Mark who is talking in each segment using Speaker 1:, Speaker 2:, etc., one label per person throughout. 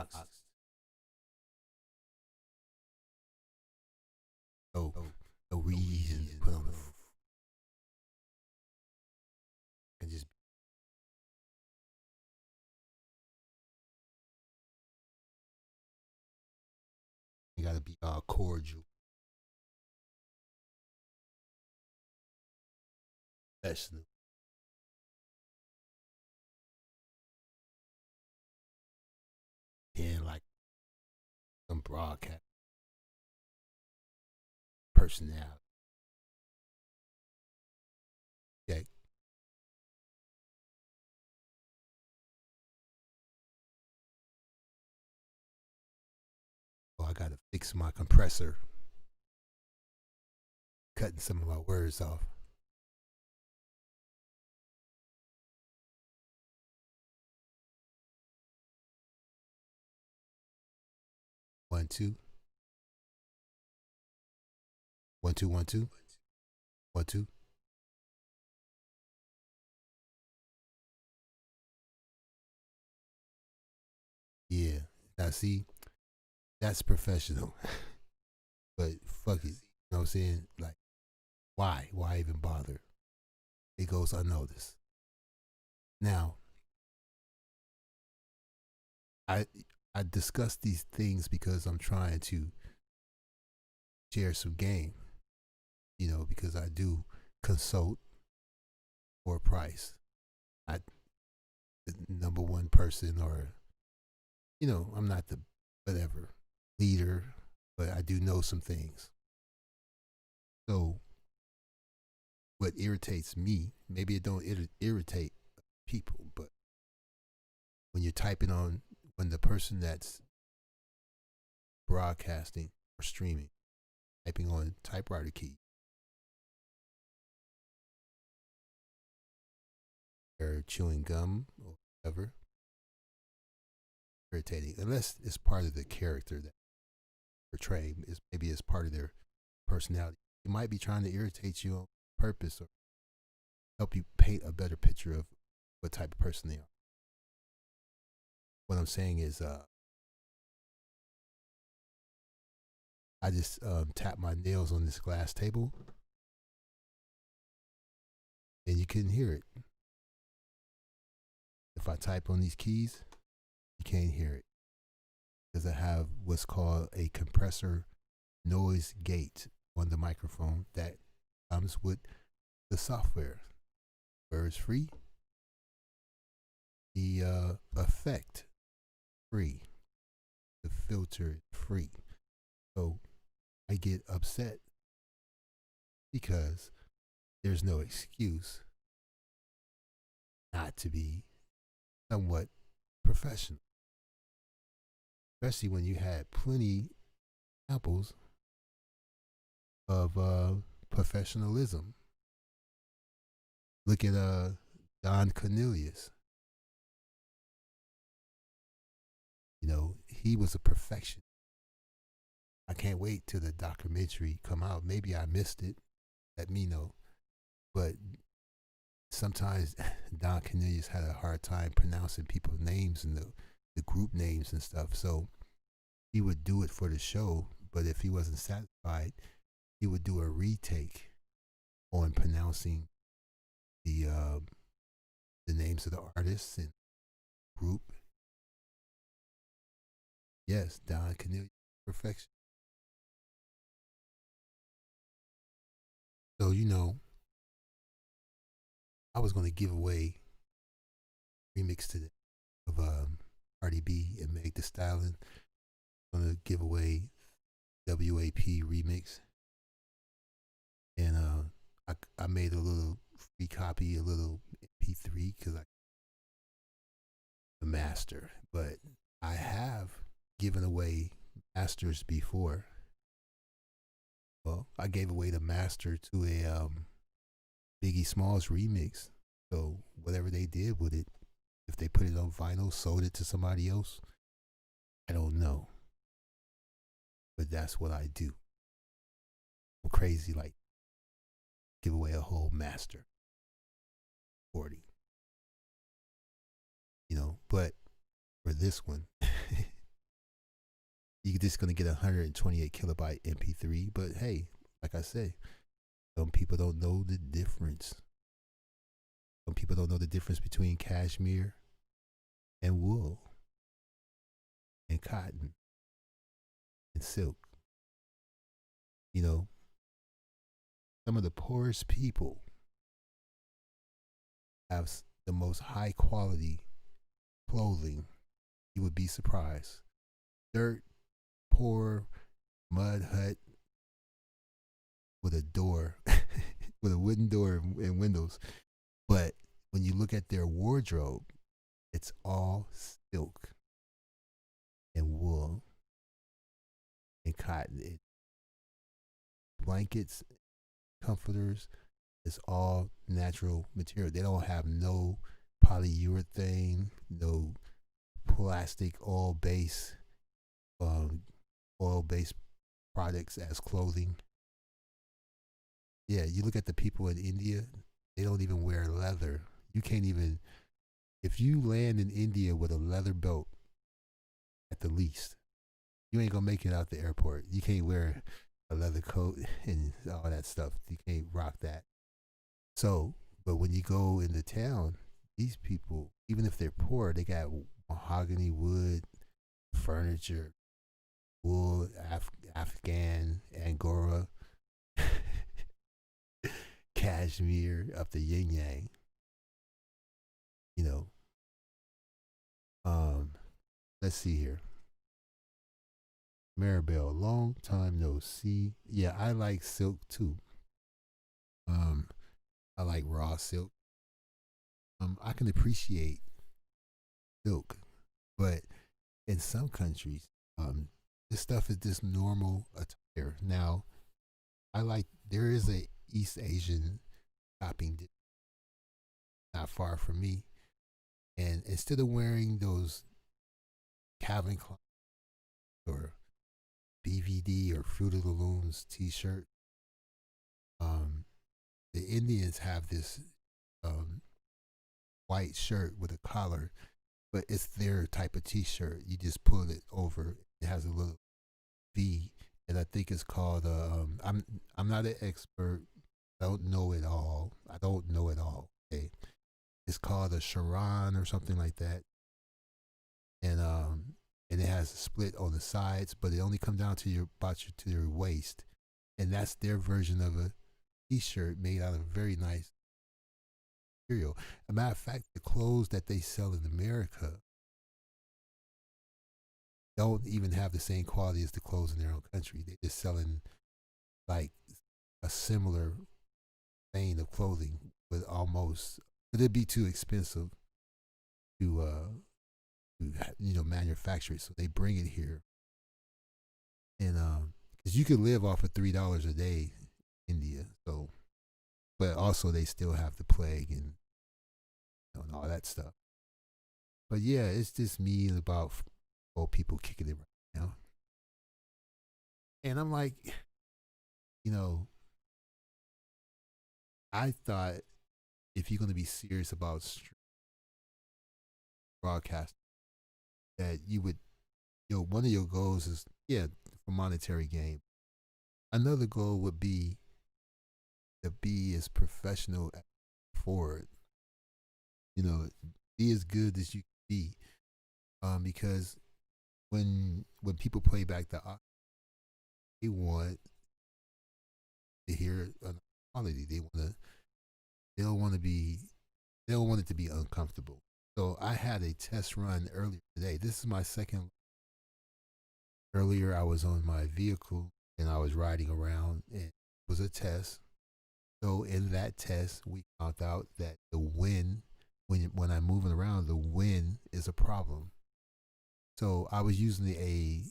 Speaker 1: boxes. No, no reason to put on the and just you gotta be cordial, professional. And like some broadcast personality. Okay. Oh, I gotta fix my compressor, cutting some of my words off. 1 2 1 2 1 2 1 2. Yeah. Now see, that's professional. But fuck it. You know what I'm saying? Like, why? Why even bother? It goes unnoticed. Now, I I discuss these things because I'm trying to share some game, because I do consult for a price. I the number one person, or I'm not the whatever leader, but I do know some things. So what irritates me, maybe it don't irritate people, but when you're typing on, when the person that's broadcasting or streaming, typing on typewriter key, or chewing gum or whatever, irritating. Unless it's part of the character that they're portraying, is maybe it's part of their personality. It might be trying to irritate you on purpose, or help you paint a better picture of what type of person they are. What I'm saying is, I just tapped my nails on this glass table, and you couldn't hear it. If I type on these keys, you can't hear it because I have what's called a compressor noise gate on the microphone that comes with the software, where it's free. The effect free, the filter free. So I get upset because there's no excuse not to be somewhat professional, especially when you had plenty examples of professionalism. Look at Don Cornelius. He was a perfection. I can't wait till the documentary come out. Maybe I missed it. Let me know. But sometimes Don Cornelius had a hard time pronouncing people's names and the group names and stuff. So he would do it for the show, but if he wasn't satisfied, he would do a retake on pronouncing the names of the artists and group. Yes, Don Cornelius, perfection. So I was going to give away remix to of Cardi B and Meg Thee Stallion. I'm going to give away WAP remix, and I made a little free copy, a little MP3, because I the master. But I have given away masters before. Well, I gave away the master to a Biggie Smalls remix. So whatever they did with it, if they put it on vinyl, sold it to somebody else, I don't know. But that's what I do. I'm crazy, like give away a whole master 40. But for this one, You're just gonna get a 128 kilobyte MP3. But hey, like I say, some people don't know the difference. Some people don't know the difference between cashmere and wool and cotton and silk. You know, some of the poorest people have the most high quality clothing. You would be surprised. Dirt, poor, mud hut with a door, with a wooden door and windows. But when you look at their wardrobe, it's all silk and wool and cotton. Blankets, comforters, it's all natural material. They don't have no polyurethane, no plastic oil based products as clothing. Yeah, you look at the people in India, they don't even wear leather. You can't even, if you land in India with a leather belt at the least, you ain't gonna make it out the airport. You can't wear a leather coat and all that stuff. You can't rock that. So, but when you go into town, these people, even if they're poor, they got mahogany wood, furniture, wool, Afghan, Angora, cashmere, up the yin yang. You know, let's see here. Maribel, long time no see. Yeah, I like silk too. Um, I like raw silk. I can appreciate silk, but in some countries, this stuff is just normal attire. Now, I like there is a East Asian shopping not far from me, and instead of wearing those Calvin Klein or BVD or Fruit of the Looms T-shirt, um, the Indians have this um, white shirt with a collar, but it's their type of T-shirt. You just pull it over. It has a little V, and I think it's called. I'm not an expert. I don't know it all. I don't know it all. Okay, it's called a Sharon or something like that, and it has a split on the sides, but it only comes down to to your waist, and that's their version of a T-shirt made out of very nice material. As a matter of fact, the clothes that they sell in America don't even have the same quality as the clothes in their own country. They're just selling like a similar vein of clothing, with almost, but it'd be too expensive to manufacture it. So they bring it here, and because you could live off of $3 a day in India. So, but also they still have the plague and all that stuff. But yeah, it's just me about old people kicking it right now. And I'm like, you know, I thought if you're going to be serious about broadcasting, that you would, one of your goals is, yeah, for monetary gain. Another goal would be to be as professional as forward. Be as good as you can be. Because when people play back the audio, they want to hear an quality. They don't want to be they don't want it to be uncomfortable. So I had a test run earlier today. This is my second. Earlier I was on my vehicle and I was riding around, and it was a test. So in that test we found out that the wind, when I'm moving around, the wind is a problem. So I was using a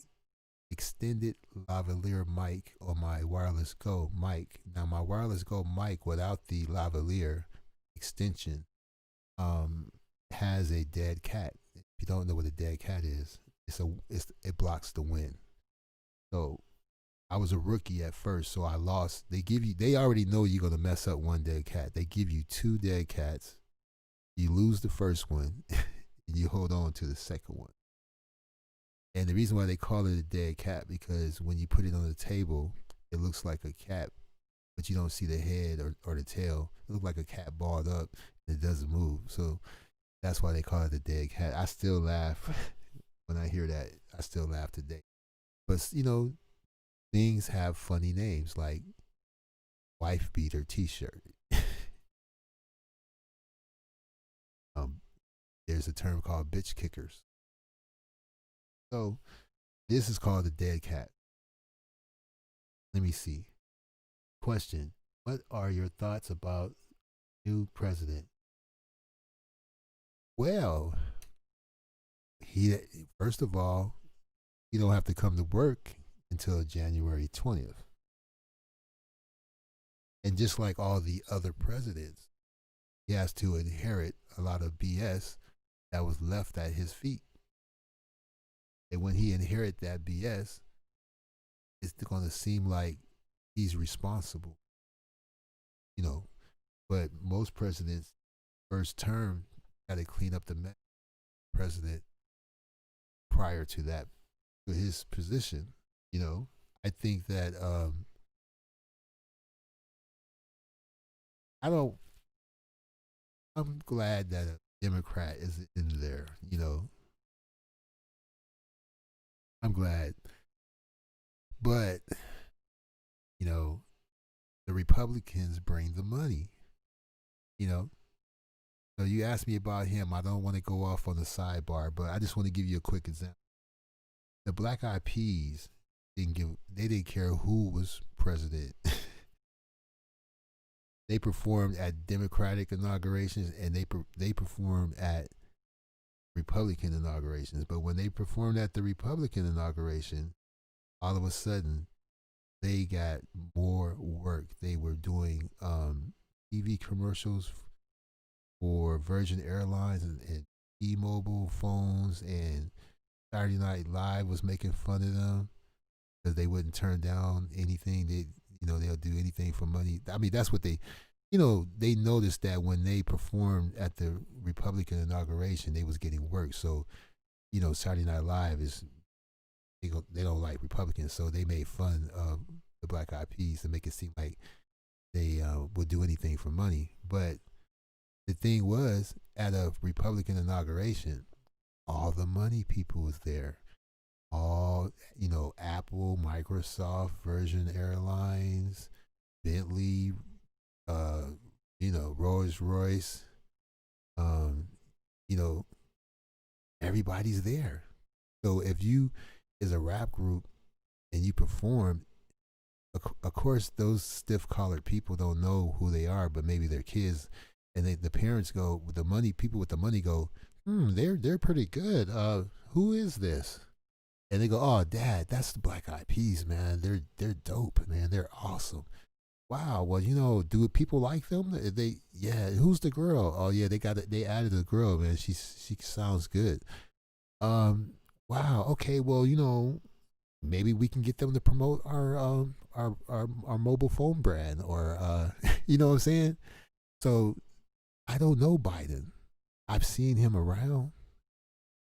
Speaker 1: extended lavalier mic on my wireless go mic. Now my wireless go mic without the lavalier extension has a dead cat. If you don't know what a dead cat is, it blocks the wind. So I was a rookie at first, so I lost. They already know you're gonna mess up one dead cat. They give you two dead cats. You lose the first one, and you hold on to the second one. And the reason why they call it a dead cat, because when you put it on the table, it looks like a cat, but you don't see the head or the tail. It looks like a cat balled up and it doesn't move. So that's why they call it a dead cat. I still laugh when I hear that. I still laugh today. But, things have funny names like wife beater t-shirt. um, there's a term called bitch kickers. So this is called a dead cat. Let me see. Question: what are your thoughts about new president? Well, he first of all, he don't have to come to work until January 20th. And just like all the other presidents, he has to inherit a lot of BS that was left at his feet. And when he inherit that BS, it's going to seem like he's responsible, you know. But most presidents, first term, got to clean up the mess. President prior to that, to his position, I think that I don't. I'm glad that a Democrat is in there. I'm glad, but you know, the Republicans bring the money. You know, so you asked me about him. I don't want to go off on the sidebar, but I just want to give you a quick example. The Black Eyed Peas they didn't care who was president. They performed at Democratic inaugurations and they performed at Republican inaugurations. But when they performed at the Republican inauguration, all of a sudden they got more work. They were doing TV commercials for Virgin Airlines and T-Mobile phones, and Saturday Night Live was making fun of them because they wouldn't turn down anything. They'll do anything for money. I mean, that's what they noticed that when they performed at the Republican inauguration, they was getting work. So, Saturday Night Live they don't like Republicans, so they made fun of the Black Eyed Peas to make it seem like they would do anything for money. But the thing was, at a Republican inauguration, all the money people was there. All, Apple, Microsoft, Virgin Airlines, Bentley, Rolls Royce, you know, everybody's there. So if you is a rap group and you perform, of course those stiff collared people don't know who they are, but maybe their kids, and the parents go with the money. People with the money go, they're pretty good. Who is this? And they go, oh, Dad, that's the Black Eyed Peas, man. They're dope, man. They're awesome. Wow. Well, do people like them? Yeah. Who's the girl? Oh, yeah. They added a girl, man. She sounds good. Wow. Okay. Well, maybe we can get them to promote our mobile phone brand, or you know what I'm saying? So I don't know Biden. I've seen him around.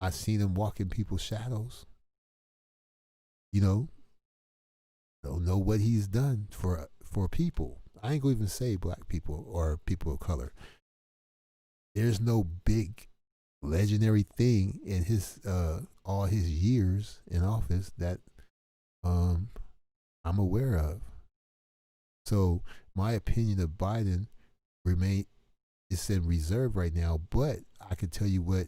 Speaker 1: I've seen him walk in people's shadows. Don't know what he's done for people. I ain't gonna even say black people or people of color. There's no big legendary thing in his all his years in office that I'm aware of. So my opinion of Biden is in reserve right now, but I can tell you what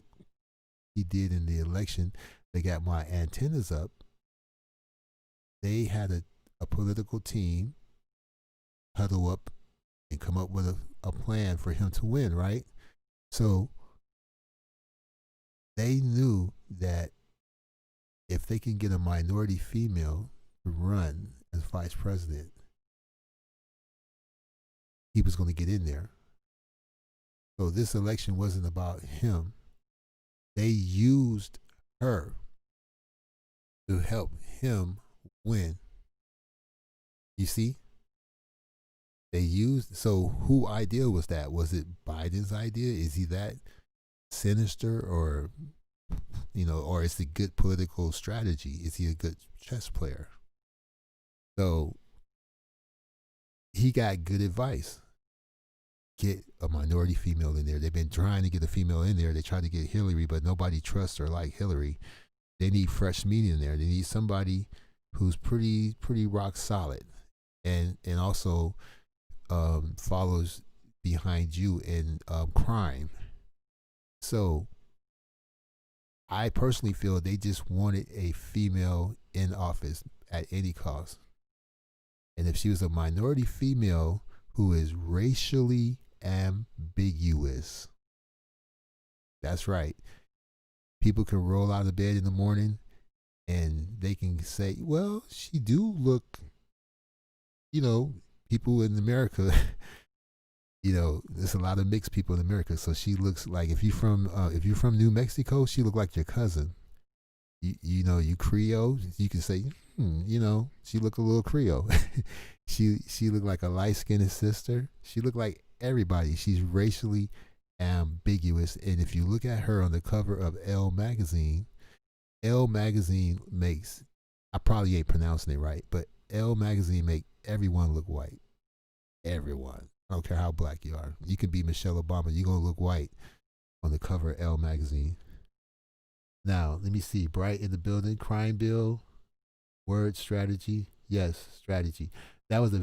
Speaker 1: he did in the election that got my antennas up. They had a political team huddle up and come up with a plan for him to win, right? So they knew that if they can get a minority female to run as vice president, he was going to get in there. So this election wasn't about him. They used her to help him win. You see? So who idea was that? Was it Biden's idea? Is he that sinister or or is it good political strategy? Is he a good chess player? So he got good advice. Get a minority female in there. They've been trying to get a female in there. They tried to get Hillary, but nobody trusts her like Hillary. They need fresh meat in there. They need somebody who's pretty rock solid, and also follows behind you in crime. So I personally feel they just wanted a female in office at any cost. And if she was a minority female who is racially ambiguous, that's right. People can roll out of bed in the morning and they can say, well, she do look, people in America, there's a lot of mixed people in America. So she looks like, if you're from New Mexico, she look like your cousin. You Creole, you can say, she look a little Creole. she looked like a light-skinned sister. She looked like everybody. She's racially ambiguous. And if you look at her on the cover of Elle magazine makes, I probably ain't pronouncing it right, but Elle magazine make everyone look white. Everyone. I don't care how black you are. You can be Michelle Obama. You're going to look white on the cover of Elle magazine. Now, let me see. Bright in the building. Crime bill. Word strategy. Yes, strategy. That was a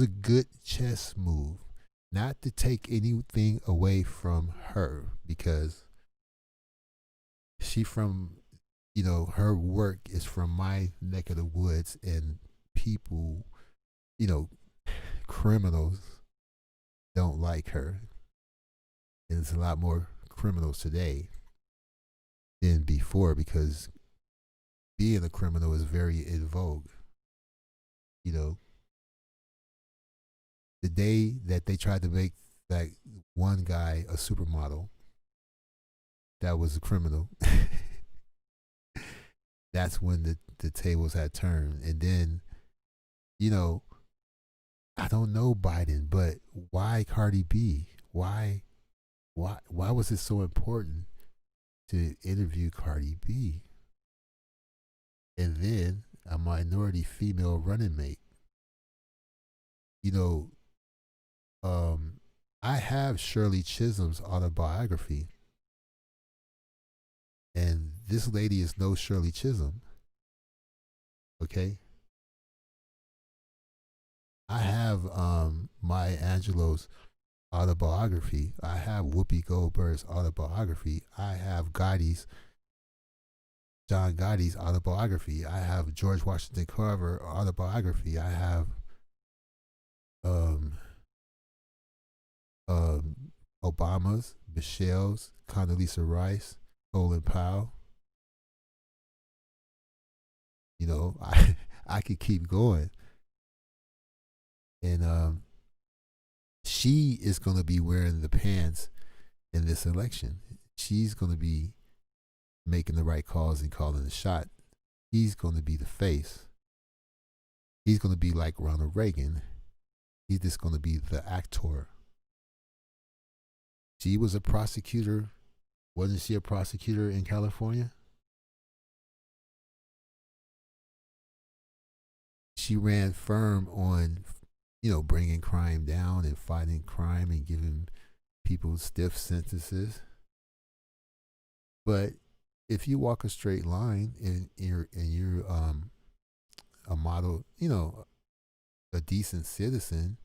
Speaker 1: good chess move. Not to take anything away from her, because she from, her work is from my neck of the woods, and people, criminals don't like her. And there's a lot more criminals today than before, because being a criminal is very in vogue. The day that they tried to make that one guy a supermodel, that was a criminal. That's when the tables had turned. And then, I don't know Biden, but why Cardi B? Why was it so important to interview Cardi B? And then a minority female running mate. I have Shirley Chisholm's autobiography, and this lady is no Shirley Chisholm. Okay. I have Maya Angelou's autobiography. I have Whoopi Goldberg's autobiography. I have John Gotti's autobiography. I have George Washington Carver autobiography. I have Obama's, Michelle's, Condoleezza Rice, Colin Powell. I could keep going. And she is going to be wearing the pants in this election. She's going to be making the right calls and calling the shot. He's going to be the face. He's going to be like Ronald Reagan. He's just going to be the actor. She was a prosecutor. Wasn't she a prosecutor in California? She ran firm on, bringing crime down and fighting crime and giving people stiff sentences. But if you walk a straight line and you're a model, a decent citizen,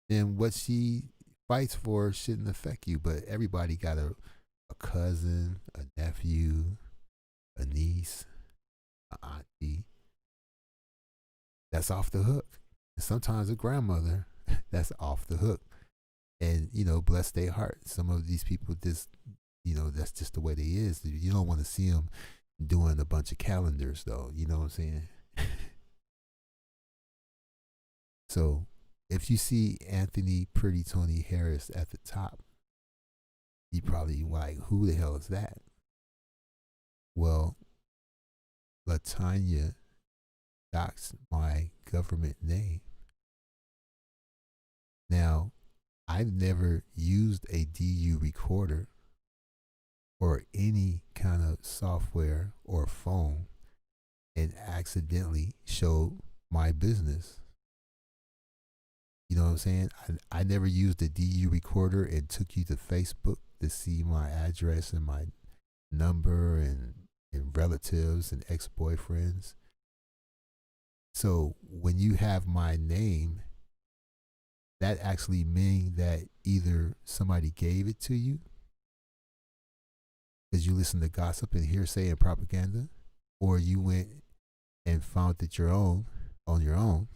Speaker 1: then what she fights for shouldn't affect you. But everybody got a cousin, a nephew, a niece, an auntie that's off the hook. And sometimes a grandmother that's off the hook. And, bless their heart. Some of these people just, that's just the way they is. You don't want to see them doing a bunch of calendars, though. You know what I'm saying? So if you see Anthony Pretty Tony Harris at the top, you probably like, who the hell is that? Well, LaTanya doxed my government name. Now, I've never used a DU recorder or any kind of software or phone and accidentally showed my business. You know what I'm saying? I never used the DU recorder and took you to Facebook to see my address and my number and relatives and ex-boyfriends. So when you have my name, that actually means that either somebody gave it to you because you listen to gossip and hearsay and propaganda, or you went and found it on your own,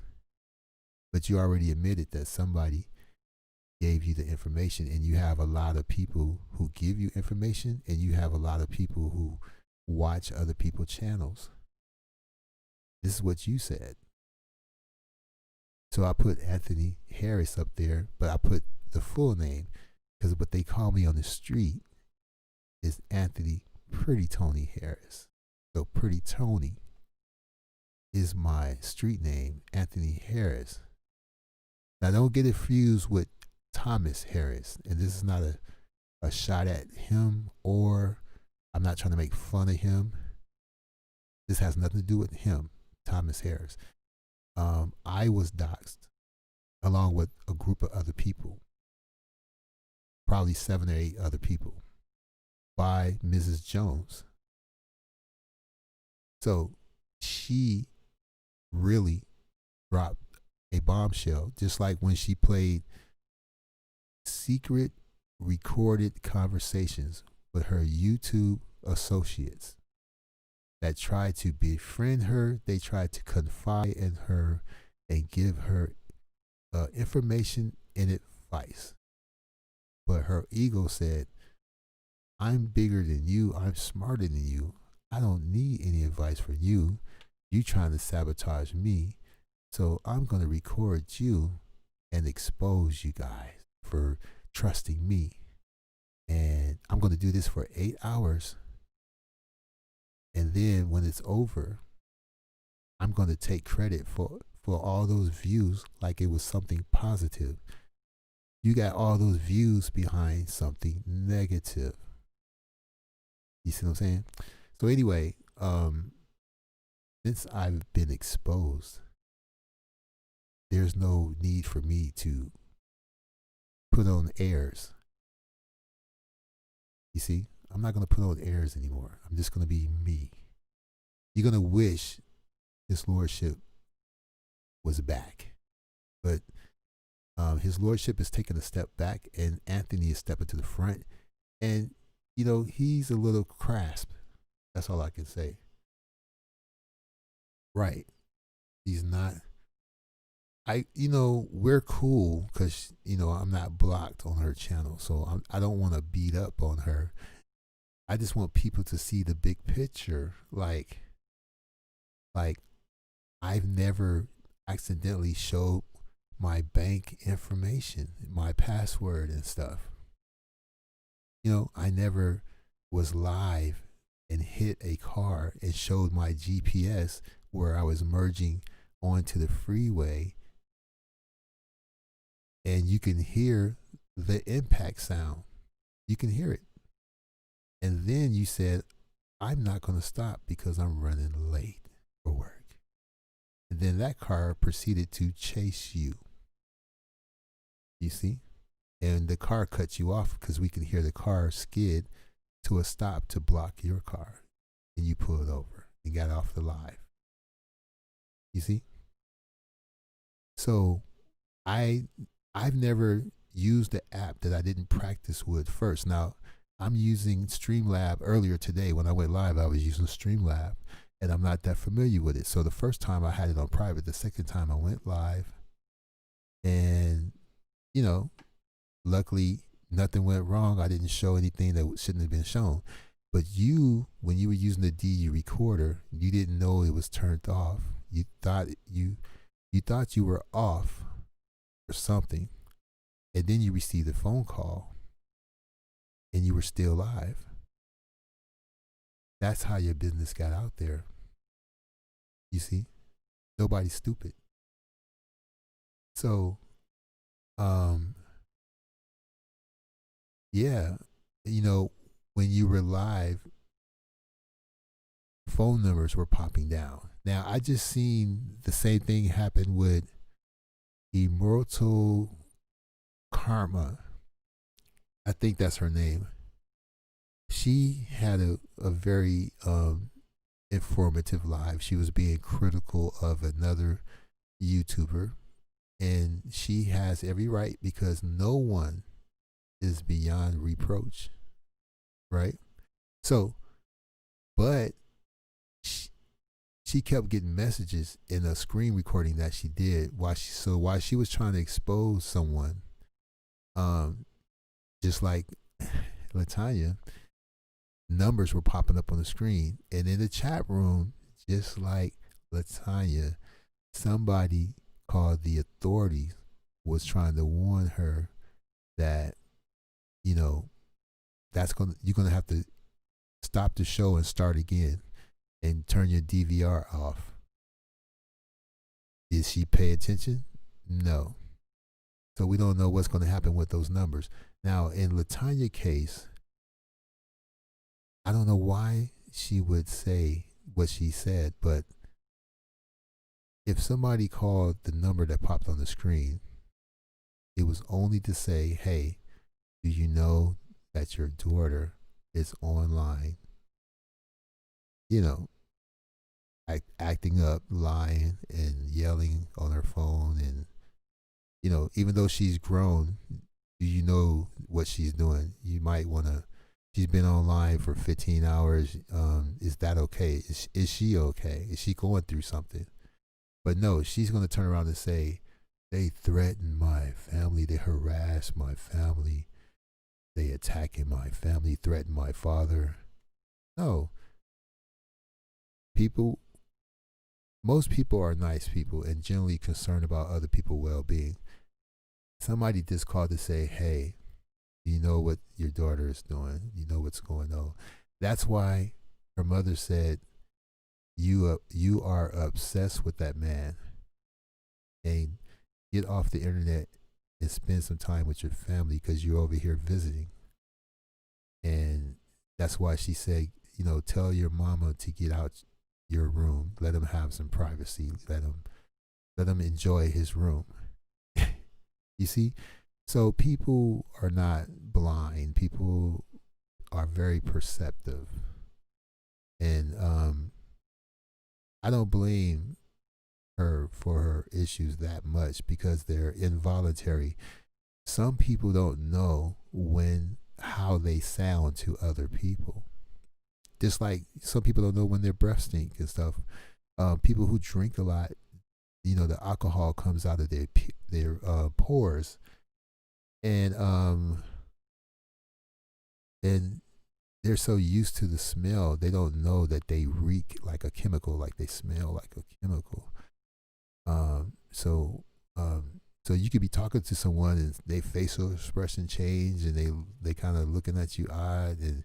Speaker 1: but you already admitted that somebody gave you the information, and you have a lot of people who give you information, and you have a lot of people who watch other people's channels. This is what you said. So I put Anthony Harris up there, but I put the full name because what they call me on the street is Anthony Pretty Tony Harris. So Pretty Tony is my street name, Anthony Harris. Now don't get it fused with Thomas Harris, and this is not a shot at him, or I'm not trying to make fun of him. This has nothing to do with him, Thomas Harris. I was doxxed along with a group of other people, probably 7 or 8 other people, by Mrs. Jones. So she really dropped a bombshell, just like when she played secret recorded conversations with her YouTube associates that tried to befriend her. They tried to confide in her and give her information and advice. But her ego said, I'm bigger than you. I'm smarter than you. I don't need any advice from you. You trying to sabotage me. So I'm going to record you and expose you guys for trusting me. And I'm going to do this for 8 hours. And then when it's over, I'm going to take credit for all those views like it was something positive. You got all those views behind something negative. You see what I'm saying? So anyway, since I've been exposed, there's no need for me to put on airs. You see, I'm not going to put on airs anymore. I'm just going to be me. You're going to wish His Lordship was back. But His Lordship is taking a step back, and Anthony is stepping to the front. And, you know, he's a little crass. That's all I can say. Right. He's not. We're cool because, I'm not blocked on her channel. So I don't want to beat up on her. I just want people to see the big picture. Like I've never accidentally showed my bank information, my password and stuff. I never was live and hit a car and showed my GPS where I was merging onto the freeway. And you can hear the impact sound. You can hear it. And then you said, I'm not going to stop because I'm running late for work. And then that car proceeded to chase you. You see? And the car cut you off because we can hear the car skid to a stop to block your car. And you pulled over and got off the live. You see? So I've never used the app that I didn't practice with first. Now, I'm using Streamlab. Earlier today when I went live, I was using Streamlab, and I'm not that familiar with it. So the first time I had it on private, the second time I went live, and, luckily nothing went wrong. I didn't show anything that shouldn't have been shown. But when you were using the DU recorder, you didn't know it was turned off. You thought you were off or something, and then you received a phone call and you were still live. That's how your business got out there. You see? Nobody's stupid. So, yeah, when you were live, phone numbers were popping down. Now I just seen the same thing happen with Immortal Karma. I think that's her name. She had a very informative live. She was being critical of another YouTuber, and she has every right because no one is beyond reproach, right? So, but she kept getting messages in a screen recording that she did while she was trying to expose someone, just like Latanya, numbers were popping up on the screen, and in the chat room, just like Latanya, somebody called the authorities was trying to warn her that, you know, you're gonna have to stop the show and start again and turn your DVR off. Did she pay attention? No. So we don't know what's going to happen with those numbers. Now, in Latanya's case, I don't know why she would say what she said, but if somebody called the number that popped on the screen, it was only to say, hey, do you know that your daughter is online? You know, acting up, lying, and yelling on her phone. And, you know, even though she's grown, do you know what she's doing? You might want to, she's been online for 15 hours. Is that okay? Is she okay? Is she going through something? But no, she's going to turn around and say, they threaten my family, they harass my family, they attacking my family, threaten my father. No. Most people are nice people and generally concerned about other people's well-being. Somebody just called to say, hey, you know what your daughter is doing. You know what's going on. That's why her mother said, you are obsessed with that man, and get off the internet and spend some time with your family because you're over here visiting. And that's why she said, you know, tell your mama to get out your room. Let him have some privacy. Let him enjoy his room. You see? So people are not blind. People are very perceptive. And I don't blame her for her issues that much because they're involuntary. Some people don't know how they sound to other people. Just like some people don't know when their breath stink and stuff. People who drink a lot, you know, the alcohol comes out of their pores, and they're so used to the smell, they don't know that they reek like a chemical, like they smell like a chemical. So you could be talking to someone and their facial expression change, and they kind of looking at you odd, and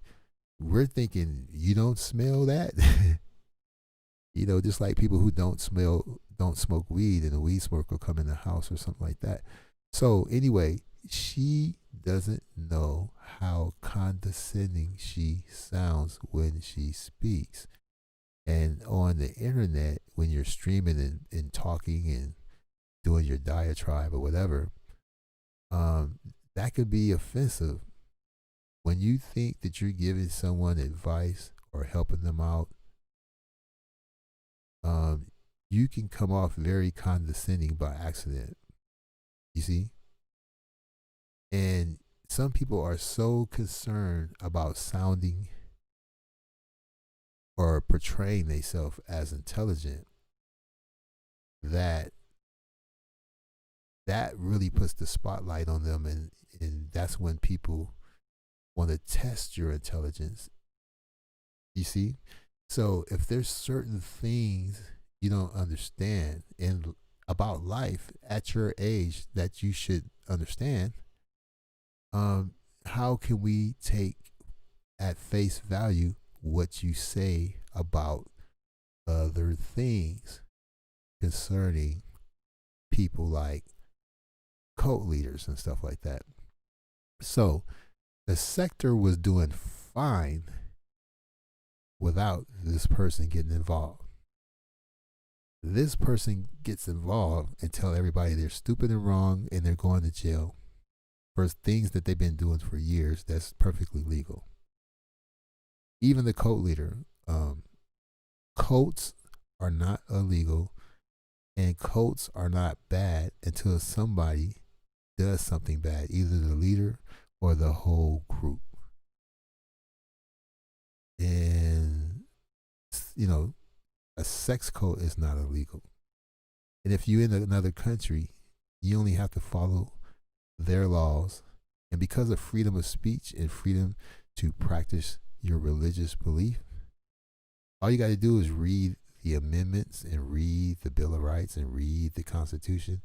Speaker 1: we're thinking, you don't smell that? You know, just like people who don't smoke weed, and a weed smoker will come in the house or something like that. So anyway, she doesn't know how condescending she sounds when she speaks. And on the internet, when you're streaming and talking and doing your diatribe or whatever, that could be offensive. When you think that you're giving someone advice or helping them out, you can come off very condescending by accident. You see? And some people are so concerned about sounding or portraying themselves as intelligent that really puts the spotlight on them, and that's when people want to test your intelligence. You see? So if there's certain things you don't understand about life at your age that you should understand, how can we take at face value what you say about other things concerning people like cult leaders and stuff like that? So the sector was doing fine without this person getting involved. This person gets involved and tell everybody they're stupid and wrong and they're going to jail for things that they've been doing for years. That's perfectly legal. Even the cult leader, cults are not illegal, and cults are not bad until somebody does something bad, either the leader or the whole group. And, you know, a sex cult is not illegal. And if you're in another country, you only have to follow their laws. And because of freedom of speech and freedom to practice your religious belief, all you got to do is read the amendments and read the Bill of Rights and read the Constitution.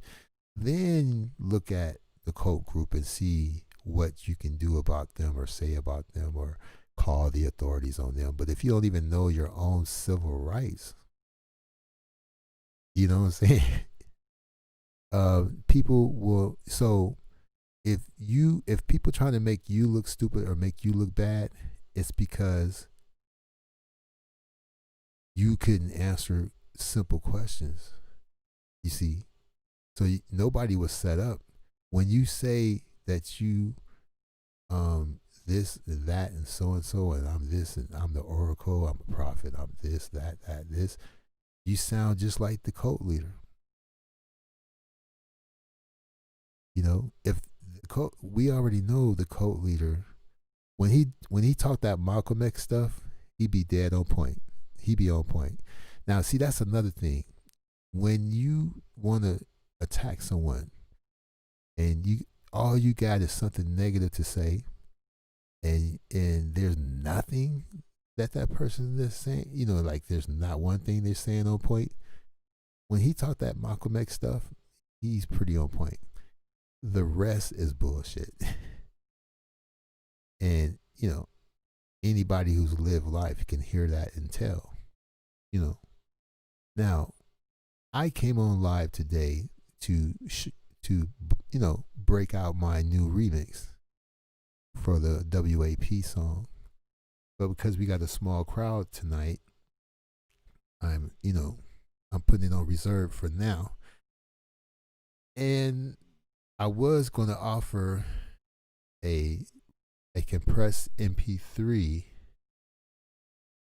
Speaker 1: Then look at the cult group and see what you can do about them or say about them or call the authorities on them. But if you don't even know your own civil rights, you know what I'm saying? People will. So if people trying to make you look stupid or make you look bad, it's because you couldn't answer simple questions. You see, so nobody was set up. When you say that you this and that and so and I'm this and I'm the oracle, I'm a prophet, I'm this, that, this, you sound just like the cult leader. You know, if the cult, we already know the cult leader, when he talked that Malcolm X stuff, he'd be dead on point. He'd be on point. Now, see, that's another thing. When you want to attack someone and all you got is something negative to say, and there's nothing that person is saying, you know, like there's not one thing they're saying on point. When he taught that Malcolm X stuff, he's pretty on point. The rest is bullshit. And, you know, anybody who's lived life can hear that and tell, you know. Now, I came on live today to you know, break out my new remix for the WAP song. But because we got a small crowd tonight, I'm putting it on reserve for now. And I was going to offer a compressed MP3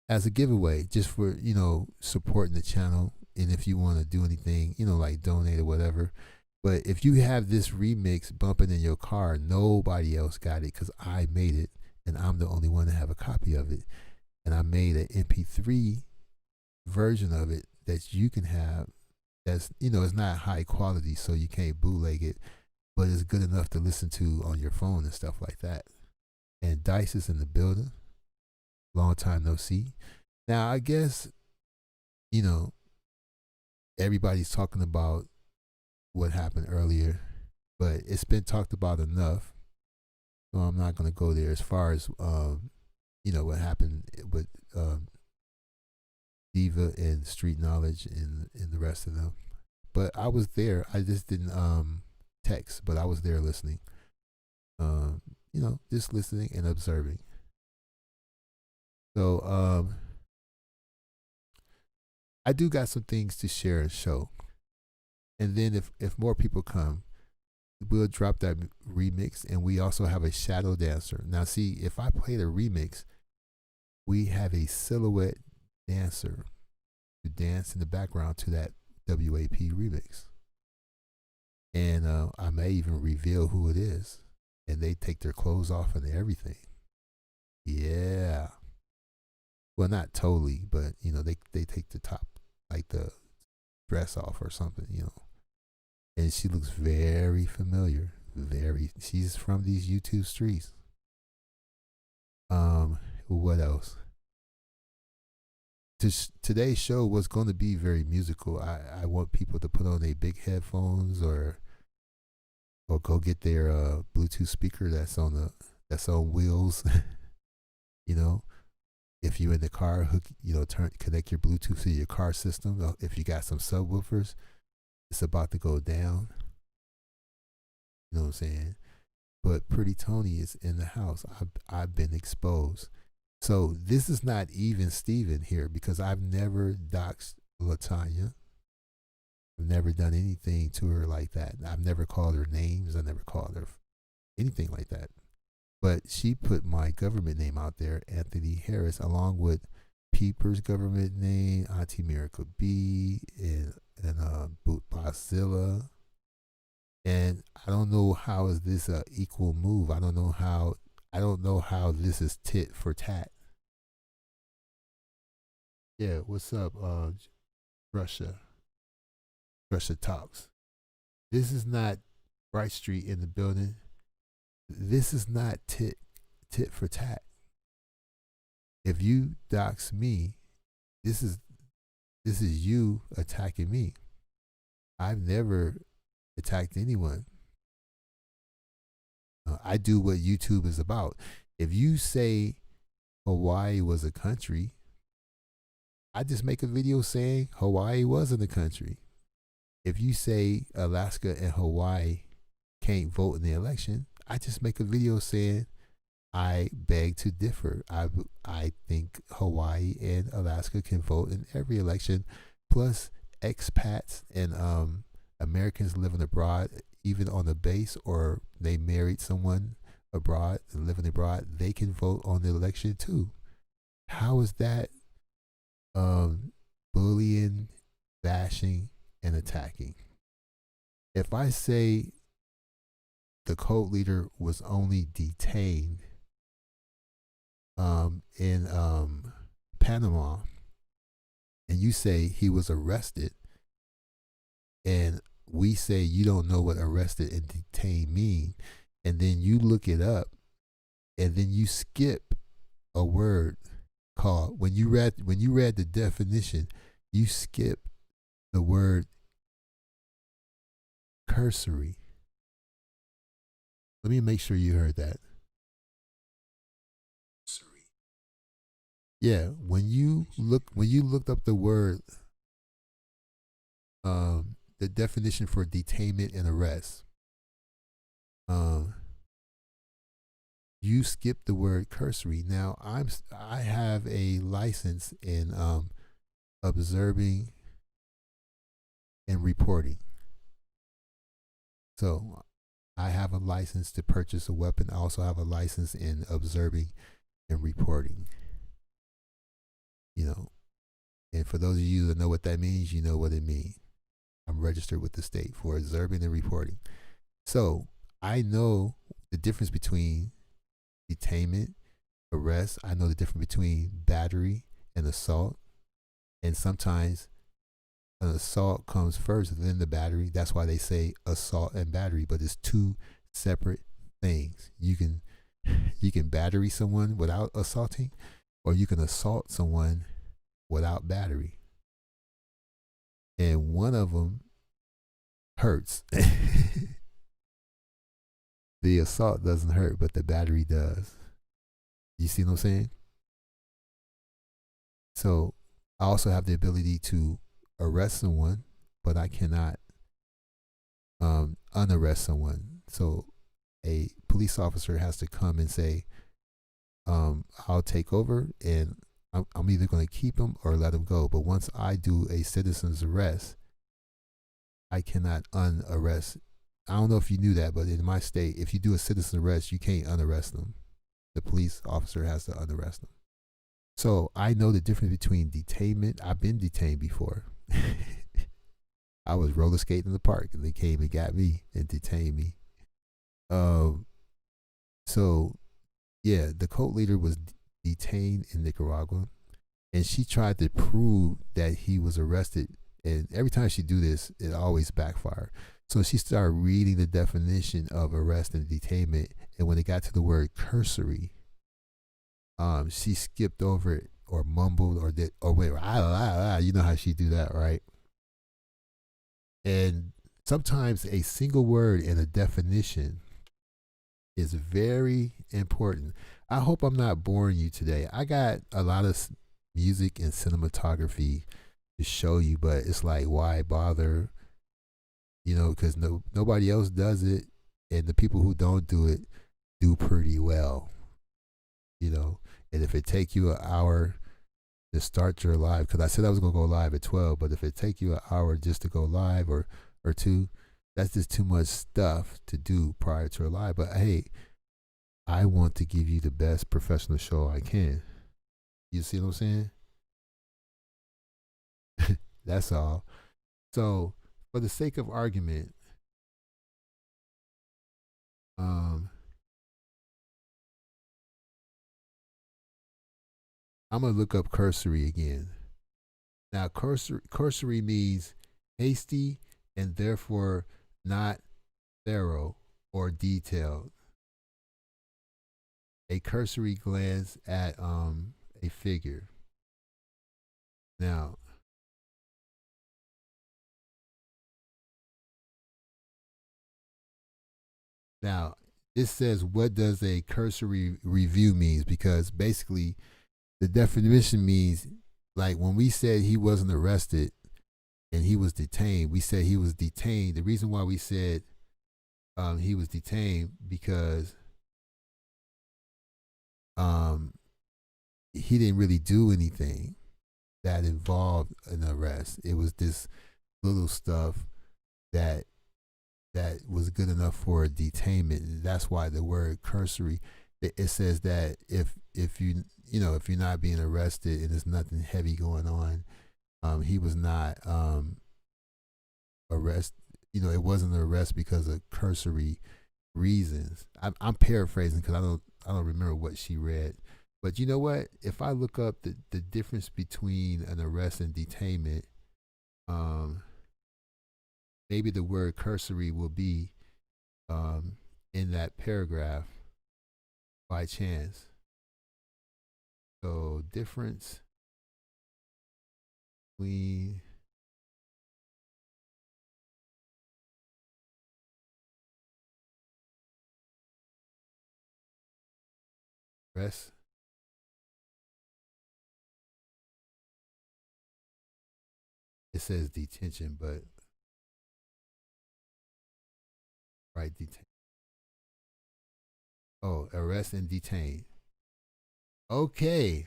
Speaker 1: as a giveaway, just for, you know, supporting the channel. And if you want to do anything, you know, like donate or whatever. But if you have this remix bumping in your car, nobody else got it because I made it, and I'm the only one to have a copy of it. And I made an MP3 version of it that you can have. That's, you know, it's not high quality, so you can't bootleg it, but it's good enough to listen to on your phone and stuff like that. And Dice is in the building. Long time no see. Now, I guess, you know, everybody's talking about what happened earlier, but it's been talked about enough, so I'm not going to go there as far as, you know, what happened with Diva and Street Knowledge and the rest of them. But I was there. I just didn't text, but I was there listening. You know, just listening and observing. So I do got some things to share and show. And then if more people come, we'll drop that remix, and we also have a shadow dancer. Now, see, if I play the remix, we have a silhouette dancer to dance in the background to that WAP remix. And I may even reveal who it is, and they take their clothes off and everything. Yeah. Well, not totally, but, you know, they take the top, like the dress off or something, you know. And she looks very familiar. She's from these YouTube streets. What else? Today's show was going to be very musical. I want people to put on their big headphones or go get their Bluetooth speaker that's on wheels. You know, if you're in the car, connect your Bluetooth to your car system. If you got some subwoofers, it's about to go down. You know what I'm saying? But Pretty Tony is in the house. I've been exposed. So this is not even Steven here because I've never doxed Latanya. I've never done anything to her like that. I've never called her names. I never called her anything like that. But she put my government name out there, Anthony Harris, along with Peeper's government name, Auntie Miracle B, and Botzilla. And I don't know how is this a equal move. I don't know how this is tit for tat. Yeah, what's up, Russia? Russia Talks. This is not Bright Street in the building. This is not tit for tat. If you dox me, this is you attacking me. I've never attacked anyone. I do what YouTube is about. If you say Hawaii was a country, I just make a video saying Hawaii wasn't a country. If you say Alaska and Hawaii can't vote in the election, I just make a video saying I beg to differ. I think Hawaii and Alaska can vote in every election. Plus, expats and Americans living abroad, even on the base, or they married someone abroad and living abroad, they can vote on the election too. How is that bullying, bashing, and attacking? If I say the cult leader was only detained in Panama, and you say he was arrested, and we say you don't know what arrested and detained mean, and then you look it up, and then you skip a word called, when you read the definition, you skip the word cursory. Let me make sure you heard that. Yeah, when you looked up the word, the definition for detainment and arrest, you skip the word cursory. Now I have a license in observing and reporting. So I have a license to purchase a weapon. I also have a license in observing and reporting. You know, and for those of you that know what that means, you know what it means. I'm registered with the state for observing and reporting. So I know the difference between detainment, arrest. I know the difference between battery and assault. And sometimes an assault comes first, then the battery. That's why they say assault and battery, but it's two separate things. You can battery someone without assaulting, or you can assault someone without battery. And one of them hurts. The assault doesn't hurt, but the battery does. You see what I'm saying? So I also have the ability to arrest someone, but I cannot unarrest someone. So a police officer has to come and say, I'll take over, and I'm either going to keep him or let him go. But once I do a citizen's arrest, I cannot unarrest. I don't know if you knew that, but in my state, if you do a citizen arrest, you can't unarrest them. The police officer has to unarrest them. So I know the difference between detainment. I've been detained before. I was roller skating in the park, and they came and got me and detained me. So yeah, the cult leader was detained in Nicaragua, and she tried to prove that he was arrested. And every time she do this, it always backfire. So she started reading the definition of arrest and detainment, and when it got to the word cursory, she skipped over it or mumbled or did, or wait, you know how she do that, right? And sometimes a single word in a definition is very important. I hope I'm not boring you today. I got a lot of music and cinematography to show you, but it's like, why bother? You know, because nobody else does it, and the people who don't do it do pretty well. you know. And if it take you an hour to start your live, because I said I was gonna go live at 12, but if it take you an hour just to go live or two, that's just too much stuff to do prior to a live. But hey, I want to give you the best professional show I can. You see what I'm saying? That's all. So, for the sake of argument, I'm gonna look up cursory again. Now, cursory means hasty and therefore not thorough or detailed. A cursory glance at a figure. Now, this says what does a cursory review means, because basically the definition means, like when we said he wasn't arrested and he was detained, we said he was detained. The reason why we said he was detained because he didn't really do anything that involved an arrest. It was this little stuff that was good enough for a detainment. That's why the word cursory, it says that if if you're not being arrested and there's nothing heavy going on, he was not arrested. It wasn't an arrest because of cursory reasons. I'm paraphrasing because I don't remember what she read. But you know what? If I look up the difference between an arrest and detainment, maybe the word cursory will be in that paragraph by chance. So difference between arrest it says detention, but right, detain. Oh, arrest and detain. Okay.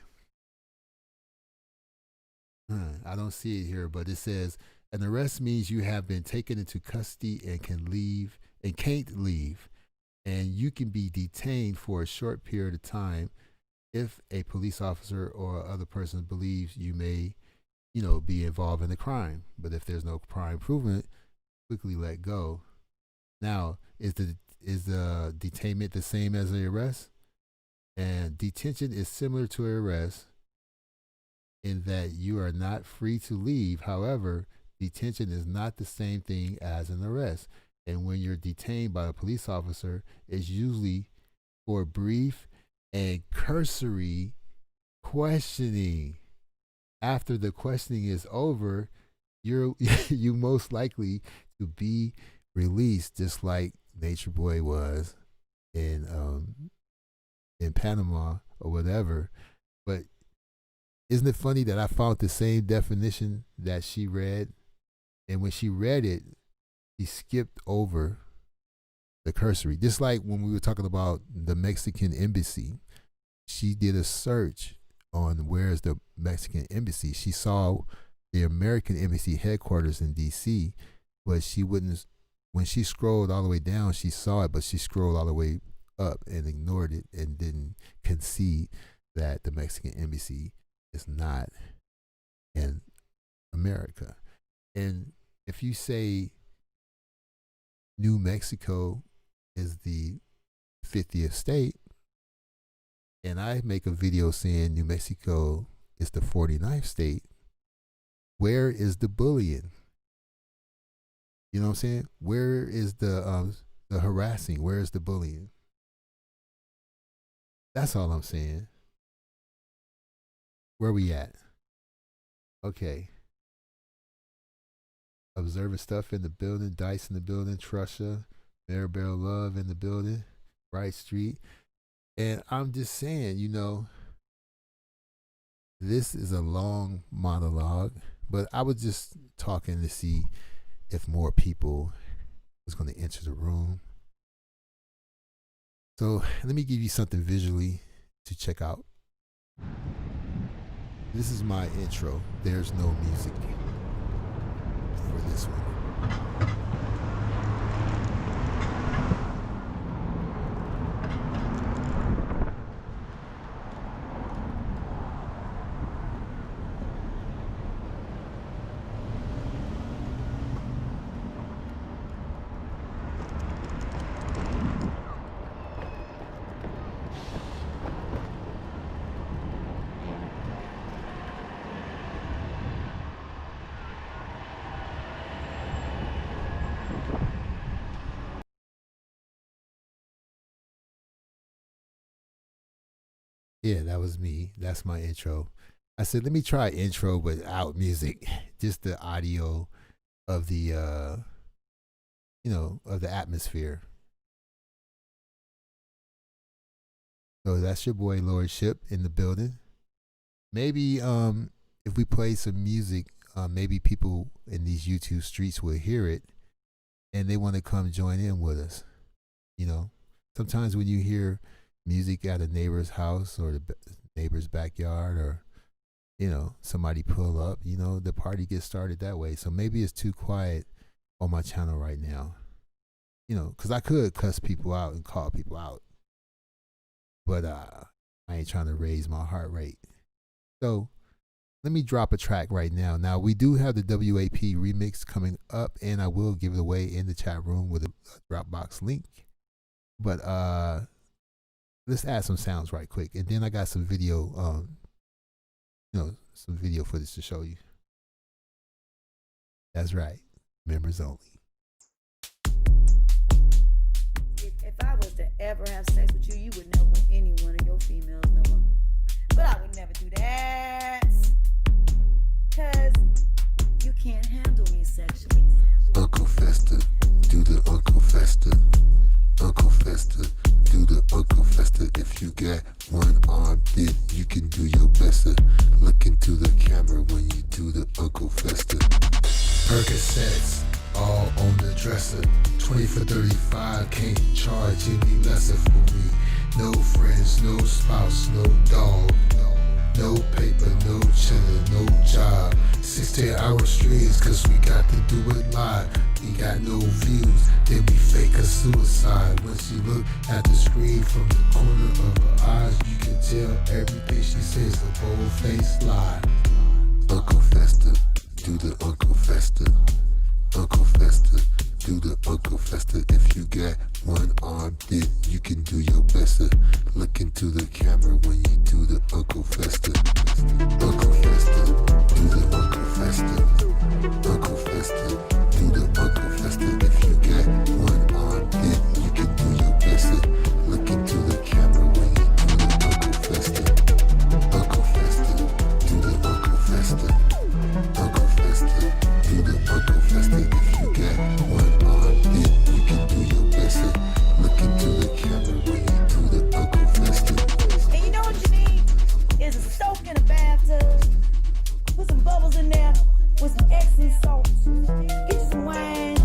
Speaker 1: I don't see it here, but it says an arrest means you have been taken into custody and can't leave, and you can be detained for a short period of time if a police officer or other person believes you may, be involved in a crime. But if there's no crime proven, quickly let go. Now, is the detainment the same as the arrest? And detention is similar to arrest in that you are not free to leave. However, detention is not the same thing as an arrest. And when you're detained by a police officer, it's usually for brief and cursory questioning. After the questioning is over, you're you most likely to be released, just like Nature Boy was in Panama or whatever. But isn't it funny that I found the same definition that she read, and when she read it, she skipped over the cursory. Just like when we were talking about the Mexican embassy, she did a search on where's the Mexican embassy. She saw the American embassy headquarters in D.C., but she wouldn't. When she scrolled all the way down, she saw it, but she scrolled all the way up and ignored it and didn't concede that the Mexican embassy is not in America. And if you say New Mexico is the 50th state, and I make a video saying New Mexico is the 49th state, where is the bullying? You know what I'm saying? Where is the harassing? Where is the bullying? That's all I'm saying. Where we at? Okay. Observing stuff in the building, Dice in the building, Trusha, Maribel Love in the building, Bright Street. And I'm just saying, this is a long monologue, but I was just talking to see if more people was going to enter the room. So let me give you something visually to check out. This is my intro. There's no music for this one. Yeah, that was me. That's my intro. I said, let me try intro without music, just the audio of the, of the atmosphere. So that's your boy Lordship in the building. Maybe if we play some music, maybe people in these YouTube streets will hear it, and they want to come join in with us. Sometimes when you hear music at a neighbor's house or the neighbor's backyard, or somebody pull up, the party gets started that way. So maybe it's too quiet on my channel right now, because I could cuss people out and call people out, but I ain't trying to raise my heart rate. So let me drop a track right now. Now we do have the WAP remix coming up, and I will give it away in the chat room with a Dropbox link. But let's add some sounds right quick, and then I got some video, some video footage to show you. That's right, members only.
Speaker 2: If I was to ever have sex with you, you would never want any one of your females no more. But I would never do that, cause you can't handle me sexually.
Speaker 1: Uncle Fester, do the Uncle Fester. Uncle Fester, do the Uncle Fester. If you got one arm, then you can do your best. Look into the camera when you do the Uncle Fester. Percocets, all on the dresser. 20 for 35, can't charge any lesser for me. No friends, no spouse, no dog. No paper, no cheddar, no job. 16-hour streams, cause we got to do it live. We got no views, then we fake a suicide. Once you look at the screen from the corner of her eyes, you can tell everything she says a bold-faced lie. Uncle Fester, do the Uncle Fester. Uncle Fester, do the Uncle Fester. If you got one arm, then you can do your best. Look into the camera when you do the Uncle Fester. Uncle Fester, do the Uncle Fester. Uncle Fester, do the Uncle Fester. If you got one arm, then you can do your best. Look into the camera when you do the Uncle Fester. Uncle Fester, do the Uncle Fester. Uncle Fester, do the Uncle Fester. If you got one arm, then you can do your best. Look into the camera when you do the Uncle Fester.
Speaker 2: And you know what you need? Is a soak in a bathtub. Put some bubbles in there with some Epsom salt. Get you some wine.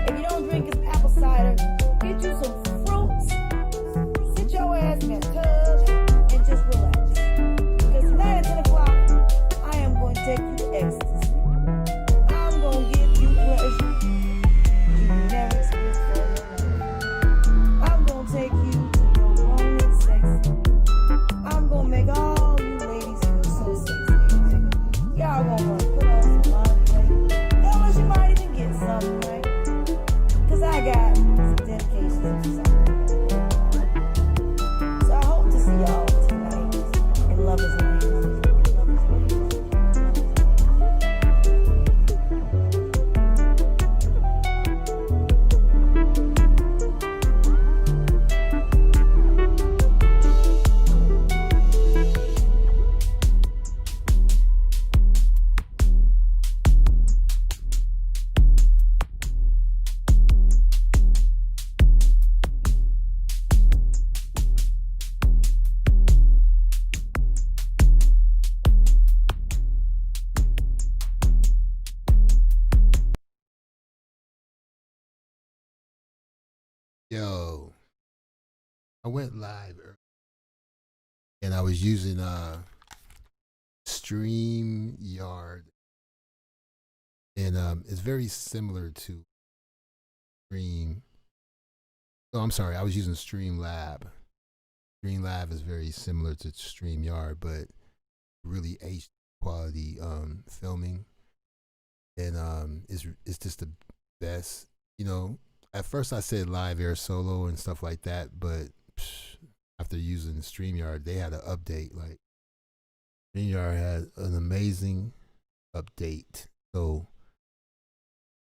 Speaker 2: If you don't drink, it's apple cider. Get you some fruits. Sit your ass in that tub and just relax. Because tonight at 10 o'clock, I am going to take you to ecstasy. I'm going to give you pleasure you never experienced for your life. I'm going to take you to your own and sexy. I'm going to make all you ladies feel so sexy. Y'all gonna want to put on some money. Fellas, you might even get something, right? Cause I got some dedications to something. So I hope to see y'all tonight in Lovers Lane.
Speaker 1: Yo, I went live earlier and I was using StreamYard, and it's very similar to Stream. Oh, I'm sorry, I was using Streamlab. Streamlab is very similar to StreamYard, but really HD quality filming, and it's just the best. You know, at first I said Live Air Solo and stuff like that, but after using StreamYard, they had an update. Like StreamYard had an amazing update. So,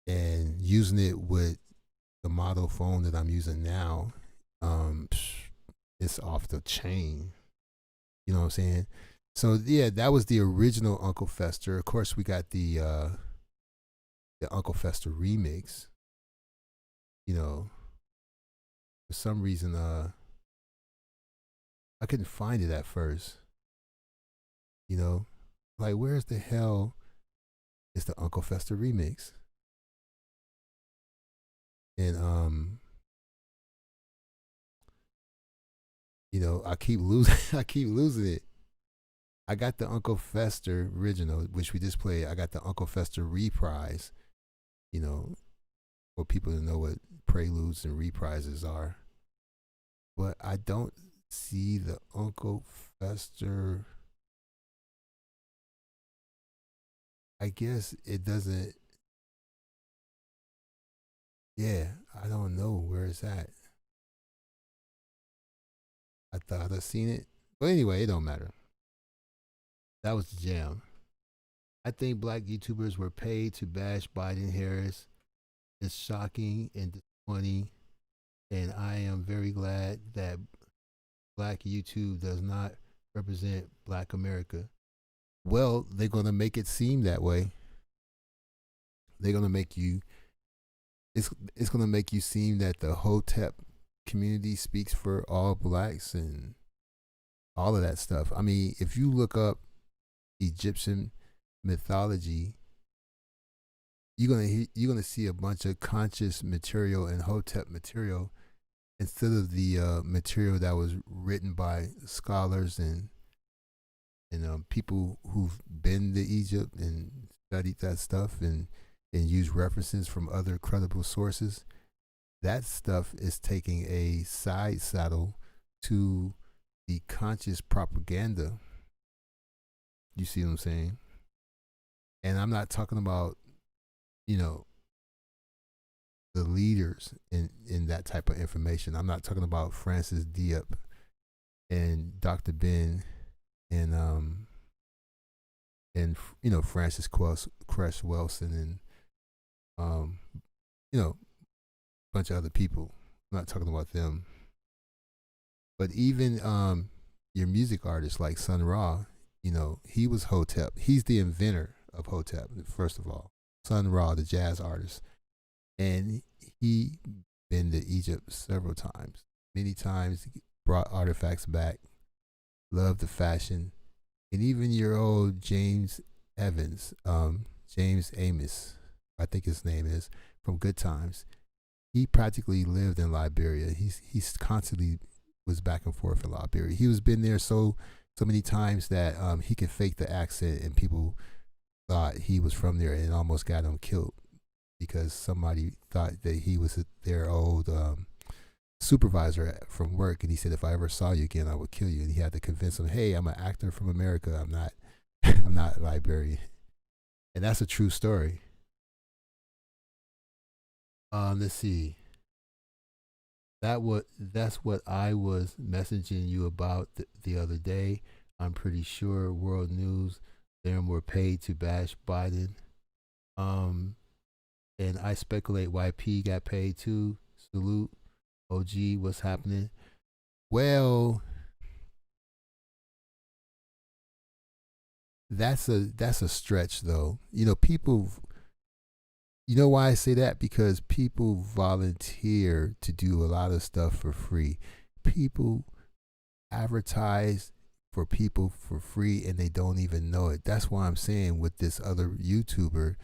Speaker 1: and using it with the model phone that I'm using now, it's off the chain. You know what I'm saying? So yeah, that was the original Uncle Fester. Of course, we got the Uncle Fester remix. You know, for some reason, I couldn't find it at first. You know, like where's the hell is the Uncle Fester remix? And you know, I keep losing I keep losing it. I got the Uncle Fester original, which we just played. I got the Uncle Fester reprise, you know, for people to know what preludes and reprises are. But I don't see the Uncle Fester. I guess it doesn't. Yeah, I don't know where it's at. I thought I seen it. But anyway, it don't matter. That was the jam. I think black YouTubers were paid to bash Biden Harris. It's shocking and disappointing. And I am very glad that black YouTube does not represent black America. Well, they're going to make it seem that way. They're going to make you, it's going to make you seem that the Hotep community speaks for all blacks and all of that stuff. I mean, if you look up Egyptian mythology, you're gonna see a bunch of conscious material and Hotep material instead of the material that was written by scholars and people who've been to Egypt and studied that stuff and used references from other credible sources. That stuff is taking a side saddle to the conscious propaganda. You see what I'm saying? And I'm not talking about, you know, the leaders in that type of information. I'm not talking about Francis Diop and Dr. Ben and you know, Francis Cress Welsing and you know, a bunch of other people. I'm not talking about them. But even your music artists like Sun Ra, you know, he was Hotep. He's the inventor of Hotep, first of all. Sun Ra, the jazz artist. And he been to Egypt several times. Many times brought artifacts back, loved the fashion. And even your old James Evans, James Amos, I think his name is, from Good Times. He practically lived in Liberia. He's constantly was back and forth in Liberia. He was been there so many times that he could fake the accent, and people thought he was from there, and almost got him killed because somebody thought that he was their old supervisor from work, and he said, if I ever saw you again, I would kill you. And he had to convince him, hey, I'm an actor from America. I'm not I'm not Liberian. And that's a true story. Let's see. That's what I was messaging you about the other day. I'm pretty sure World News, them were paid to bash Biden. And I speculate YP got paid too. Salute. OG, what's happening? Well, that's a stretch though. You know, people, you know why I say that? Because people volunteer to do a lot of stuff for free. People advertise for people for free and they don't even know it. That's why I'm saying with this other YouTuber,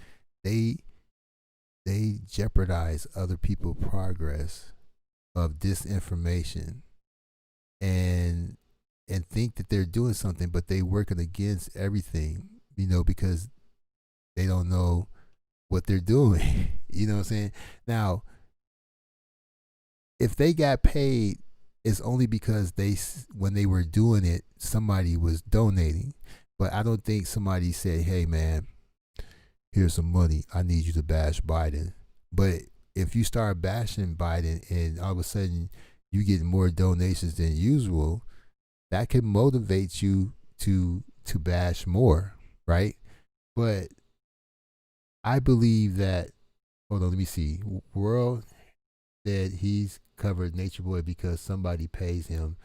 Speaker 1: they jeopardize other people's progress of disinformation. And and think that they're doing something, but they working against everything, because they don't know what they're doing. You know what I'm saying? Now, if they got paid, it's only because when they were doing it, somebody was donating. But I don't think somebody said, "Hey, man, here's some money. I need you to bash Biden." But if you start bashing Biden and all of a sudden you get more donations than usual, that can motivate you to bash more, right? But I believe that, hold on, let me see. World said he's covered Nature Boy because somebody pays him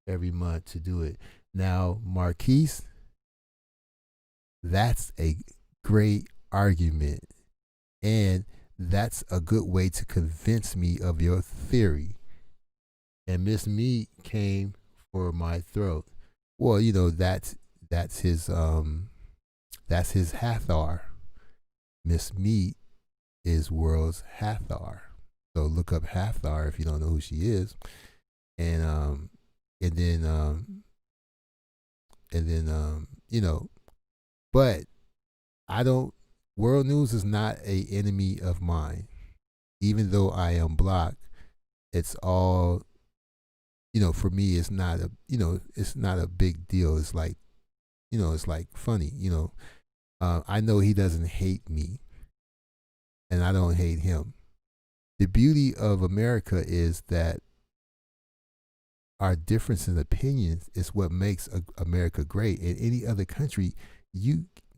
Speaker 1: every month to do it. Now, Marquise, that's a great argument. And that's a good way to convince me of your theory. And Miss Meat came for my throat. Well, that's his Hathor. Miss Meat is World's Hathor. So look up Hathor if you don't know who she is. And then but I don't. World News is not an enemy of mine, even though I am blocked. It's all, for me. It's not it's not a big deal. It's like, it's like funny. I know he doesn't hate me, and I don't hate him. The beauty of America is that our difference in opinions is what makes America great. In any other country,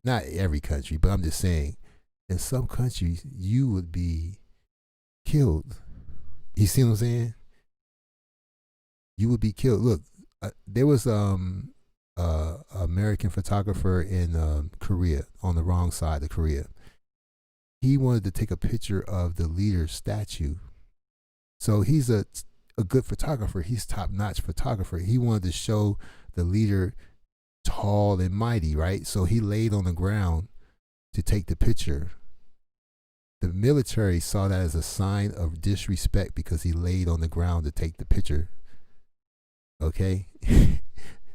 Speaker 1: not every country, but I'm just saying, in some countries, you would be killed. You see what I'm saying? You would be killed. Look, there was American photographer in Korea, on the wrong side of Korea. He wanted to take a picture of the leader's statue. So he's a good photographer. He's top-notch photographer. He wanted to show the leader tall and mighty, right? So he laid on the ground to take the picture. The military saw that as a sign of disrespect because he laid on the ground to take the picture. Okay?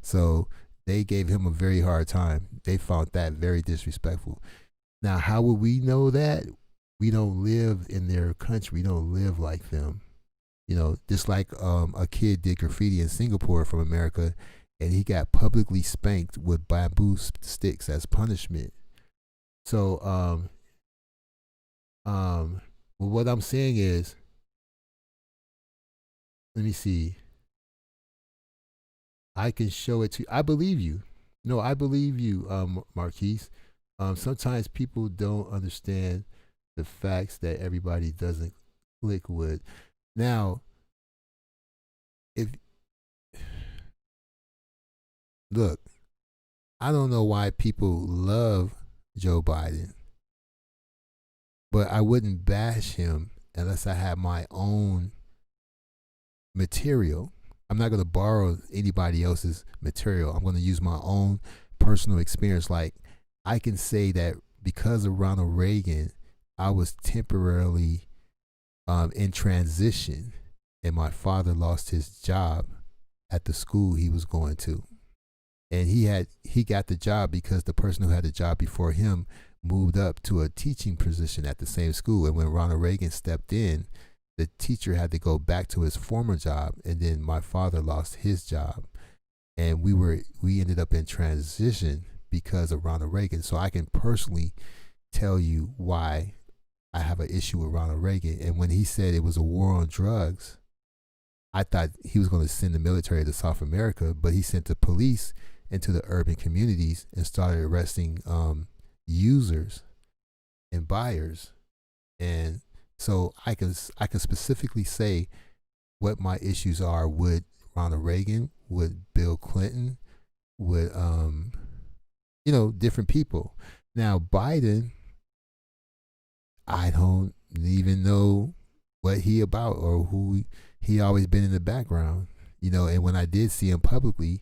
Speaker 1: So they gave him a very hard time. They found that very disrespectful. Now, how would we know that? We don't live in their country. We don't live like them. Just like a kid did graffiti in Singapore from America, and he got publicly spanked with bamboo sticks as punishment. So, what I'm saying is, let me see. I can show it to you. I believe you. No, I believe you, Marquise. Sometimes people don't understand the facts that everybody doesn't click with. Now, look, I don't know why people love Joe Biden, but I wouldn't bash him unless I had my own material. I'm not going to borrow anybody else's material. I'm going to use my own personal experience. Like, I can say that because of Ronald Reagan, I was temporarily in transition, and my father lost his job at the school he was going to. And he got the job because the person who had the job before him moved up to a teaching position at the same school. And when Ronald Reagan stepped in, the teacher had to go back to his former job, and then my father lost his job. And we ended up in transition because of Ronald Reagan. So I can personally tell you why I have an issue with Ronald Reagan. And when he said it was a war on drugs, I thought he was going to send the military to South America, but he sent the police into the urban communities and started arresting users and buyers. And so I can specifically say what my issues are with Ronald Reagan, with Bill Clinton, with different people. Now Biden, I don't even know what he about or who he always been in the background, and when I did see him publicly,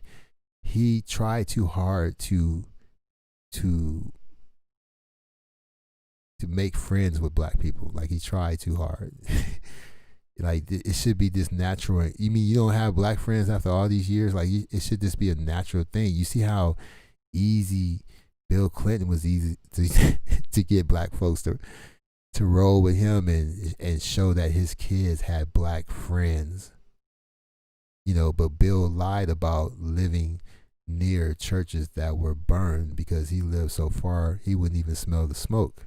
Speaker 1: he tried too hard to make friends with black people. Like, he tried too hard. Like it should be this natural. You mean you don't have black friends after all these years? Like it should just be a natural thing. You see how easy Bill Clinton was easy to to get black folks to roll with him and show that his kids had black friends. You know, but Bill lied about living near churches that were burned because he lived so far he wouldn't even smell the smoke.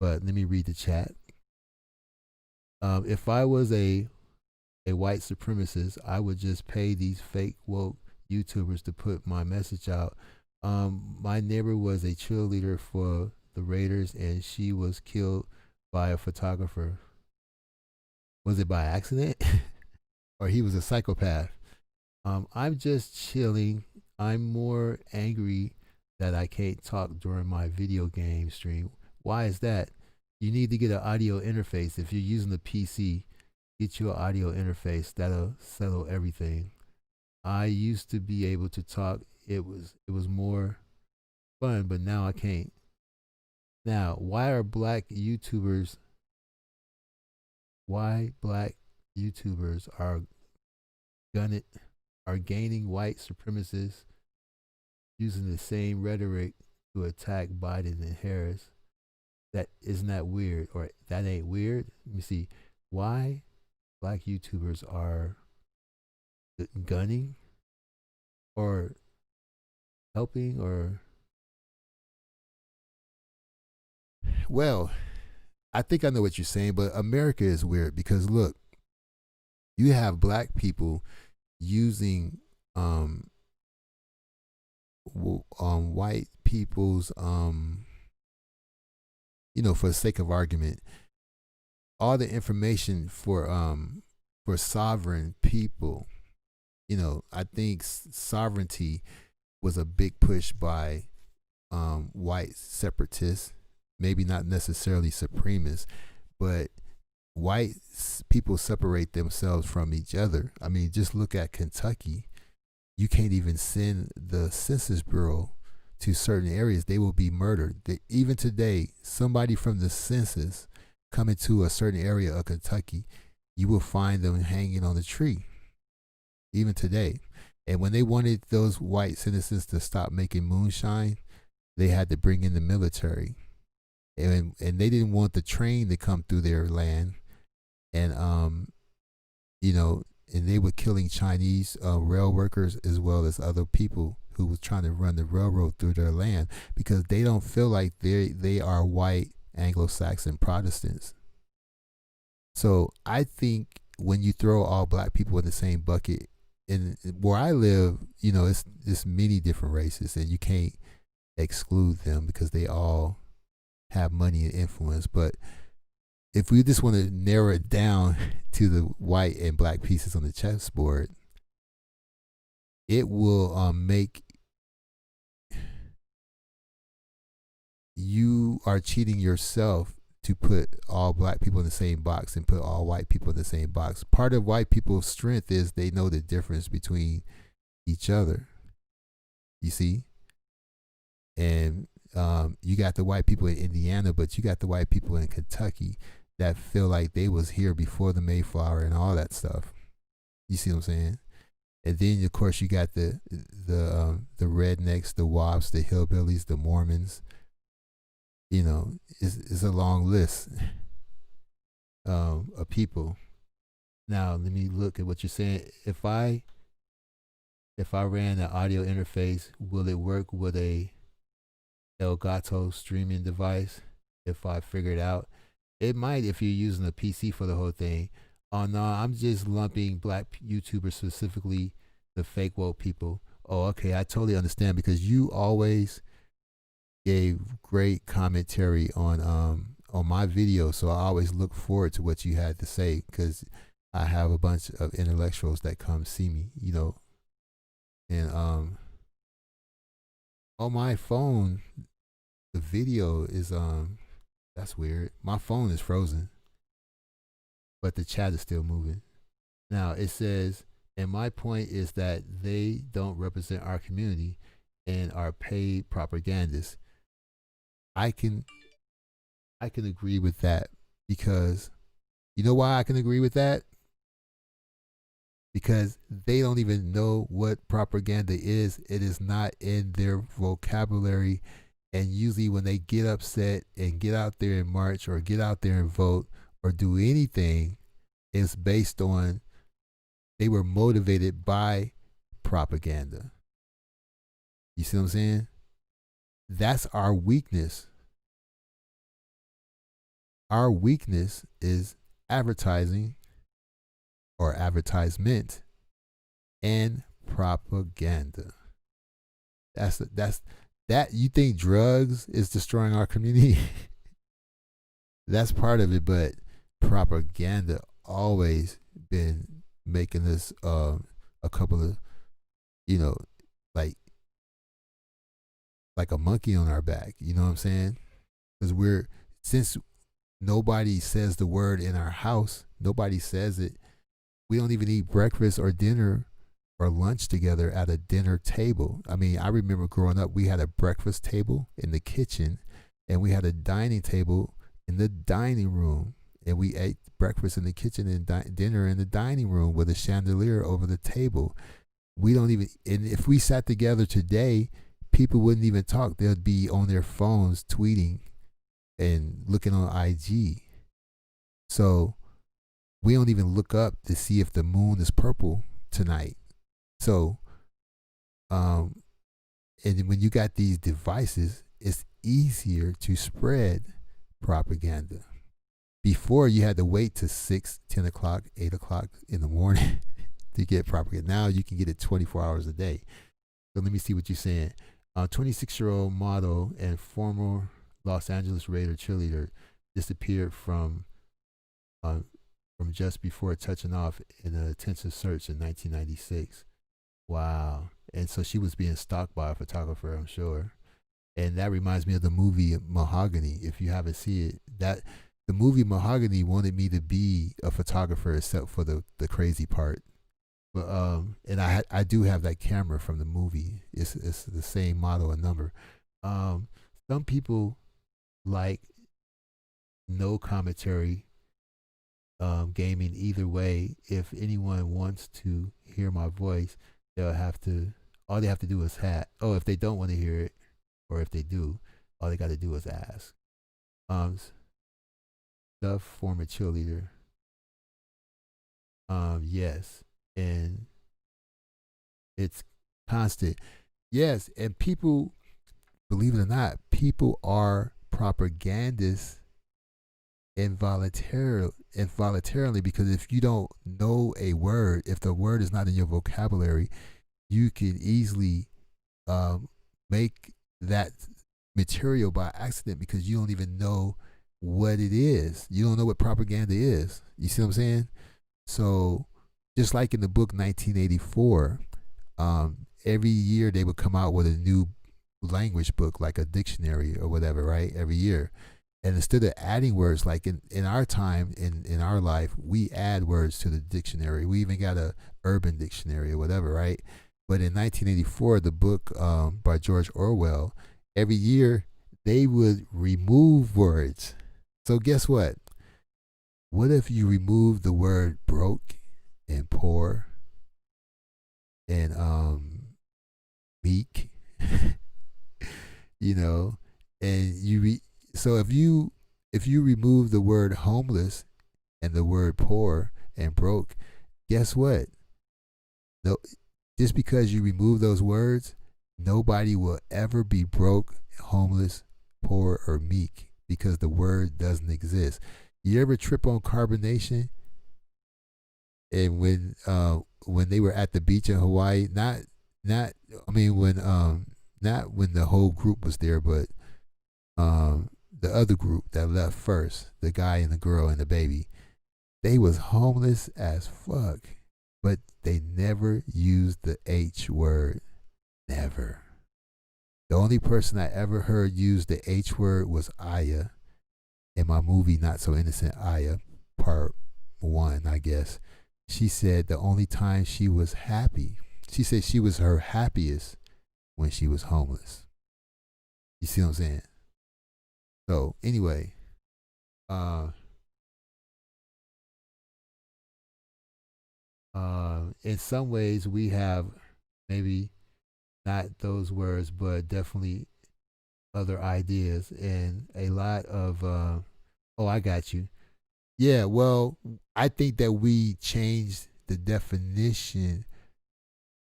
Speaker 1: But let me read the chat. If I was a white supremacist, I would just pay these fake woke YouTubers to put my message out. My neighbor was a cheerleader for the Raiders, and she was killed by a photographer. Was it by accident? Or he was a psychopath? I'm just chilling. I'm more angry that I can't talk during my video game stream. Why is that? You need to get an audio interface. If you're using the PC, get you an audio interface. That'll settle everything. I used to be able to talk. It was more fun, but now I can't. Now, why black YouTubers are gaining white supremacists using the same rhetoric to attack Biden and Harris? That isn't that weird, or that ain't weird. Let me see why black YouTubers are gunning or helping or. Well, I think I know what you're saying, but America is weird because look, you have black people using white people's you know, for the sake of argument, all the information for sovereign people. You know, I think sovereignty was a big push by white separatists, maybe not necessarily supremacists, but white people separate themselves from each other. I mean, just look at Kentucky. You can't even send the Census Bureau to certain areas. They will be murdered. Even today, somebody from the census coming to a certain area of Kentucky, you will find them hanging on the tree. Even today. And when they wanted those white citizens to stop making moonshine, they had to bring in the military. And they didn't want the train to come through their land. And, you know, and they were killing Chinese rail workers as well as other people who was trying to run the railroad through their land because they don't feel like they are white Anglo-Saxon Protestants. So I think when you throw all black people in the same bucket, and where I live, you know, it's many different races and you can't exclude them because they all have money and influence. But if we just want to narrow it down to the white and black pieces on the chessboard, it will make you are cheating yourself to put all black people in the same box and put all white people in the same box. Part of white people's strength is they know the difference between each other. You see? And you got the white people in Indiana, but you got the white people in Kentucky that feel like they was here before the Mayflower and all that stuff. You see what I'm saying? And then of course you got the rednecks, the wops, the hillbillies, the Mormons. You know, it's a long list of people. Now let me look at what you're saying. If I ran an audio interface, will it work with a Elgato streaming device? If I figure it out, it might if you're using a PC for the whole thing. Oh no, I'm just lumping black YouTubers, specifically the fake woke people. Oh, okay, I totally understand because you always gave great commentary on my video, so I always look forward to what you had to say because I have a bunch of intellectuals that come see me, you know. And on my phone, the video is that's weird. My phone is frozen, but the chat is still moving. Now it says, and my point is that they don't represent our community and are paid propagandists. I can agree with that because You know why I can agree with that? Because they don't even know what propaganda is. It is not in their vocabulary. And usually, when they get upset and get out there and march or get out there and vote or do anything, it's based on they were motivated by propaganda. You see what I'm saying? That's our weakness. Our weakness is advertising or advertisement and propaganda. That's that. You think drugs is destroying our community? That's part of it, but propaganda always been making us a couple of, you know, like a monkey on our back. You know what I'm saying? Because since nobody says the word in our house, nobody says it. We don't even eat breakfast or dinner or lunch together at a dinner table. I mean, I remember growing up, we had a breakfast table in the kitchen and we had a dining table in the dining room. And we ate breakfast in the kitchen and dinner in the dining room with a chandelier over the table. We don't even, and if we sat together today, people wouldn't even talk. They'd be on their phones tweeting and looking on IG. So we don't even look up to see if the moon is purple tonight. So, and when you got these devices, it's easier to spread propaganda. Before, you had to wait till 6, 10 o'clock, 8 o'clock in the morning to get propaganda. Now you can get it 24 hours a day. So let me see what you're saying. 26-year-old model and former Los Angeles Raider cheerleader disappeared from just before touching off in an intensive search in 1996. Wow. And so she was being stalked by a photographer, I'm sure. And that reminds me of the movie Mahogany. If you haven't seen it, the movie Mahogany wanted me to be a photographer except for the crazy part. But and I do have that camera from the movie. It's the same model and number. Some people like no commentary gaming either way. If anyone wants to hear my voice, all they have to do is if they don't want to hear it, or if they do, all they got to do is ask. The former cheerleader. Yes. And it's constant. Yes. And people, believe it or not, people are propagandists involuntarily, because if you don't know a word, if the word is not in your vocabulary, you can easily make that material by accident because you don't even know what it is. You don't know what propaganda is. You see what I'm saying? So just like in the book 1984, every year they would come out with a new language book, like a dictionary or whatever, right? Every year. And instead of adding words, like in our time, in our life, we add words to the dictionary. We even got a urban dictionary or whatever, right? But in 1984, the book by George Orwell, every year they would remove words. So guess what? What if you remove the word broke and poor and meek, and so if you remove the word homeless and the word poor and broke, guess what? No, just because you remove those words, nobody will ever be broke, homeless, poor, or meek because the word doesn't exist. You ever trip on carbonation? And when they were at the beach in Hawaii, not when the whole group was there, but the other group that left first, the guy and the girl and the baby, they was homeless as fuck, but they never used the H word. Never. The only person I ever heard use the H word was Aya in my movie Not So Innocent, Aya, part 1, I guess. She said the only time she was happy, she said she was her happiest when she was homeless. You see what I'm saying? So anyway, in some ways we have maybe not those words, but definitely other ideas and a lot of oh, I got you. Yeah, well, I think that we changed the definition.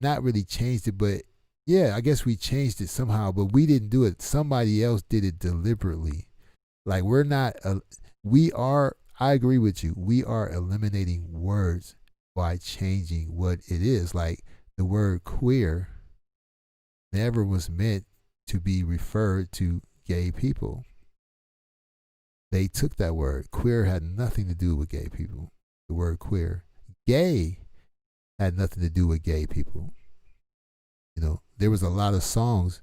Speaker 1: Not really changed it, but yeah, I guess we changed it somehow, but we didn't do it. Somebody else did it deliberately. Like we're not we are, I agree with you. We are eliminating words by changing what it is. Like the word queer never was meant to be referred to gay people. They took that word. Queer had nothing to do with gay people. The word queer. Gay had nothing to do with gay people. You know, there was a lot of songs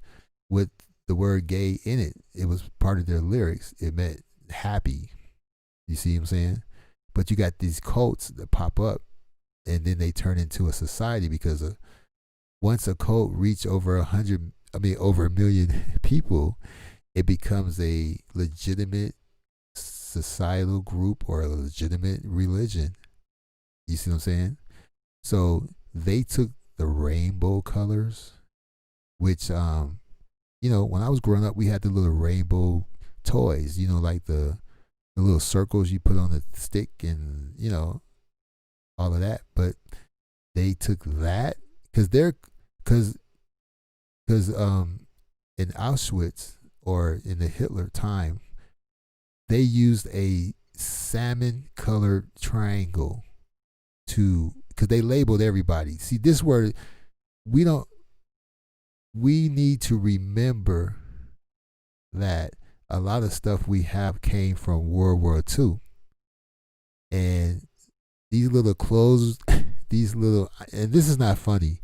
Speaker 1: with the word gay in it. It was part of their lyrics. It meant happy. You see what I'm saying? But you got these cults that pop up and then they turn into a society because once a cult reach over over 1 million people, it becomes a legitimate societal group or a legitimate religion. You see what I'm saying? So they took the rainbow colors, which you know, when I was growing up, we had the little rainbow toys, you know, like the little circles you put on the stick and, you know, all of that. But they took that because in Auschwitz or in the Hitler time, they used a salmon colored triangle because they labeled everybody. See, this word, we need to remember that a lot of stuff we have came from World War II. And these little clothes, and this is not funny,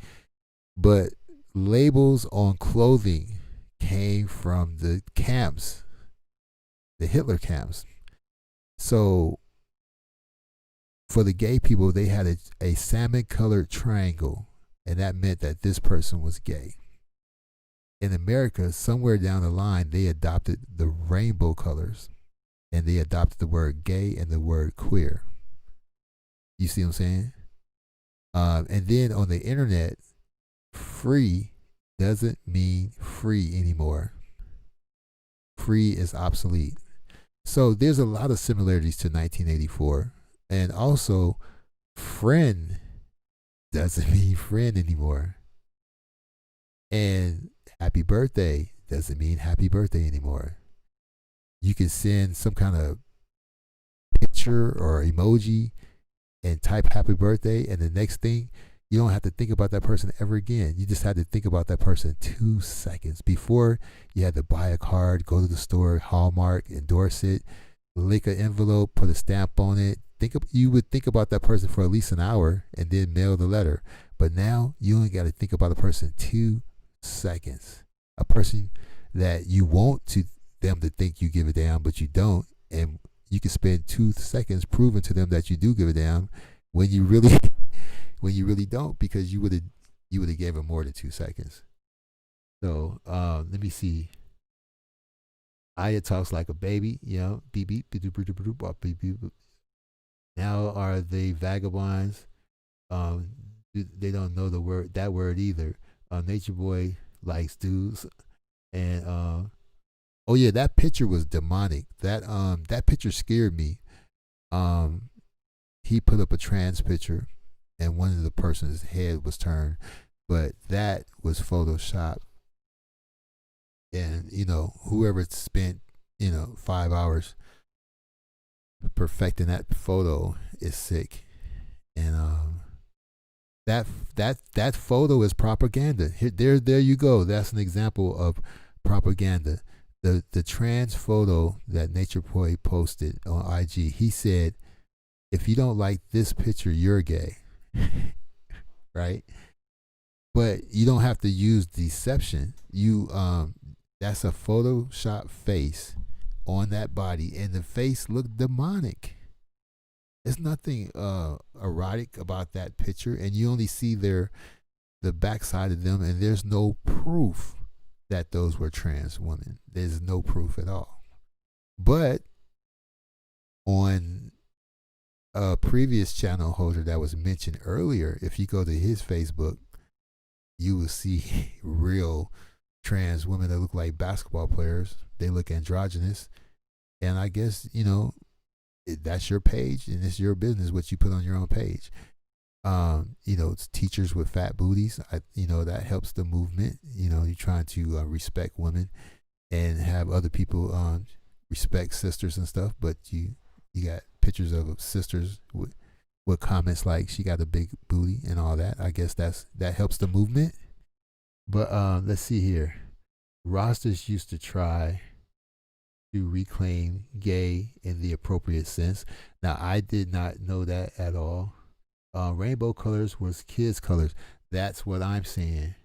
Speaker 1: but labels on clothing came from the camps, the Hitler camps. So for the gay people, they had a salmon colored triangle, and that meant that this person was gay. In America, somewhere down the line, they adopted the rainbow colors and they adopted the word gay and the word queer. You see what I'm saying? And then on the internet, free doesn't mean free anymore. Free is obsolete. So there's a lot of similarities to 1984. And also, friend doesn't mean friend anymore. And happy birthday doesn't mean happy birthday anymore. You can send some kind of picture or emoji and type happy birthday, and the next thing, you don't have to think about that person ever again. You just had to think about that person 2 seconds. Before, you had to buy a card, go to the store, Hallmark, endorse it, lick an envelope, put a stamp on it. You would think about that person for at least an hour and then mail the letter. But now you only got to think about a person 2 seconds. A person that you want them to think you give a damn, but you don't, and you can spend 2 seconds proving to them that you do give a damn when you really don't, because you would have gave them more than 2 seconds. So let me see. Aya talks like a baby, you know, beep beep beep beep beep beep beep. Now are they vagabonds? They don't know that word either. Nature Boy likes dudes, and oh yeah, that picture was demonic. That picture scared me. He put up a trans picture, and one of the person's head was turned, but that was Photoshop. And you know, whoever spent 5 hours perfecting that photo is sick, and that photo is propaganda. There you go. That's an example of propaganda. The trans photo that Nature Boy posted on IG, he said, if you don't like this picture, you're gay. Right? But you don't have to use deception. That's a Photoshop face on that body, and the face looked demonic. There's nothing erotic about that picture, and you only see the backside of them, and there's no proof that those were trans women. There's no proof at all. But on a previous channel holder that was mentioned earlier, if you go to his Facebook, you will see real trans women that look like basketball players. They look androgynous. And I guess, that's your page and it's your business what you put on your own page. It's teachers with fat booties. That helps the movement. You're trying to respect women and have other people respect sisters and stuff. But you got pictures of sisters with comments like she got a big booty and all that. I guess that helps the movement. But let's see here. Rosters used to try to reclaim gay in the appropriate sense. Now, I did not know that at all. Rainbow colors was kids' colors. That's what I'm saying.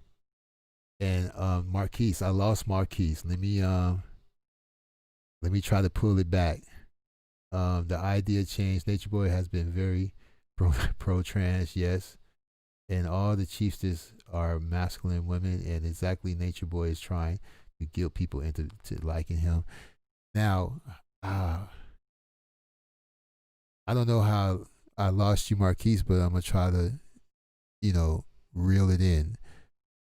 Speaker 1: And Marquise, I lost Marquise. Let me try to pull it back. The idea changed. Nature Boy has been very pro-trans, yes. And all the chiefsters are masculine women, and exactly Nature Boy is trying to guilt people into liking him. Now, I don't know how I lost you, Marquise, but I'm going to try to, reel it in.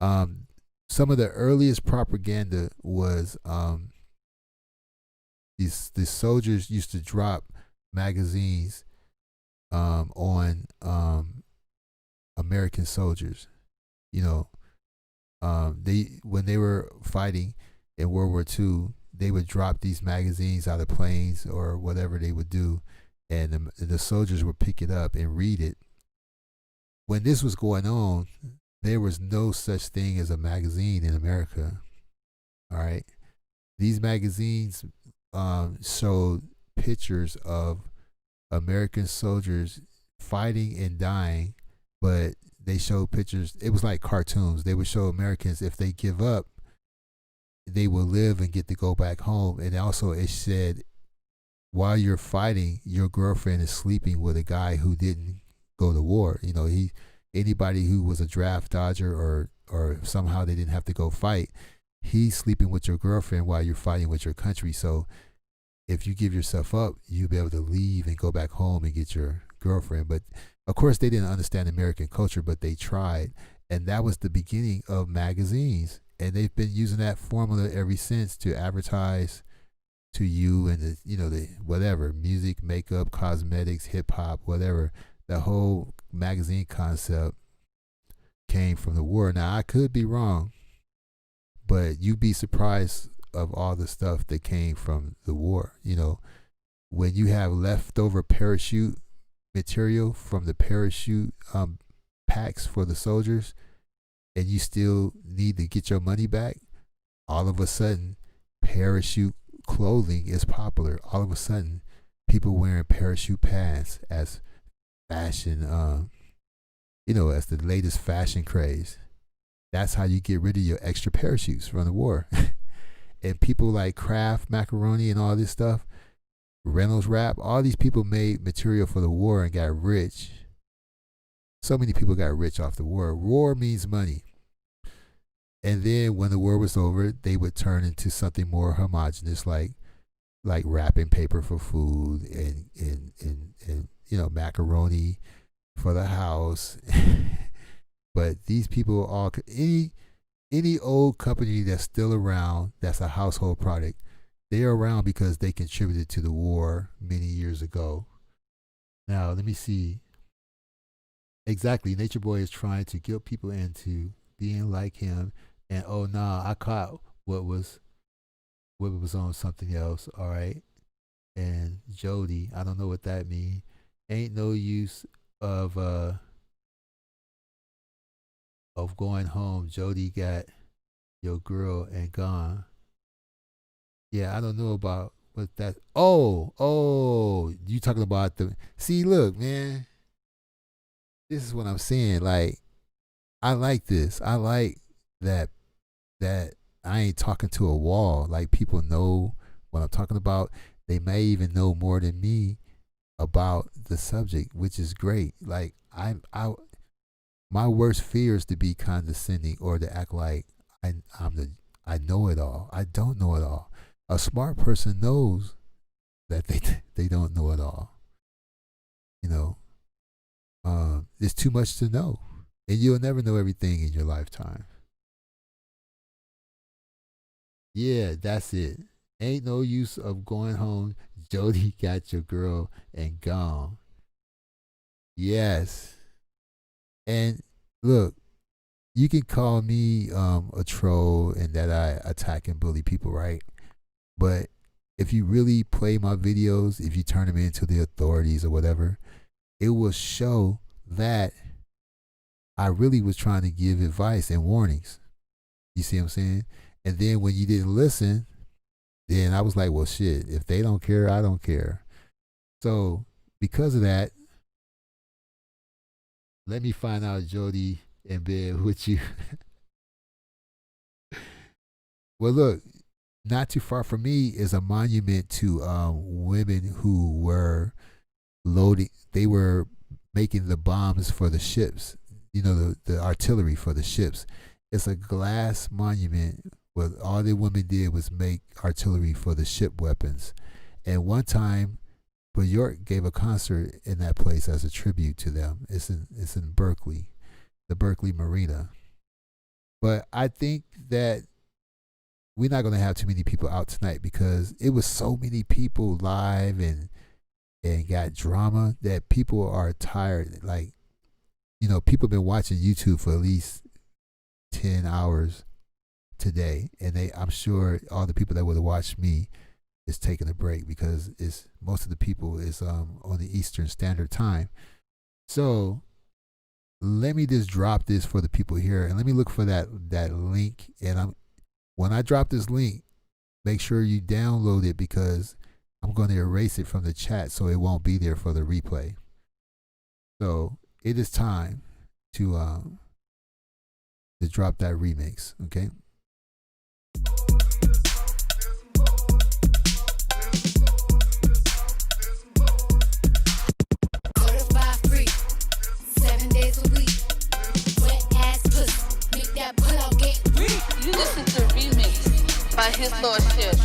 Speaker 1: Some of the earliest propaganda was these soldiers used to drop magazines on American soldiers. When they were fighting in World War II, they would drop these magazines out of planes or whatever they would do, and the soldiers would pick it up and read it. When this was going on, there was no such thing as a magazine in America. All right, these magazines showed pictures of American soldiers fighting and dying, but they showed pictures. It was like cartoons. They would show Americans, if they give up, they will live and get to go back home. And also it said, while you're fighting, your girlfriend is sleeping with a guy who didn't go to war. Anybody who was a draft dodger or somehow they didn't have to go fight, he's sleeping with your girlfriend while you're fighting with your country. So if you give yourself up, you'll be able to leave and go back home and get your girlfriend. But of course they didn't understand American culture, but they tried. And that was the beginning of magazines. And they've been using that formula ever since to advertise to you and the whatever, music, makeup, cosmetics, hip hop, whatever. The whole magazine concept came from the war. Now I could be wrong, but you'd be surprised of all the stuff that came from the war. When you have leftover parachute material from the parachute packs for the soldiers, and you still need to get your money back, all of a sudden parachute clothing is popular. All of a sudden people wearing parachute pants as fashion, as the latest fashion craze. That's how you get rid of your extra parachutes from the war. And people like Kraft Macaroni and all this stuff, Reynolds Wrap, all these people made material for the war and got rich. So many people got rich off the war. War means money. And then when the war was over, they would turn into something more homogenous, like wrapping paper for food and macaroni for the house. But these people all, any old company that's still around, that's a household product, they're around because they contributed to the war many years ago. Now, let me see. Exactly. Nature Boy is trying to guilt people into being like him. And I caught what was on something else. All right. And Jody, I don't know what that means. Ain't no use of going home. Jody got your girl and gone. Yeah, I don't know about what that. Oh, you talking about see, look, man. This is what I'm saying. Like, I like this. I like that I ain't talking to a wall. Like, people know what I'm talking about. They may even know more than me about the subject, which is great. Like, my worst fear is to be condescending or to act like I know it all. I don't know it all. A smart person knows that they don't know it all. You know, it's too much to know, and you'll never know everything in your lifetime. Yeah, that's it. Ain't no use of going home. Jody got your girl and gone. Yes. And look, you can call me a troll and that I attack and bully people, right? But if you really play my videos, if you turn them into the authorities or whatever, it will show that I really was trying to give advice and warnings. You see what I'm saying? And then when you didn't listen, then I was like, well, shit, if they don't care, I don't care. So because of that, let me find out Jody in bed with you. Well, look, not too far from me is a monument to women who were loading. They were making the bombs for the ships, you know, the artillery for the ships. It's a glass monument where all the women did was make artillery for the ship weapons. And one time, Bill York gave a concert in that place as a tribute to them. It's in Berkeley, the Berkeley Marina. But I think that we're not going to have too many people out tonight because it was so many people live and got drama that people are tired. Like, you know, people have been watching YouTube for at least 10 hours today, and I'm sure all the people that would have watched me is taking a break because it's most of the people is on the Eastern Standard Time. So let me just drop this for the people here, and let me look for that link. And when I drop this link, make sure you download it because I'm going to erase it from the chat so it won't be there for the replay. So it is time to drop that remix, okay?
Speaker 3: You listen to Remix by His Lordship.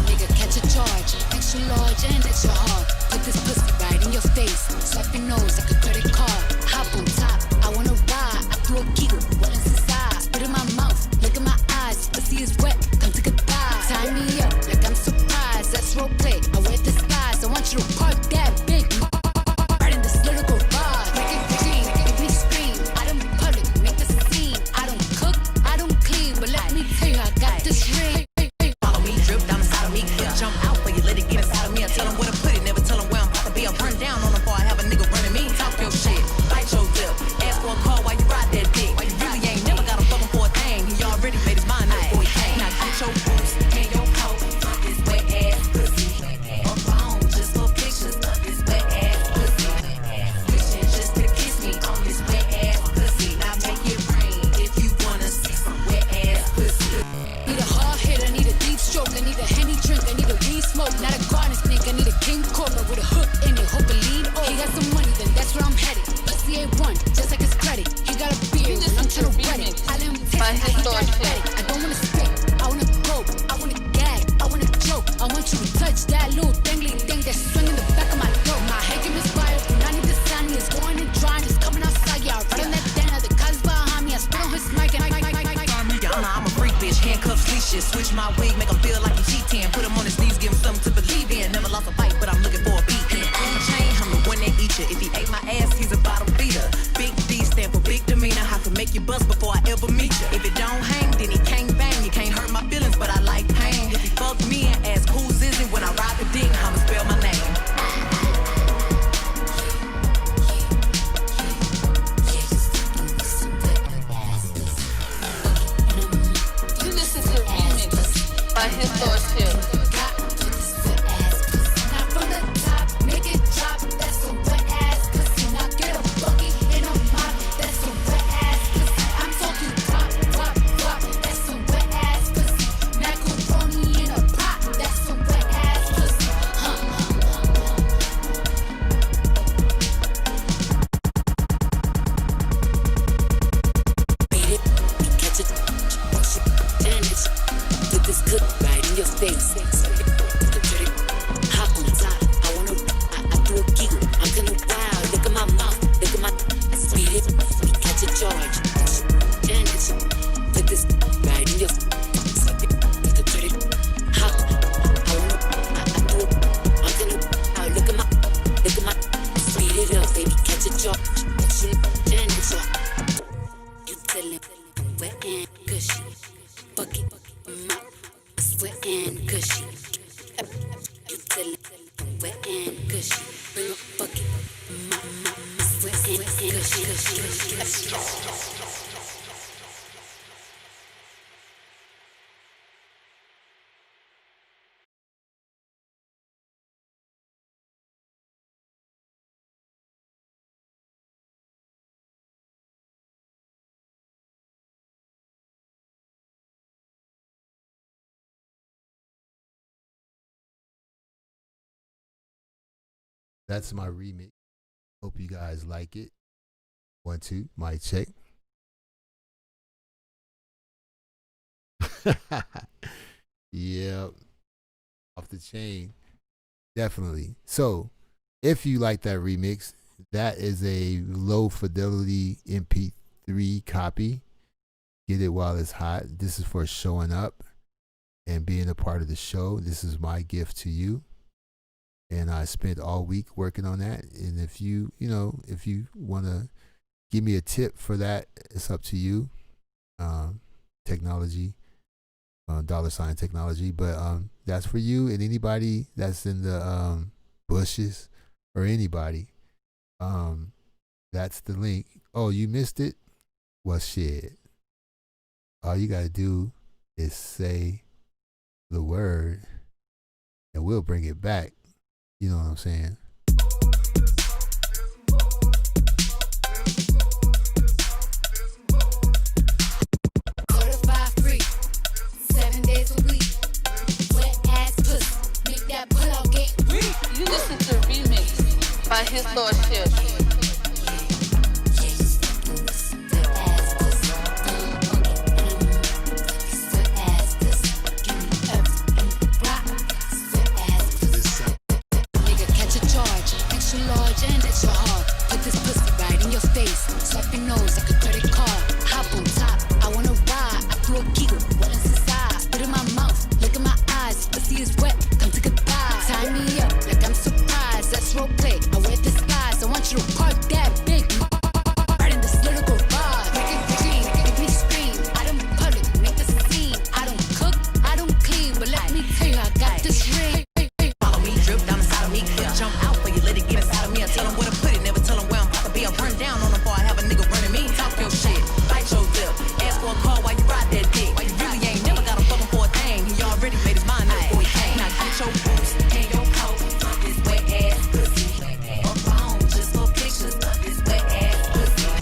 Speaker 4: Nigga, catch a charge, extra large and extra hard. Put this pussy right in your face, swipe your nose like a credit card. Hop on top, I wanna ride. I do a giggle, what is inside? Spit in my mouth, look in my eyes. Pussy is wet, come to goodbye. Tie me up like I'm surprised. That's role play. I wear disguise. I want you to park that big right in this little garage. Make it clean, make me scream. I don't public, make the scene. I don't cook, I don't clean, but let me tell you, I got this ring.
Speaker 5: Follow me, drip down inside of me. Jump out for you, let it get inside of me. I tell them where to put it, never tell them where I'm about to be. I'll run down on them before I have a nigga running me. Talk your shit, bite your lip. Ask for a call while you ride that dick. Why you really ain't never got a fucking for a thing. He already made his mind up before he came. Now get your boots and your coat. This wet ass pussy. Or phone just for pictures of this wet ass pussy. Wishing just to kiss me on this wet ass pussy. Now make it rain if you wanna see some wet ass pussy.
Speaker 4: Need a hard hit, I need a deep stroke, I need a Henny drink, I need a weed smoke, not a garden snake, I need a king cobra with a hook in it, hope it lead. Oh, he got some money, then that's where I'm headed. Pussy A1, just like his credit. He got a beard, and I'm trying to wet it. I let him
Speaker 3: By
Speaker 4: taste
Speaker 3: His
Speaker 4: it, he
Speaker 3: Lordship.
Speaker 4: diabetic. I don't wanna spit, I wanna go, I wanna gag, I wanna choke. I want you to touch that little dangly thing that's swinging the back of my throat. My head can misfire, and I need the sun, it's going and drying, it's coming outside, yeah. Right on that down, the cuz behind me, I spit on his mic and
Speaker 5: I'm a freak bitch, handcuffs, leashes. Switch my wig, make him feel like he cheating. Put him on his knees, give him something to believe in. Never lost a fight, but I'm looking for a beat. In the old chain, I'm the one that eat you. If he ate my ass, he's a bottom feeder. Big D stand for big demeanor. I can make you bust before I ever meet you. If it don't hang, then he can't bang. You can't hurt my feelings, but I like pain. If he fuck me and ask who's is it when I ride the dick, I'ma spell my name.
Speaker 3: You listen to Remix by His Lordship.
Speaker 4: good right in your face. Hop on top, I do a giggle. I'm kinda wild, look at my mouth, look at my speed it, we catch a charge. And it's put this right in your face. Hop, I do it, I'm kinda wild, look at my speed it up, baby, catch a charge. And it's you tellin' wet and gushy, bucket, wet and gushy. You tellin' wet and gushy. Bring a bucket, wet and gushy.
Speaker 1: That's my remix. Hope you guys like it. 1, 2, mic check. Yep. Off the chain. Definitely. So, if you like that remix, that is a low fidelity MP3 copy. Get it while it's hot. This is for showing up and being a part of the show. This is my gift to you. And I spent all week working on that. And if you want to give me a tip for that, it's up to you. Technology, $ technology. But that's for you and anybody that's in the bushes or anybody. That's the link. Oh, you missed it? Well, shit. All you got to do is say the word and we'll bring it back. You know what I'm saying?
Speaker 4: Certified free, 7 days a week. Wet ass pussy, make that pull out get weak.
Speaker 3: You listen to Remix by His Lordship.
Speaker 4: And it's your heart. Put this pussy right in your face. Swipe your nose like a credit card. Hop on top, I wanna ride. I do a giggle, what is inside? Spit in my mouth, look in my eyes. Pussy is wet, come take a dive. Tie me up like I'm surprised. That's role play. I wear disguise. I want you to park that big right in this little garage. Make it clean, make me scream. I don't public, make a scene. I don't cook, I don't clean, but let me tell you, I got this ring.
Speaker 5: Follow me, drip down inside of me. Jump out for you, let it get inside of me. I tell them where to put it, never tell them where I'm about to be. I run down on them before I have a nigga running me. Talk your shit, bite your lip. Ask for a call while you ride that dick. Why you really ain't never got a fucking for a thing. He already made his mind up before he came. Now get your boots and your coat. This wet ass pussy. Up on just for pictures of this wet ass pussy.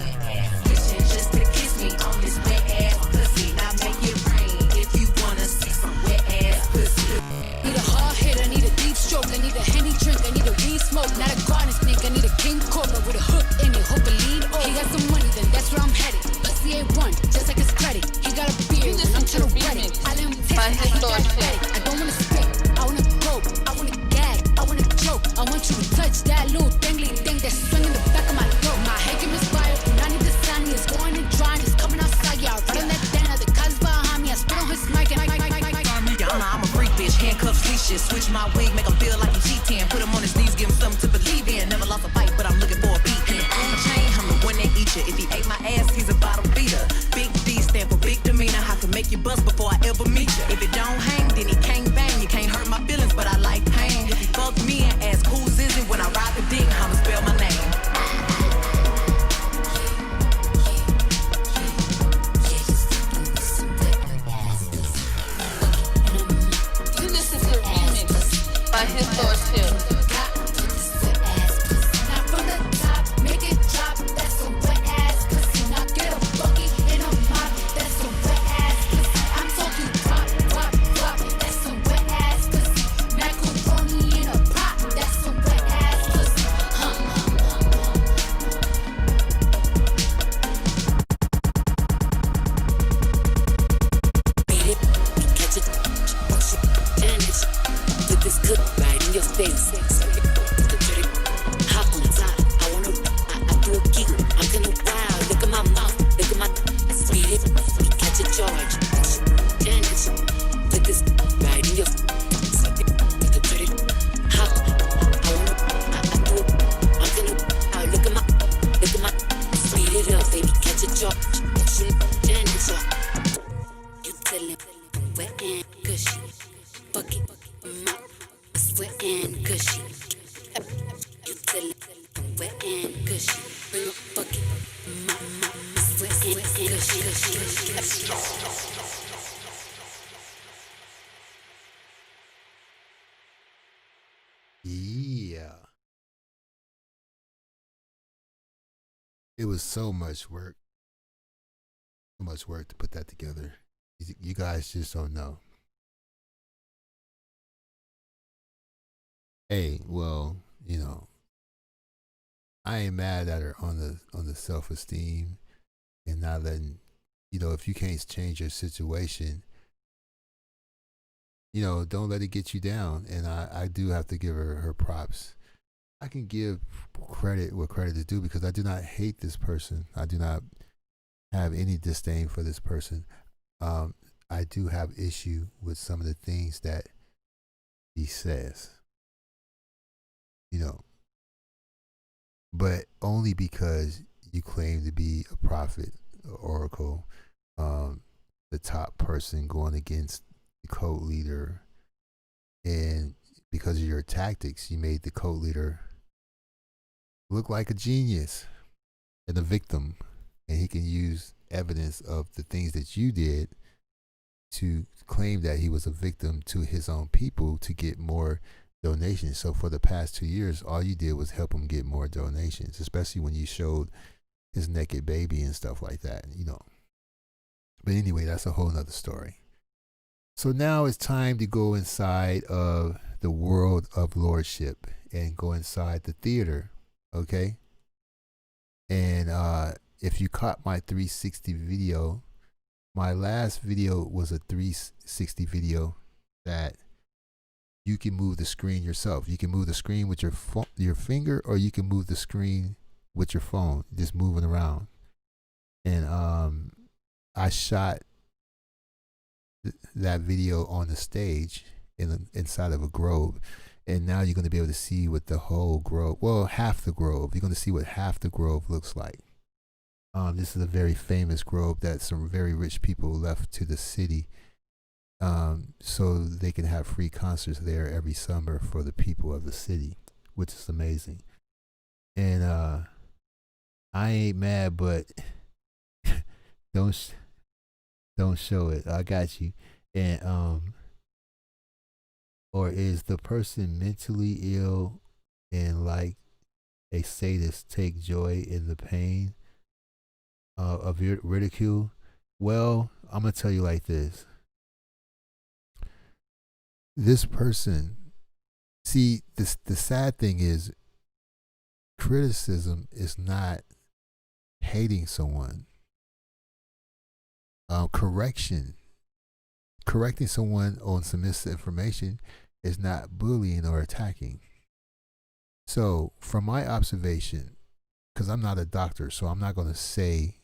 Speaker 5: Wishing just to kiss me on this wet ass pussy. Now make it rain if you wanna see some wet ass pussy.
Speaker 4: Need a hard hit, I need a deep stroke, I need a Henny drink, I need a weed smoke, not a garden snake, I need a king cobra with a hook in it, hope it lead over. He got some money, then that's where I'm headed. Pussy A1, just like his credit. He got a beard, and I'm tryna wet it. I let him taste
Speaker 3: by
Speaker 4: it,
Speaker 3: His
Speaker 4: I got
Speaker 3: Lordship.
Speaker 4: pathetic. I don't wanna spit, I wanna go, I wanna gag, I wanna choke. I want you to touch that little dangly thing that's swinging the back of my throat. My head can misfire, and I need the sun, it's going and drying, it's coming outside, yeah, running that down, the cuz behind me, I spit on his mic, and
Speaker 5: I'm a freak bitch, handcuffs, leashes. Switch my wig, make him feel like a G10. Put him on his knees, give him something to believe in. Never lost a fight, but I'm looking for a beat. And on the chain, I'm the one that eat you. If he ate my ass, he's a bottom feeder. Big D stand for big demeanor. I can make you bust before I ever meet you. If it don't hang, then he can't bang. You can't hurt my feelings, but I like pain. If he fuck me and ask who's is it when I ride the dick, I'ma spell my name.
Speaker 3: You listen to Remix by His Lordship.
Speaker 4: Now from the top, make it drop. That's some wet ass pussy. Now get a bucket in a mop. That's some wet ass pussy. I'm talking drop, drop, drop.
Speaker 1: Yeah. It was so much work. So much work to put that together. You guys just don't know. Hey, well, I ain't mad at her on the self esteem and not letting, if you can't change your situation, don't let it get you down. And I do have to give her props. I can give credit where credit is due because I do not hate this person. I do not have any disdain for this person. I do have issue with some of the things that he says, but only because you claim to be a prophet, oracle, the top person going against the cult leader, and because of your tactics, you made the cult leader look like a genius and a victim, and he can use evidence of the things that you did to claim that he was a victim to his own people to get more donations. So for the past 2 years, all you did was help him get more donations, especially when you showed his naked baby and stuff like that, But anyway, that's a whole nother story. So now it's time to go inside of the world of lordship and go inside the theater, okay? And if you caught my 360 video, my last video was a 360 video that you can move the screen yourself. You can move the screen with your finger, or you can move the screen with your phone, just moving around. And I shot that video on the stage inside of a grove. And now you're going to be able to see what the whole grove, well, half the grove. You're going to see what half the grove looks like. This is a very famous grove that some very rich people left to the city, so they can have free concerts there every summer for the people of the city, which is amazing. And I ain't mad, but don't show it. I got you. And or is the person mentally ill and like a sadist take joy in the pain of your ridicule? Well, I'm gonna tell you like this. This person, see, the sad thing is, criticism is not hating someone. Correcting someone on some misinformation is not bullying or attacking. So, from my observation, because I'm not a doctor, so I'm not going to say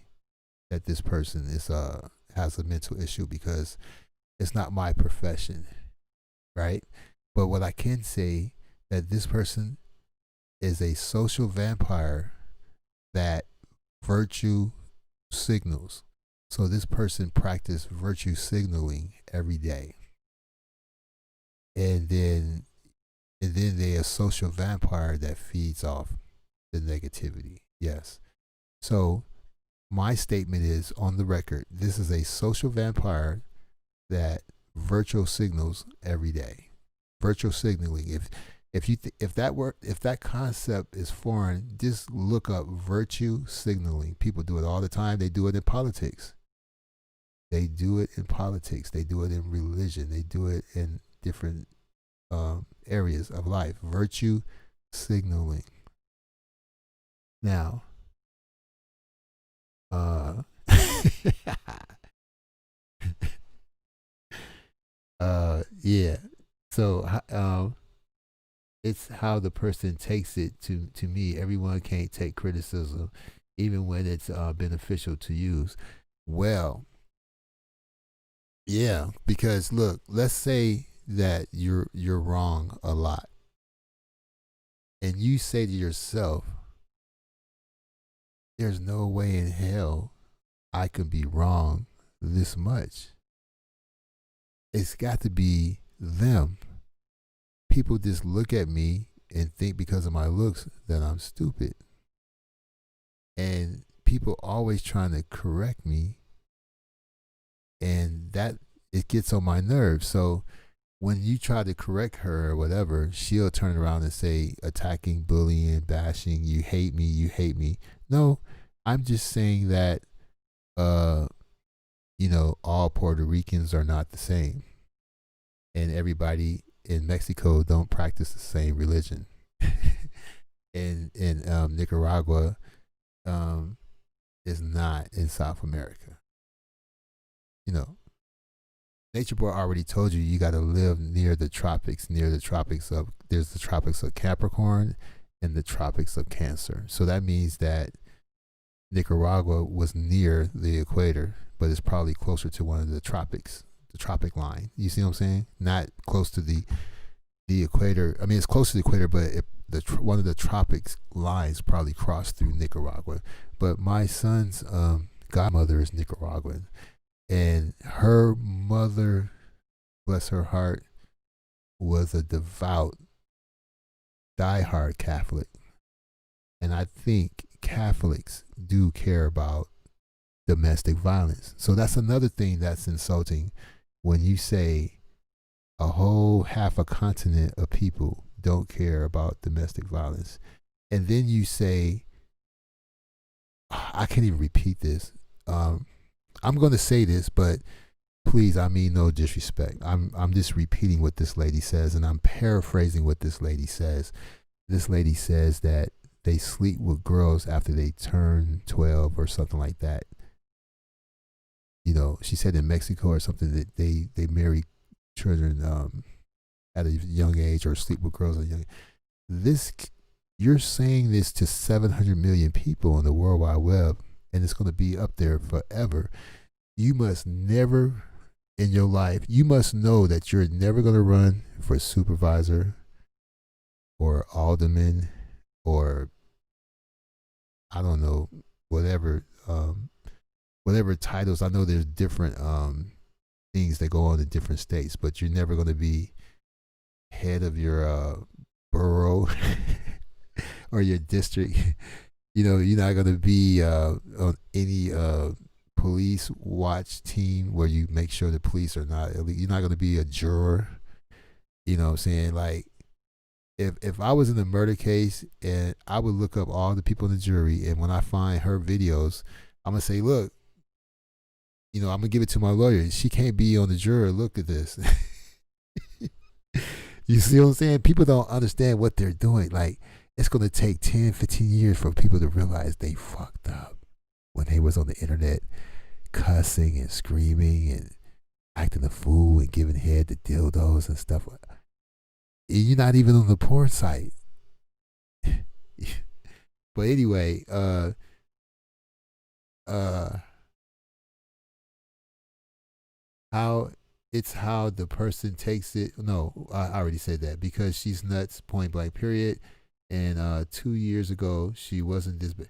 Speaker 1: that this person has a mental issue because it's not my profession, right? But what I can say that this person is a social vampire that virtue signals. So this person practiced virtue signaling every day. And then they're a social vampire that feeds off the negativity. Yes. So my statement is on the record. This is a social vampire that virtual signals every day. Virtual signaling. If that concept is foreign, just look up virtue signaling. People do it all the time. They do it in politics. They do it in politics. They do it in religion. They do it in different areas of life. Virtue signaling. Now, yeah. So, it's how the person takes it to me. Everyone can't take criticism, even when it's beneficial to use. Well, yeah, because look, let's say that you're wrong a lot, and you say to yourself, "There's no way in hell I could be wrong this much. It's got to be them. People just look at me and think because of my looks that I'm stupid. And people always trying to correct me. and that it gets on my nerves. So when you try to correct her or whatever, she'll turn around and say, attacking, bullying, bashing, you hate me, you hate me. No, I'm just saying that, all Puerto Ricans are not the same. And everybody in Mexico don't practice the same religion. In Nicaragua is not in South America. Nature Boy already told you got to live near the tropics. There's the tropics of Capricorn and the tropics of Cancer. So that means that Nicaragua was near the equator, but it's probably closer to one of the tropics, the tropic line. You see what I'm saying? Not close to the equator. I mean, it's close to the equator, but one of the tropics lines probably crossed through Nicaragua. But my son's godmother is Nicaraguan. And her mother, bless her heart, was a devout, diehard Catholic. And I think Catholics do care about domestic violence. So that's another thing that's insulting when you say a whole half a continent of people don't care about domestic violence. And then you say, I can't even repeat this. I'm going to say this, but please, I mean no disrespect. I'm just repeating what this lady says, and I'm paraphrasing what this lady says. This lady says that they sleep with girls after they turn 12 or something like that. She said in Mexico or something that they marry children at a young age or sleep with girls at a young age. You're saying this to 700 million people on the World Wide Web, and it's going to be up there forever. You must never in your life, you must know that you're never going to run for supervisor or alderman or I don't know, whatever titles. I know there's different things that go on in different states, but you're never going to be head of your borough or your district. You're not going to be on any police watch team where you make sure the police are not illegal. You're not going to be a juror. You know what I'm saying? Like, if I was in a murder case and I would look up all the people in the jury, and when I find her videos, I'm going to say, look, I'm going to give it to my lawyer. She can't be on the jury. Look at this. You see what I'm saying? People don't understand what they're doing. Like, it's going to take 10, 15 years for people to realize they fucked up when they was on the internet cussing and screaming and acting a fool and giving head to dildos and stuff. You're not even on the porn site. But anyway, how the person takes it. No, I already said that, because she's nuts, point blank, period. And 2 years ago, she wasn't this bad.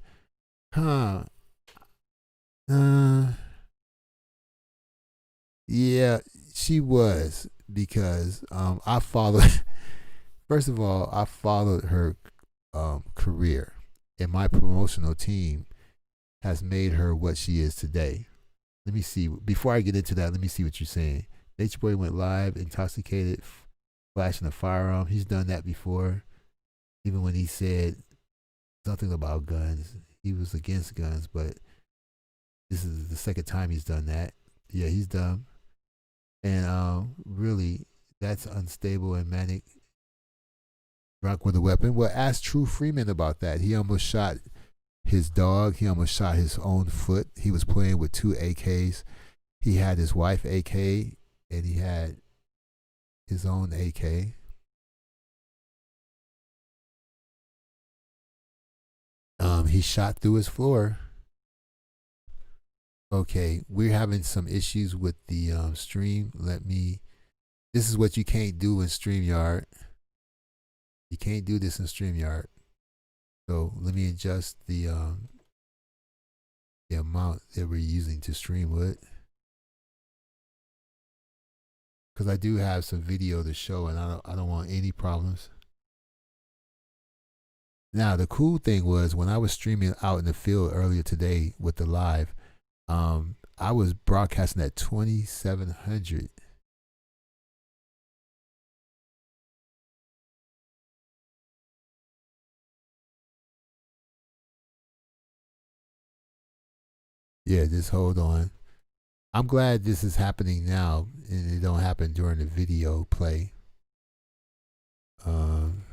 Speaker 1: Yeah, she was, because I followed. First of all, I followed her career, and my promotional team has made her what she is today. Let me see. Before I get into that, let me see what you're saying. Nature Boy went live, intoxicated, flashing a firearm. He's done that before. Even when he said something about guns, he was against guns, but this is the second time he's done that. Yeah, he's dumb. And really, that's unstable and manic. Drunk with a weapon. Well, ask True Freeman about that. He almost shot his dog. He almost shot his own foot. He was playing with 2 AKs. He had his wife AK, and he had his own AK. He shot through his floor. Okay, we're having some issues with the stream. This is what you can't do in StreamYard. You can't do this in StreamYard. So let me adjust the amount that we're using to stream with, because I do have some video to show, and I don't want any problems. Now, the cool thing was, when I was streaming out in the field earlier today with the live, I was broadcasting at 2700. Yeah, just hold on. I'm glad this is happening now and it don't happen during the video play. Um,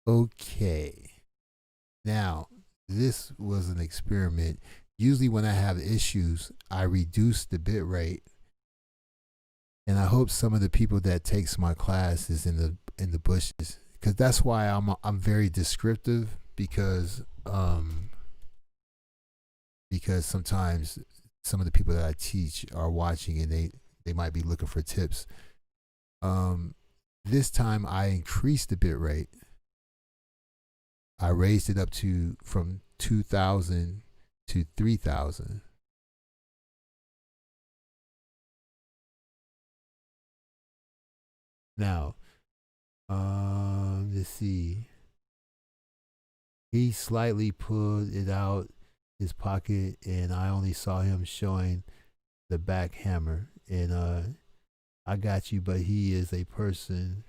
Speaker 1: okay. Now, this was an experiment. Usually when I have issues, I reduce the bit rate. And I hope some of the people that takes my class is in the bushes, because that's why I'm very descriptive, because sometimes some of the people that I teach are watching and they might be looking for tips. This time I increased the bit rate. I raised it up to from 2,000 to 3,000. Now, let's see. He slightly pulled it out his pocket, and I only saw him showing the back hammer. And I got you, but he is a person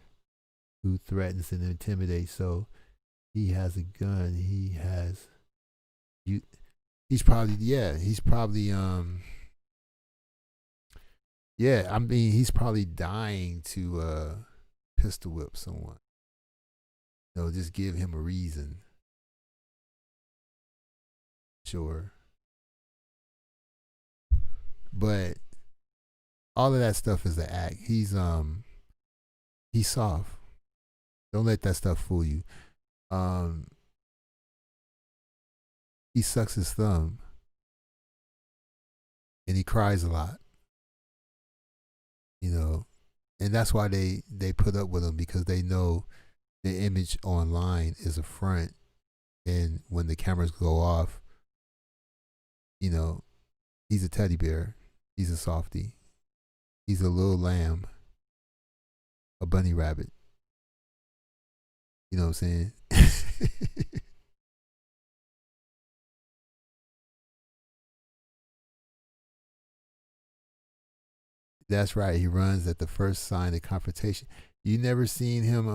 Speaker 1: who threatens and intimidates. So he has a gun. He has you. He's probably yeah. I mean, he's probably dying to pistol whip someone. No, just give him a reason. Sure. But all of that stuff is an act. He's soft. Don't let that stuff fool you. He sucks his thumb and he cries a lot. You know, and that's why they put up with him, because they know the image online is a front, and when the cameras go off, you know, he's a teddy bear, he's a softie, he's a little lamb, a bunny rabbit. You know what I'm saying? That's right. He runs at the first sign of confrontation. You never seen him?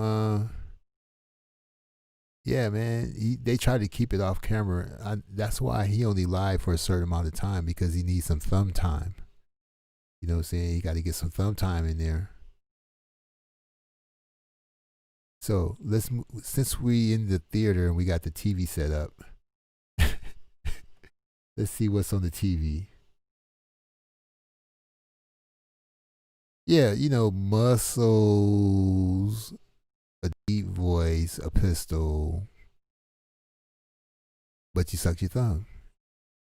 Speaker 1: Yeah, man. They try to keep it off camera. That's why he only lied for a certain amount of time, because he needs some thumb time. You know what I'm saying? You got to get some thumb time in there. So since we in the theater and we got the TV set up, let's see what's on the TV. Yeah, you know, muscles, a deep voice, a pistol, but you suck your thumb.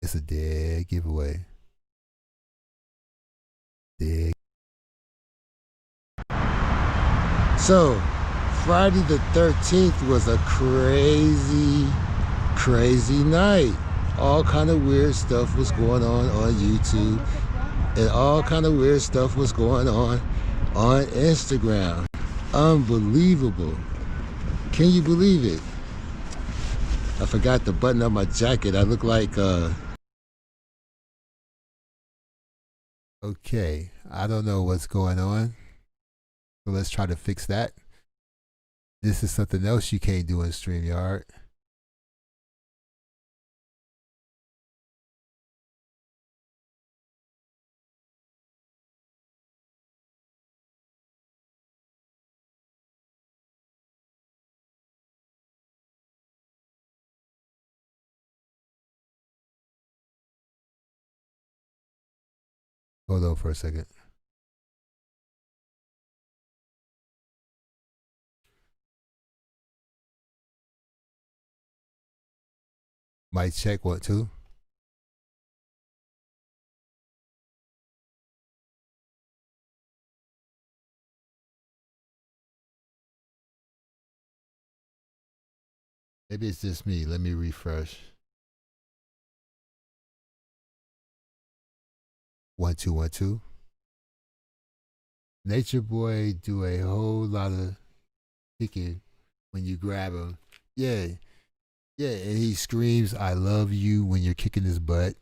Speaker 1: It's a dead giveaway. Dead. So, Friday the 13th was a crazy, crazy night. All kind of weird stuff was going on YouTube, and all kind of weird stuff was going on Instagram. Unbelievable. Can you believe it? I forgot to button up my jacket. I look like okay, I don't know what's going on, so let's try to fix that. This is something else you can't do in StreamYard. Hold on for a second. Mic check 1 2. Maybe it's just me. Let me refresh. 1 2 1 2. Nature Boy do a whole lot of kicking when you grab him. Yeah. Yeah, and he screams, "I love you" when you're kicking his butt.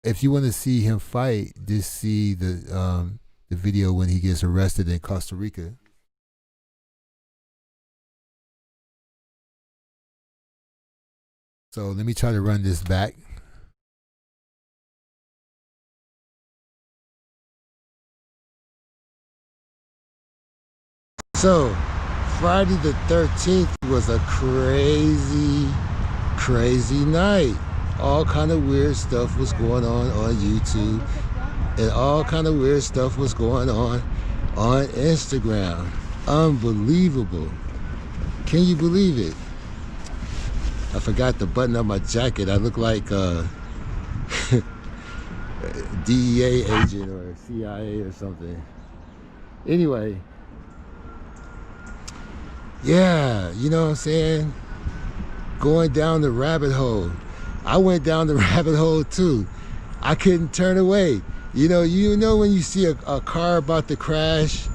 Speaker 1: If you want to see him fight, just see the video when he gets arrested in Costa Rica. So let me try to run this back. So Friday the 13th was a crazy night. All kind of weird stuff was going on YouTube, and all kind of weird stuff was going on Instagram. Unbelievable. Can you believe it? I forgot to button up my jacket. I look like a DEA agent or CIA or something. Anyway, yeah, you know what I'm saying? Going down the rabbit hole. I went down the rabbit hole too. I couldn't turn away. You know when you see a car about to crash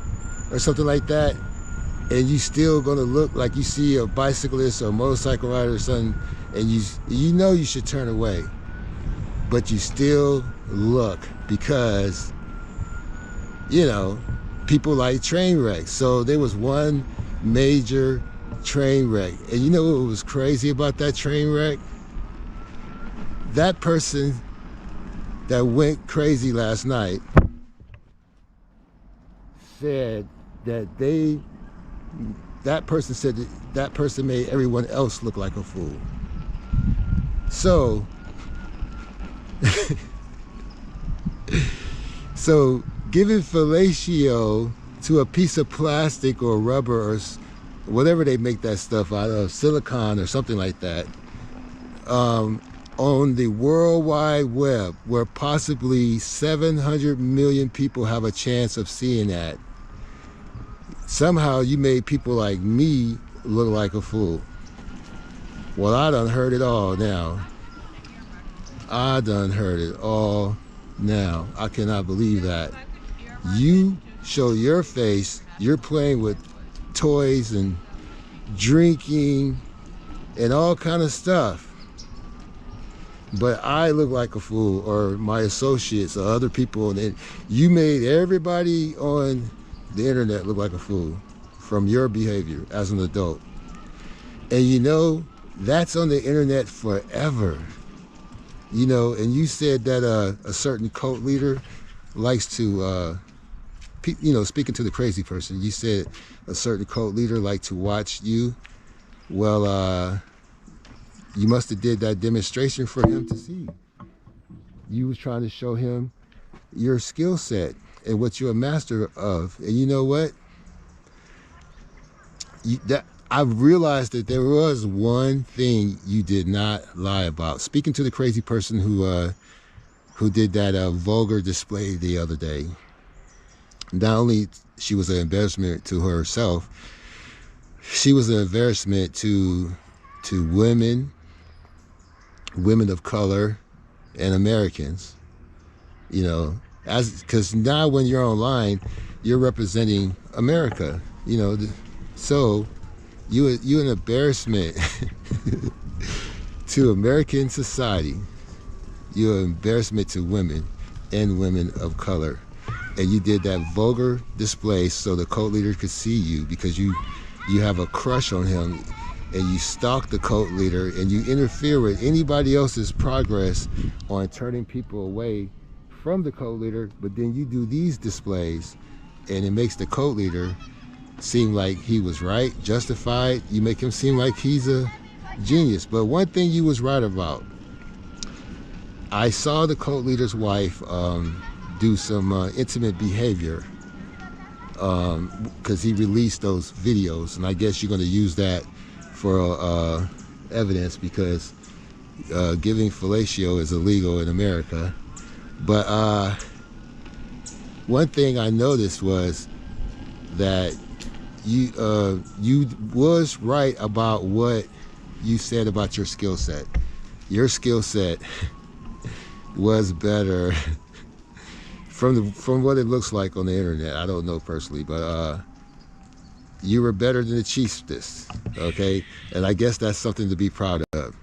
Speaker 1: or something like that, and you still gonna look like you see a bicyclist or a motorcycle rider or something, and you know you should turn away, but you still look because, people like train wrecks. So there was one major train wreck, and you know what was crazy about that train wreck? That person that went crazy last night said that that person made everyone else look like a fool. So so giving fellatio to a piece of plastic or rubber or whatever they make that stuff out of, silicone or something like that, on the World Wide Web, where possibly 700 million people have a chance of seeing that, somehow you made people like me look like a fool. Well, I done heard it all now. I done heard it all now. I cannot believe that. You show your face, you're playing with toys and drinking and all kind of stuff, but I look like a fool, or my associates or other people, and you made everybody on the internet look like a fool from your behavior as an adult. And that's on the internet forever. And you said that a certain cult leader likes to speaking to the crazy person, you said a certain cult leader like to watch you. Well, you must have did that demonstration for him to see. You was trying to show him your skill set and what you're a master of. And you know what? I realized that there was one thing you did not lie about. Speaking to the crazy person who did that vulgar display the other day. Not only she was an embarrassment to herself, she was an embarrassment to women of color and Americans. Because now when you're online, you're representing America. So you an embarrassment to American society. You're an embarrassment to women and women of color. And you did that vulgar display so the cult leader could see you, because you have a crush on him, and you stalk the cult leader, and you interfere with anybody else's progress on turning people away from the cult leader. But then you do these displays, and it makes the cult leader seem like he was right, justified. You make him seem like he's a genius. But one thing you was right about, I saw the cult leader's wife do some intimate behavior because he released those videos, and I guess you're going to use that for evidence because giving fellatio is illegal in America. But one thing I noticed was that you was right about what you said about your skill set. Your skill set was better from what it looks like on the internet. I don't know personally, but you were better than the Chiefs, okay? And I guess that's something to be proud of.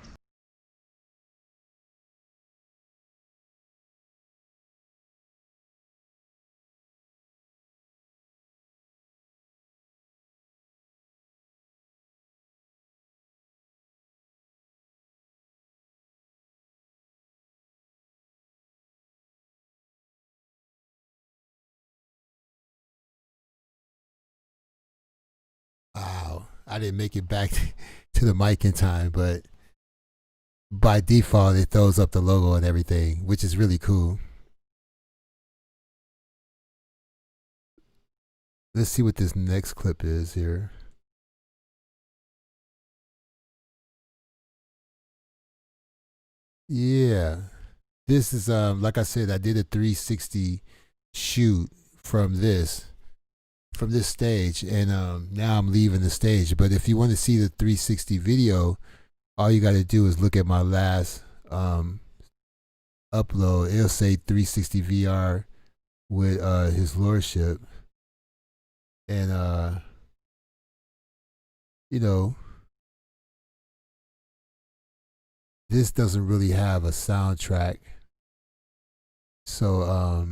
Speaker 1: Wow, I didn't make it back to the mic in time, but by default, it throws up the logo and everything, which is really cool. Let's see what this next clip is here. Yeah, this is like I said, I did a 360 shoot from this stage, and now I'm leaving the stage. But if you want to see the 360 video, all you got to do is look at my last upload. It'll say 360 VR with his lordship, and you know, this doesn't really have a soundtrack, so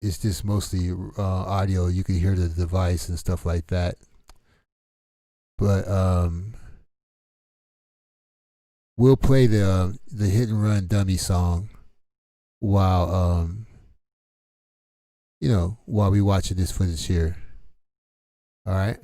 Speaker 1: it's just mostly audio. You can hear the device and stuff like that. But we'll play the Hit and Run Dummy song while while we watching this footage here. All right.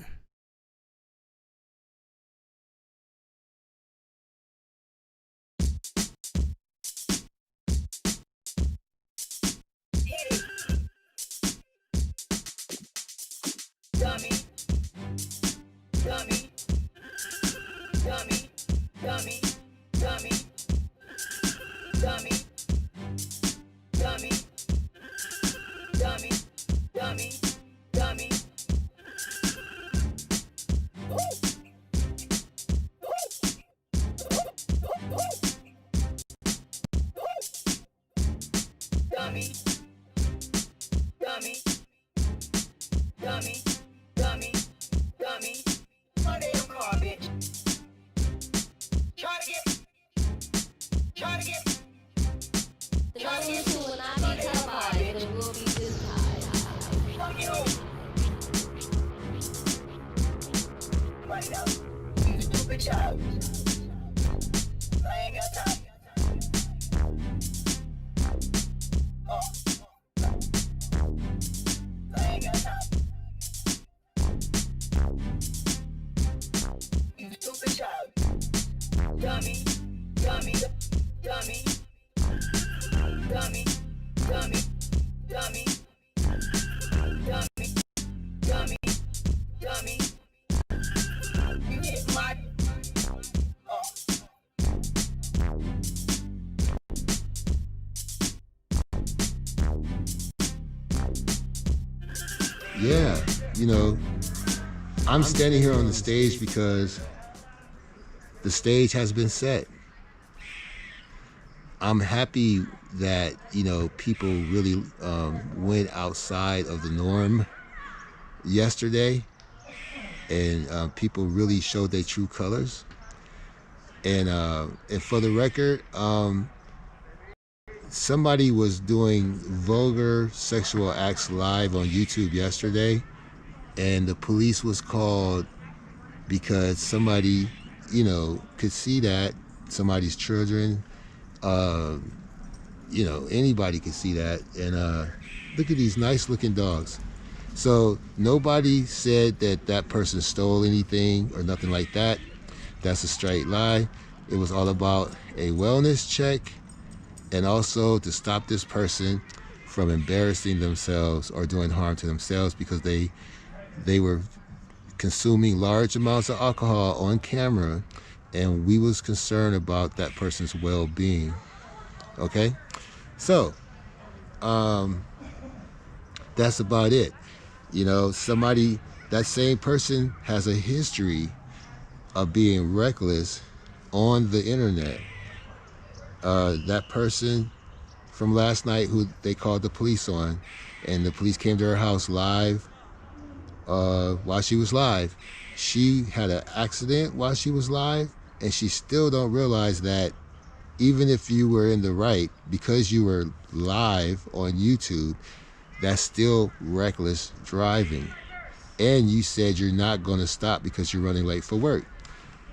Speaker 2: Dummy, dummy, dummy, dummy, dummy, dummy, dummy, dummy, dummy, dummy. Dummy, dummy, dummy, dummy, dummy. My damn car, bitch. Try to get.
Speaker 6: The number two will not be televised, but it will be digitized.
Speaker 2: Fuck you. Right now, you stupid child. I ain't got time. Oh. I ain't got time. You stupid child. Dummy, dummy, dummy, dummy, dummy, dummy, dummy, dummy, dummy. You hit my. Oh.
Speaker 1: Yeah, I'm standing here on the stage because the stage has been set. I'm happy that, people really went outside of the norm yesterday, and people really showed their true colors. And for the record, somebody was doing vulgar sexual acts live on YouTube yesterday, and the police was called because somebody, could see that, somebody's children, anybody could see that. And look at these nice looking dogs. So nobody said that person stole anything or nothing like that. That's a straight lie. It was all about a wellness check, and also to stop this person from embarrassing themselves or doing harm to themselves, because they were consuming large amounts of alcohol on camera, and we was concerned about that person's well-being. Okay, so that's about it. You know, that same person has a history of being reckless on the internet. That person from last night who they called the police on, and the police came to her house live, while she was live. She had an accident while she was live, and she still don't realize that even if you were in the right, because you were live on YouTube, that's still reckless driving. And you said you're not going to stop because you're running late for work.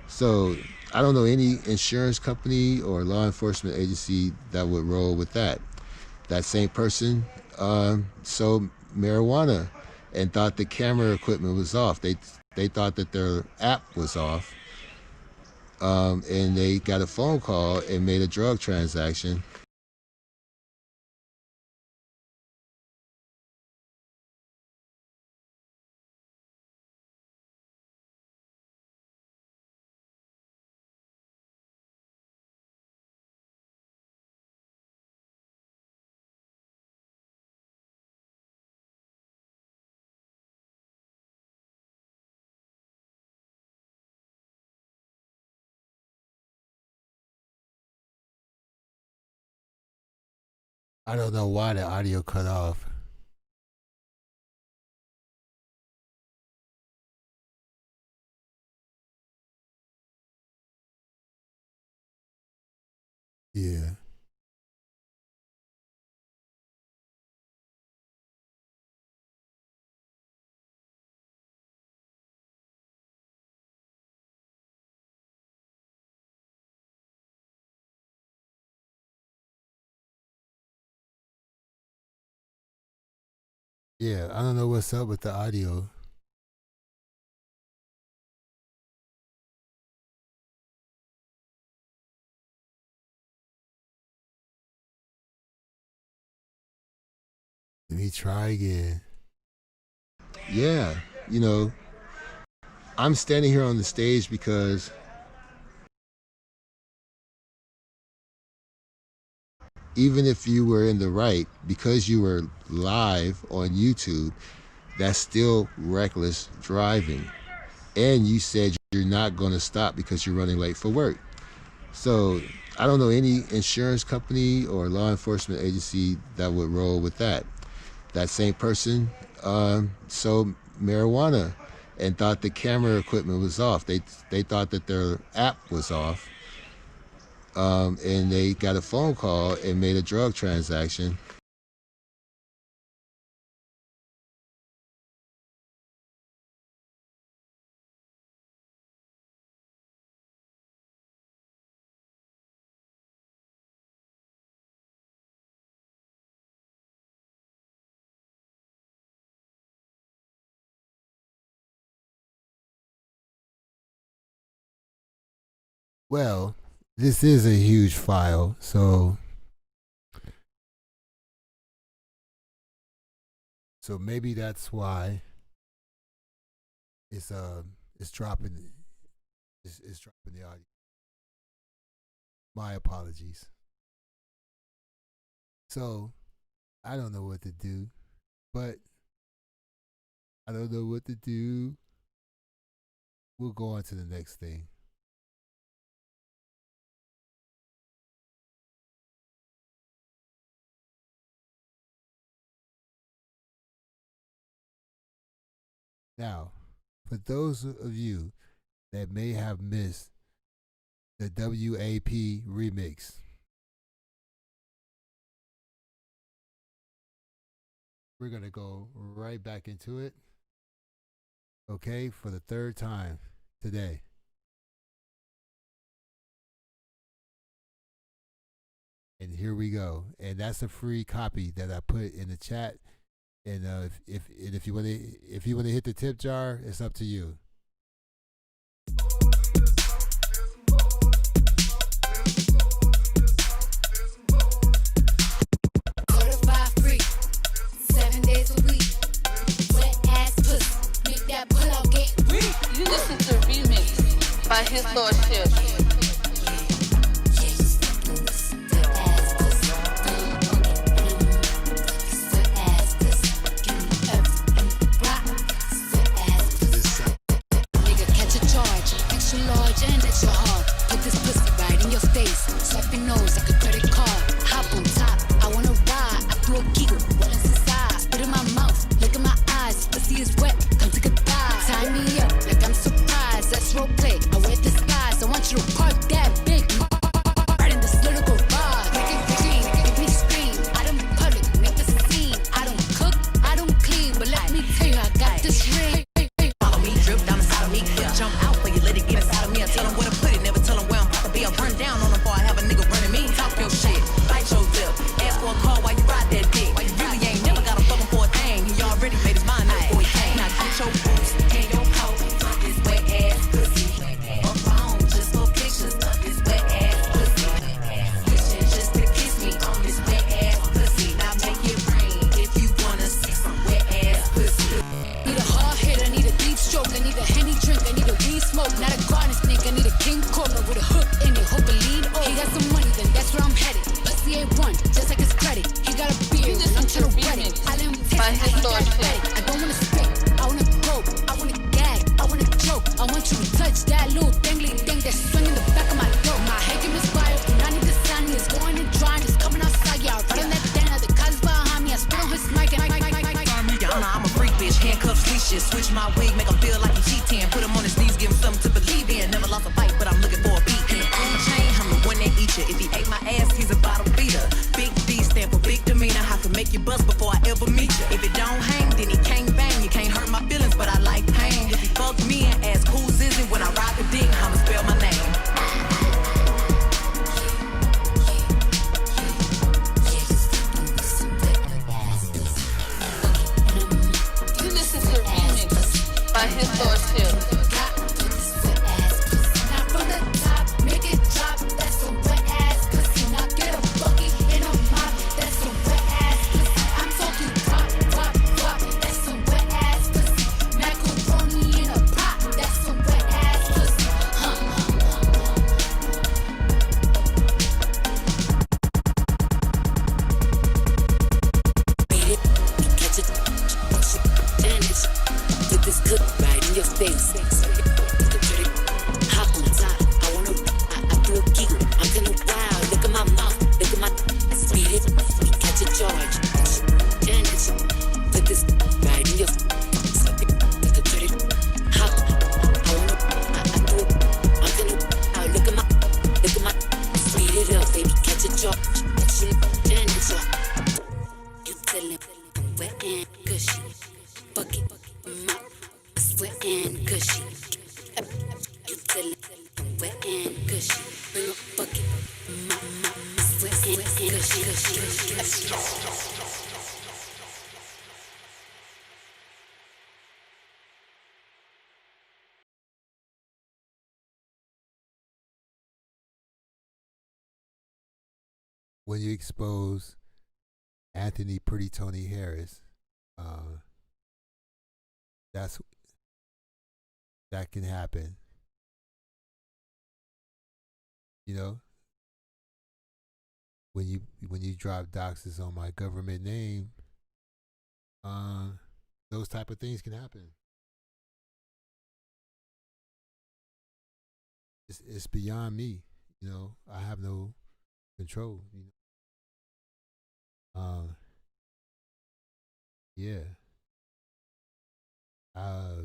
Speaker 1: So I don't know any insurance company or law enforcement agency that would roll with that. That same person sold marijuana and thought the camera equipment was off. They thought that their app was off. And they got a phone call and made a drug transaction. I don't know why the audio cut off. Yeah. Yeah, I don't know what's up with the audio. Let me try again. Yeah, you know, I'm standing here on the stage because even if you were in the right, because you were live on YouTube, that's still reckless driving. And you said you're not going to stop because you're running late for work. So I don't know any insurance company or law enforcement agency that would roll with that. That same person sold marijuana and thought the camera equipment was off. They thought that their app was off. And they got a phone call and made a drug transaction. Well, this is a huge file, so maybe that's why it's dropping it's dropping the audio. My apologies. So I don't know what to do, but I don't know what to do. We'll go on to the next thing. Now, for those of you that may have missed the WAP remix, we're going to go right back into it, okay, for the third time today. And here we go. And that's a free copy that I put in the chat. And if you want to hit the tip jar, it's up to you.
Speaker 4: Certified free, 7 days a week. Wet ass pussy, make that pull out get free.
Speaker 3: by his lordship.
Speaker 4: Nigga, catch a charge, extra large and extra hard. Put this pussy right in your face, swipe your nose like a credit card. Hop on top, I wanna ride. I do a giggle, what is inside? Spit in my mouth, look in my eyes. Pussy is wet, come take a dive. Tie me up like I'm surprised. That's role play. I wear disguise. I want you to park that big right in this little garage. Make it clean, make me scream. I don't public, make the scene. I don't cook, I don't clean, but let me tell you, I got this ring.
Speaker 5: Follow me, drip down inside of me. Jump out for you, let it get inside of me. I tell them where to put it, never tell them where I'm about to be. I run down on them before I have a nigga running me. Talk your shit, bite your lip. Ask for a call while you ride that dick. Why you really ain't never got a fucking for a thing. He already made his mind up before he came. Now get your boots and your coat. This wet ass pussy. A phone just for pictures of this wet ass pussy. Wishing just to kiss me on this wet ass pussy. Now make it rain if you wanna see some wet ass pussy.
Speaker 4: Need a hard hit, I need a deep stroke, I need a Henny drink, I need a weed smoke, not a garden snake, I need a king cobra with a hook in it, hope it lead. Oh, he got some money, then that's where I'm headed. Pussy ain't one, just like his credit. He got a beard, and I'm tryna wet it. I let him taste
Speaker 3: By
Speaker 4: it,
Speaker 3: his
Speaker 4: now he got
Speaker 3: lordship.
Speaker 4: it. I don't wanna spit, I wanna go, I wanna gag, I wanna choke. I want you to touch that little dangly thing that's swinging the back of my throat. My head can misfire, and I need the sun, it's going and drying, it's coming outside, yeah. Right on that dana, the cuz behind me, I spit on his mic and
Speaker 5: Y'all know I'm a freak bitch, handcuffs, leashes. Switch my wig, make him feel like he cheating. Put him on his knees, give him something to believe in. Never lost a fight, but I'm looking for a beat. In the food chain, I'm the one that eat you. If he ate my ass, he's a bottle feeder. Big D stand for big demeanor. I can make you bust before I ever meet you. If it don't hang, then he can't bang. You can't hurt my feelings, but I like pain. If he fuck me and ask who's is it when I ride the dick, I'ma spell my name.
Speaker 3: You listen to remix by his lordship.
Speaker 4: Now from the top, make it drop. That's some wet ass pussy. Now get a bucket and a mop. That's some wet ass pussy. I'm talking drop, drop, drop. That's some wet ass pussy. Macaroni in a pot. That's some wet ass pussy. Beat it, catch it, damage. Put this good right in your face. Hop on top, I wanna, I do a giggle. I'm kinda wild. Look at my mouth, look at my speed it, catch a charge. Damage. Put this right in your face. Hop, I wanna, I do it. I'm kinda wild. Look at my speed it up, baby. Catch a charge. Damage. You tellin' wet and gushy. Bucket, wet and gushy. You tellin' wet and gushy. Bring a bucket, wet and gushy.
Speaker 1: When you expose Anthony Pretty Tony Harris, that can happen. You know, when you drop doxes on my government name, those type of things can happen. It's beyond me. You know, I have no control. You know. Yeah. I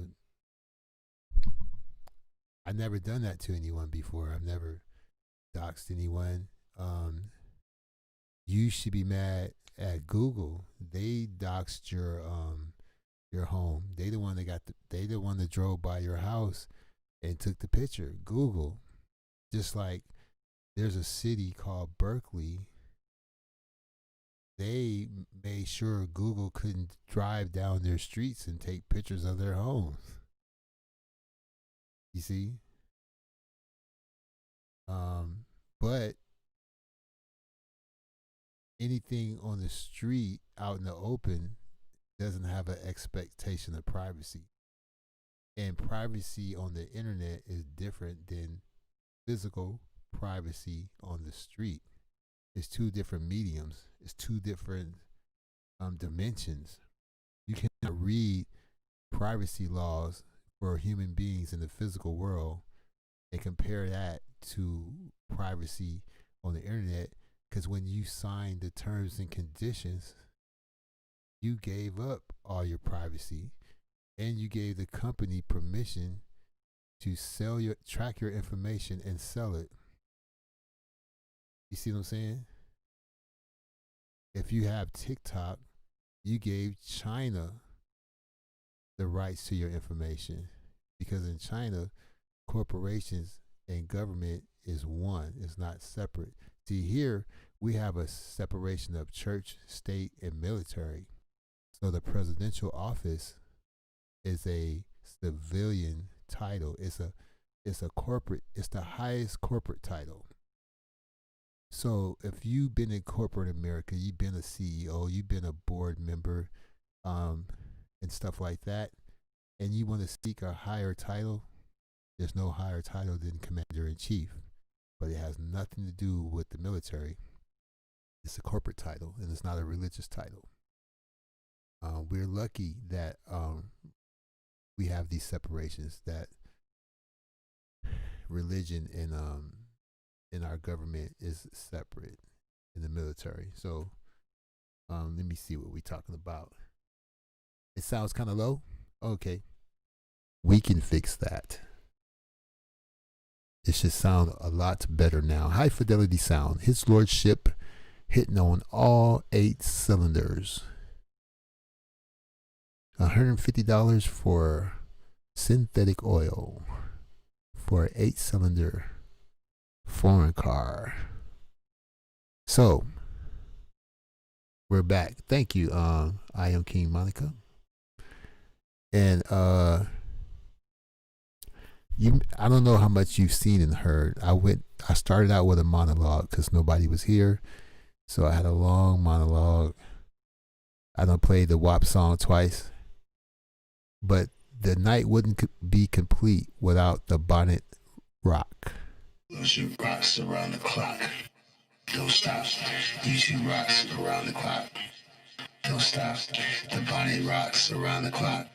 Speaker 1: never done that to anyone before. I've never doxed anyone. You should be mad at Google. They doxed your home. They the one that drove by your house and took the picture. Google. Just like there's a city called Berkeley. They made sure Google couldn't drive down their streets and take pictures of their homes. You see? But anything on the street out in the open doesn't have an expectation of privacy. And privacy on the internet is different than physical privacy on the street. It's two different mediums. It's two different dimensions. You cannot read privacy laws for human beings in the physical world and compare that to privacy on the internet, because when you signed the terms and conditions, you gave up all your privacy and you gave the company permission to track your information and sell it. You see what I'm saying? If you have TikTok, you gave China the rights to your information, because in China, corporations and government is one. It's not separate. See, here we have a separation of church, state, and military. So the presidential office is a civilian title. It's a corporate. It's the highest corporate title. So if you've been in corporate America, you've been a CEO, you've been a board member, and stuff like that, and you want to seek a higher title, there's no higher title than Commander-in-Chief, but it has nothing to do with the military. It's a corporate title, and it's not a religious title. We're lucky that we have these separations, that religion and in our government is separate in the military. So let me see what we're talking about. It sounds kind of low. Okay, we can fix that. It should sound a lot better now. High fidelity sound. His Lordship hitting on all 8 cylinders. $150 for synthetic oil for an 8-cylinder foreign car. So we're back. Thank you, I am King Monica. And I don't know how much you've seen and heard. I started out with a monologue because nobody was here, so I had a long monologue. I done played the WAP song twice, but the night wouldn't be complete without the bonnet rock.
Speaker 7: She rocks around the clock. Don't stop. She rocks around the clock. Don't stop. The bonnet rocks around the clock.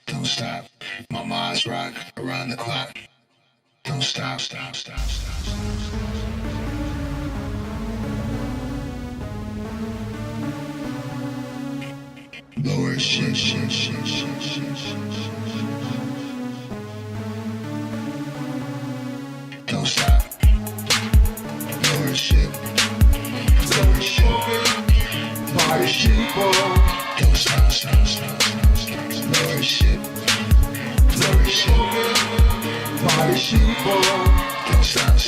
Speaker 7: Don't stop. My mom's rock around the clock. Don't stop. Lower shit. Don't stop. Lower shit. Lower shit. Don't stop. Lower shit. Don't stop.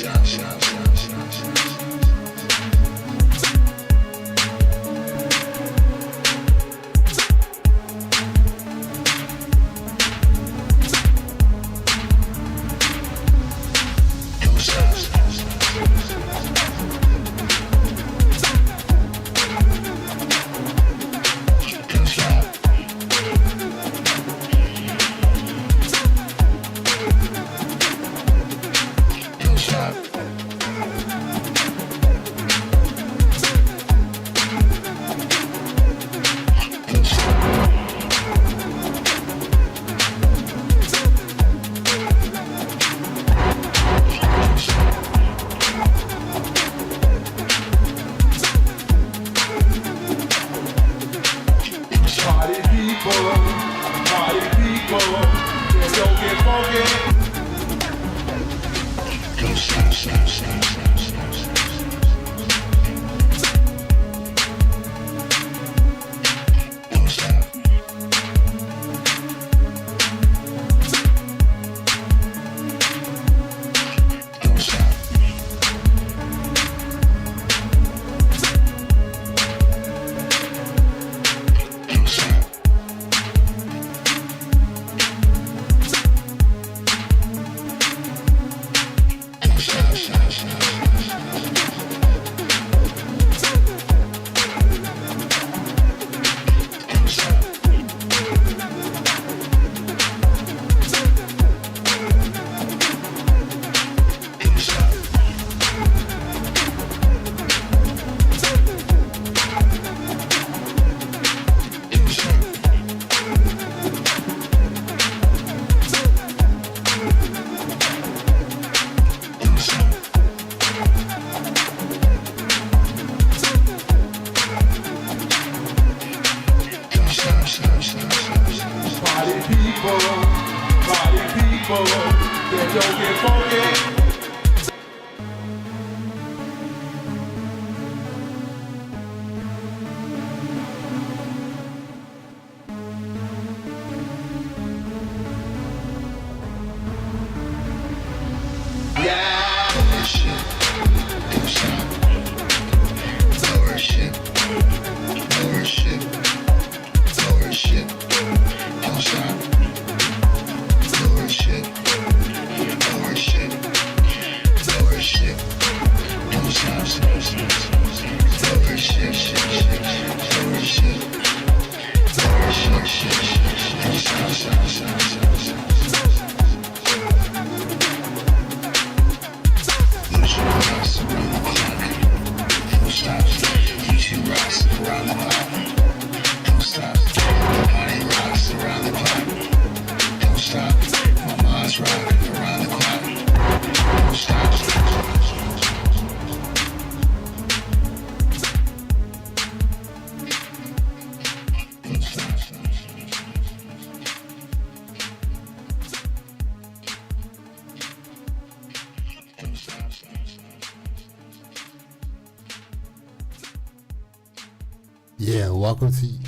Speaker 1: Yeah, welcome to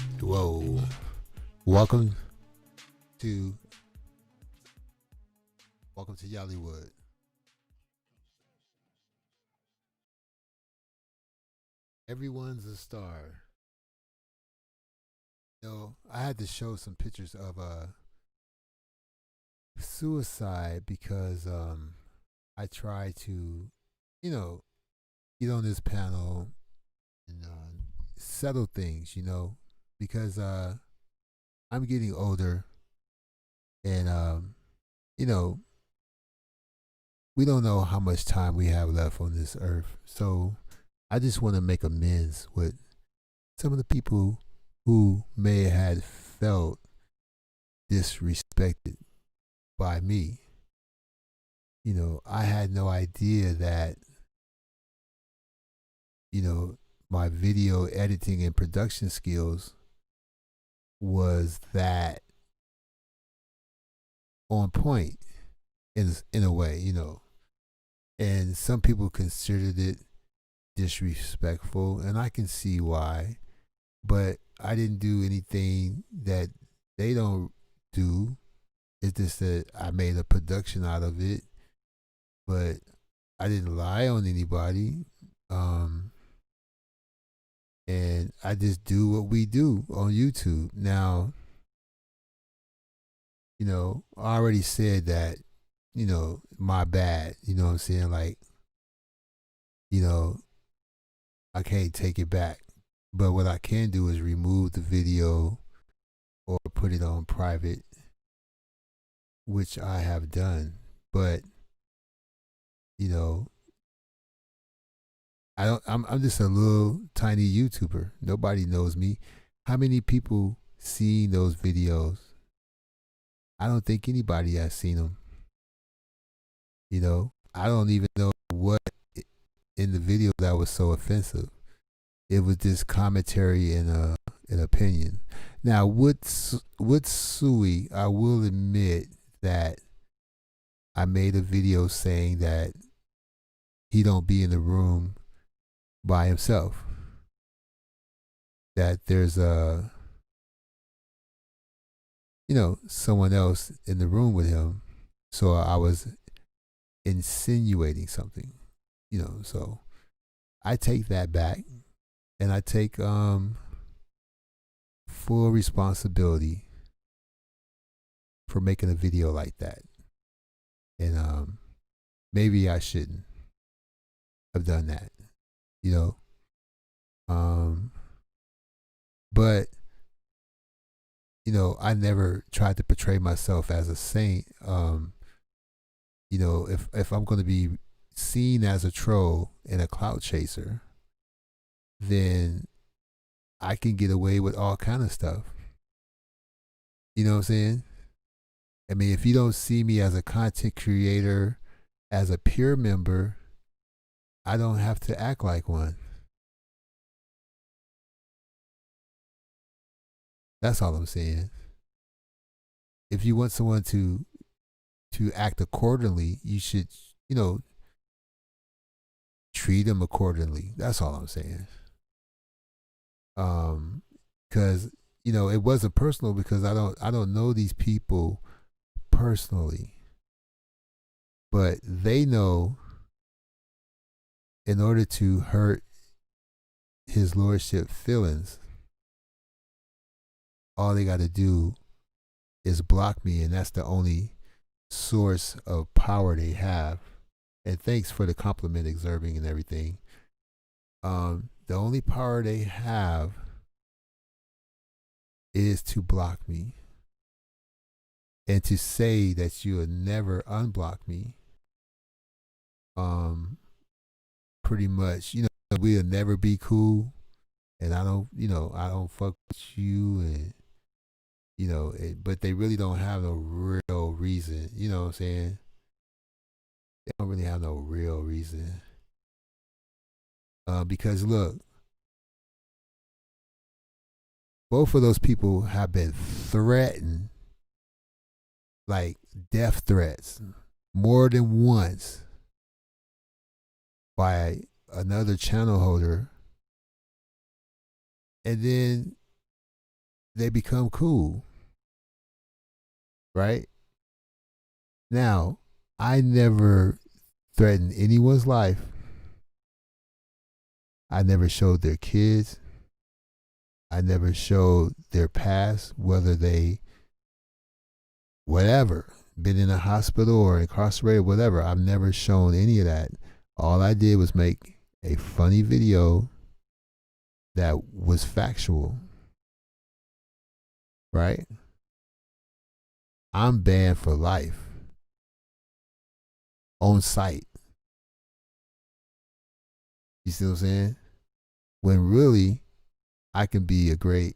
Speaker 1: welcome to Yollywood. Everyone's a star. I had to show some pictures of suicide because I try to, get on this panel and settle things, because I'm getting older and we don't know how much time we have left on this earth. So I just want to make amends with some of the people who may have felt disrespected by me. I had no idea that, my video editing and production skills was that on point in a way, and some people considered it disrespectful, and I can see why, but I didn't do anything that they don't do. It's just that I made a production out of it, but I didn't lie on anybody. And I just do what we do on YouTube. Now, I already said that, my bad, you know what I'm saying? Like, I can't take it back. But what I can do is remove the video or put it on private, which I have done. But, I'm just a little tiny YouTuber. Nobody knows me. How many people seen those videos? I don't think anybody has seen them. I don't even know what in the video that was so offensive. It was just commentary and an opinion. Now, with Suey, I will admit that I made a video saying that he don't be in the room by himself. That there's someone else in the room with him. So I was insinuating something, so I take that back and I take full responsibility for making a video like that. And maybe I shouldn't have done that, but I never tried to portray myself as a saint. If I'm going to be seen as a troll and a clout chaser, then I can get away with all kind of stuff. You know what I'm saying? I mean, if you don't see me as a content creator, as a peer member, I don't have to act like one. That's all I'm saying. If you want someone to to act accordingly, you should, you know, treat them accordingly. That's all I'm saying. Because you know, it wasn't personal because I don't know these people personally, but they know in order to hurt his lordship feelings, all they got to do is block me, and that's the only source of power they have. And thanks for the compliment, Exerving and everything. The only power they have is to block me and to say that you'll never unblock me. Pretty much, you know, we'll never be cool, and I don't fuck with you, and you know, but they really don't have no real reason. You know what I'm saying? They don't really have no real reason. Because look, both of those people have been threatened, like death threats, more than once by another channel holder, and then they become cool. Right? Now, I never threatened anyone's life. I never showed their kids. I never showed their past, whether they, whatever, been in a hospital or incarcerated, whatever. I've never shown any of that. All I did was make a funny video that was factual. Right? I'm banned for life. On site. You see what I'm saying? When really, I can be a great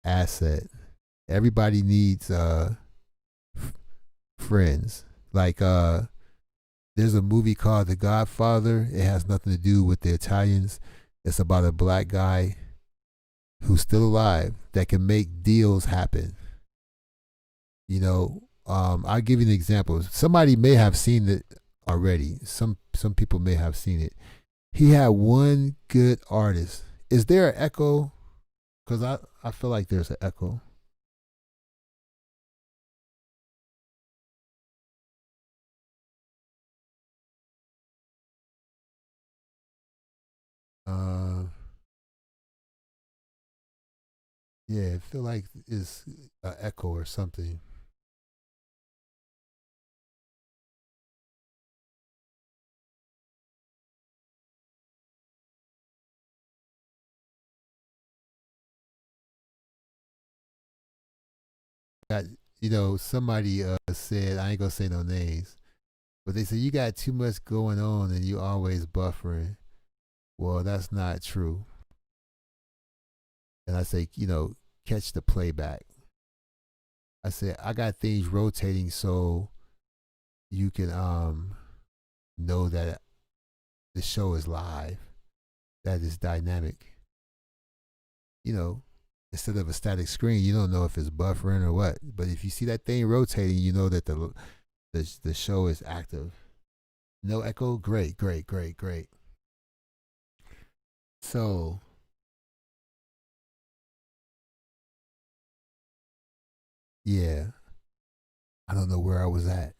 Speaker 1: asset. Everybody needs friends. Like there's a movie called The Godfather. It has nothing to do with the Italians. It's about a black guy who's still alive that can make deals happen. You know, I'll give you an example. Somebody may have seen it already. Some people may have seen it. He had one good artist. Is there an echo? Because I feel like there's an echo. Yeah, I feel like it's an echo or something. You know, somebody said, I ain't gonna say no names, but they said you got too much going on and you always buffering. Well, that's not true. And I say, you know, catch the playback. I said I got things rotating so you can know that the show is live, that is dynamic. You know, instead of a static screen, you don't know if it's buffering or what. But if you see that thing rotating, you know that the show is active. No echo? Great. So, yeah, I don't know where I was at.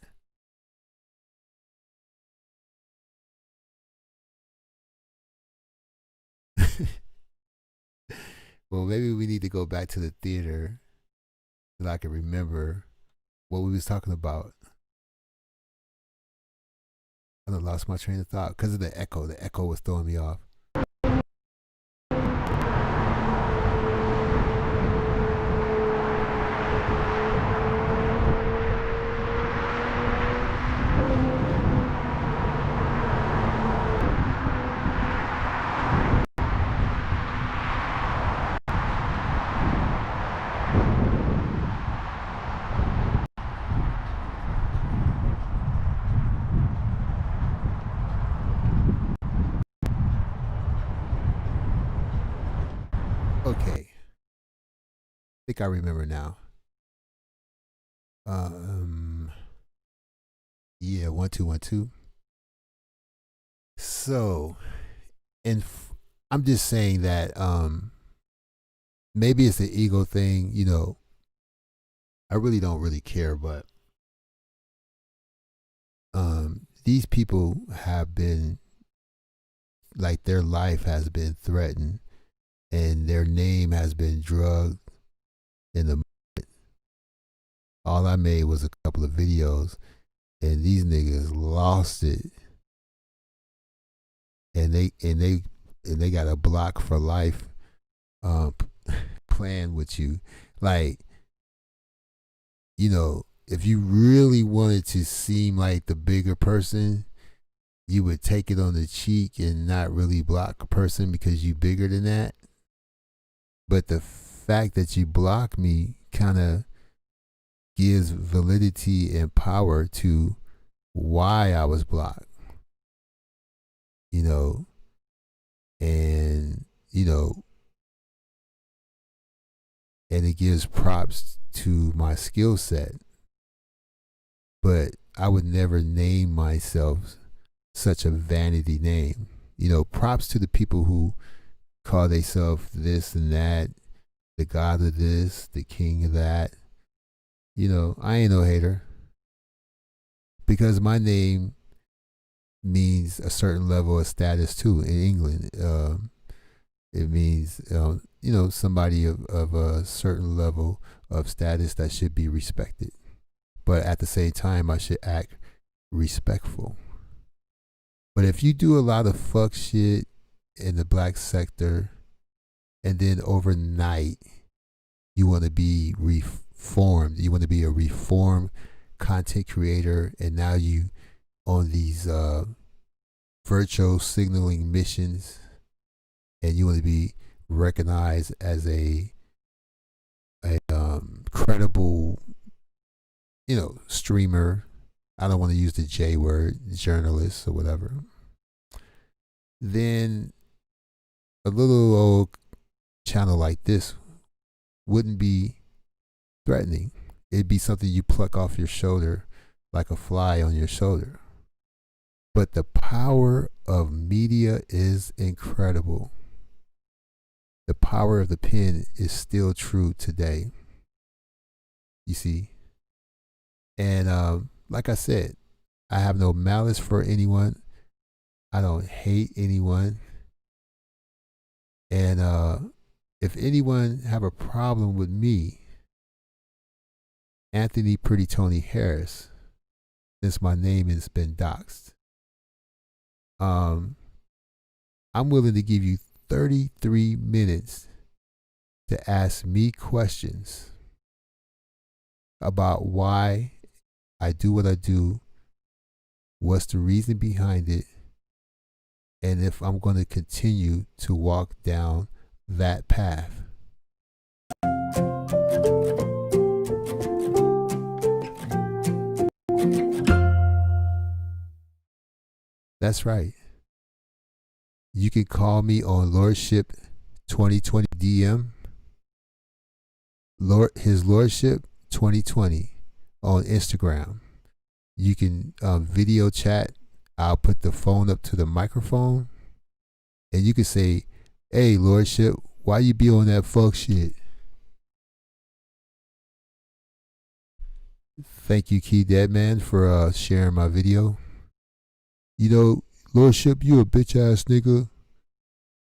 Speaker 1: Well, maybe we need to go back to the theater so that I can remember what we was talking about. I done lost my train of thought because of the echo. The echo was throwing me off. Okay. I think I remember now. Yeah, 1 2 1 2. So, and I'm just saying that maybe it's the ego thing. You know, I really don't really care, but these people have been, like, their life has been threatened, and their name has been drugged in the. All I made was a couple of videos, and these niggas lost it, and they got a block for life, plan with you. Like, you know, if you really wanted to seem like the bigger person, you would take it on the cheek and not really block a person because you bigger than that. But the fact that you block me kind of gives validity and power to why I was blocked. You know, and, you know, and it gives props to my skill set. But I would never name myself such a vanity name. You know, props to the people who call themselves this and that, the god of this, the king of that. You know, I ain't no hater, because my name means a certain level of status too in England. It means, you know, somebody of a certain level of status that should be respected. But at the same time, I should act respectful. But if you do a lot of fuck shit in the black sector, and then overnight you want to be reformed, you want to be a reformed content creator, and now you on these virtual signaling missions, and you want to be recognized as a credible, you know, streamer. I don't want to use the J word, journalist or whatever. Then a little old channel like this wouldn't be threatening. It'd be something you pluck off your shoulder like a fly on your shoulder. But the power of media is incredible. The power of the pen is still true today. You see? And like I said, I have no malice for anyone. I don't hate anyone. And if anyone have a problem with me, Anthony Pretty Tony Harris, since my name has been doxed, I'm willing to give you 33 minutes to ask me questions about why I do what I do, what's the reason behind it, and if I'm going to continue to walk down that path. That's right. You can call me on Lordship 2020 DM. His Lordship 2020 on Instagram. You can video chat. I'll put the phone up to the microphone, and you can say, "Hey, Lordship, why you be on that fuck shit?" Thank you, Key Deadman, for sharing my video. You know, Lordship, you a bitch ass nigga,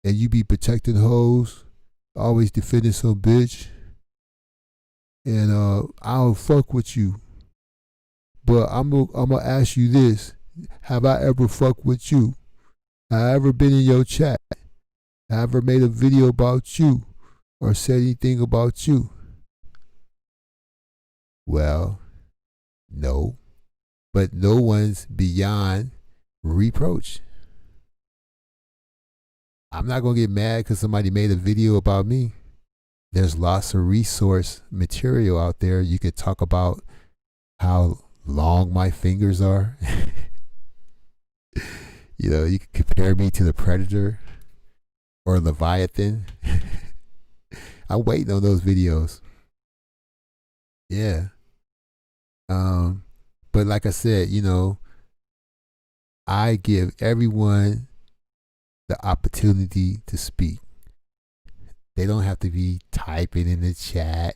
Speaker 1: and you be protecting hoes, always defending some bitch, and I don't fuck with you. But I'm gonna ask you this: have I ever fucked with you? Have I ever been in your chat? Have I ever made a video about you or said anything about you? Well, no. But no one's beyond reproach. I'm not gonna get mad because somebody made a video about me. There's lots of resource material out there. You could talk about how long my fingers are. You know, you can compare me to the Predator or Leviathan. I'm waiting on those videos. Yeah. But like I said, you know, I give everyone the opportunity to speak. They don't have to be typing in the chat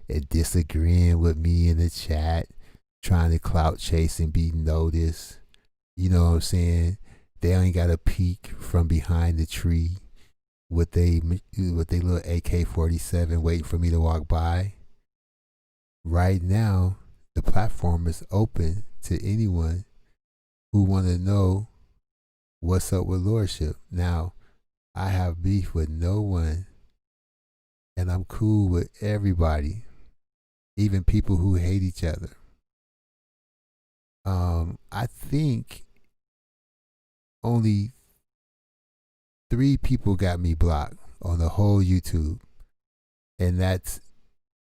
Speaker 1: and disagreeing with me in the chat, trying to clout chase and be noticed. You know what I'm saying? They ain't got to peek from behind the tree with they little AK-47 waiting for me to walk by. Right now, the platform is open to anyone who want to know what's up with Lordship. Now, I have beef with no one, and I'm cool with everybody, even people who hate each other. I think only 3 people got me blocked on the whole YouTube, and that's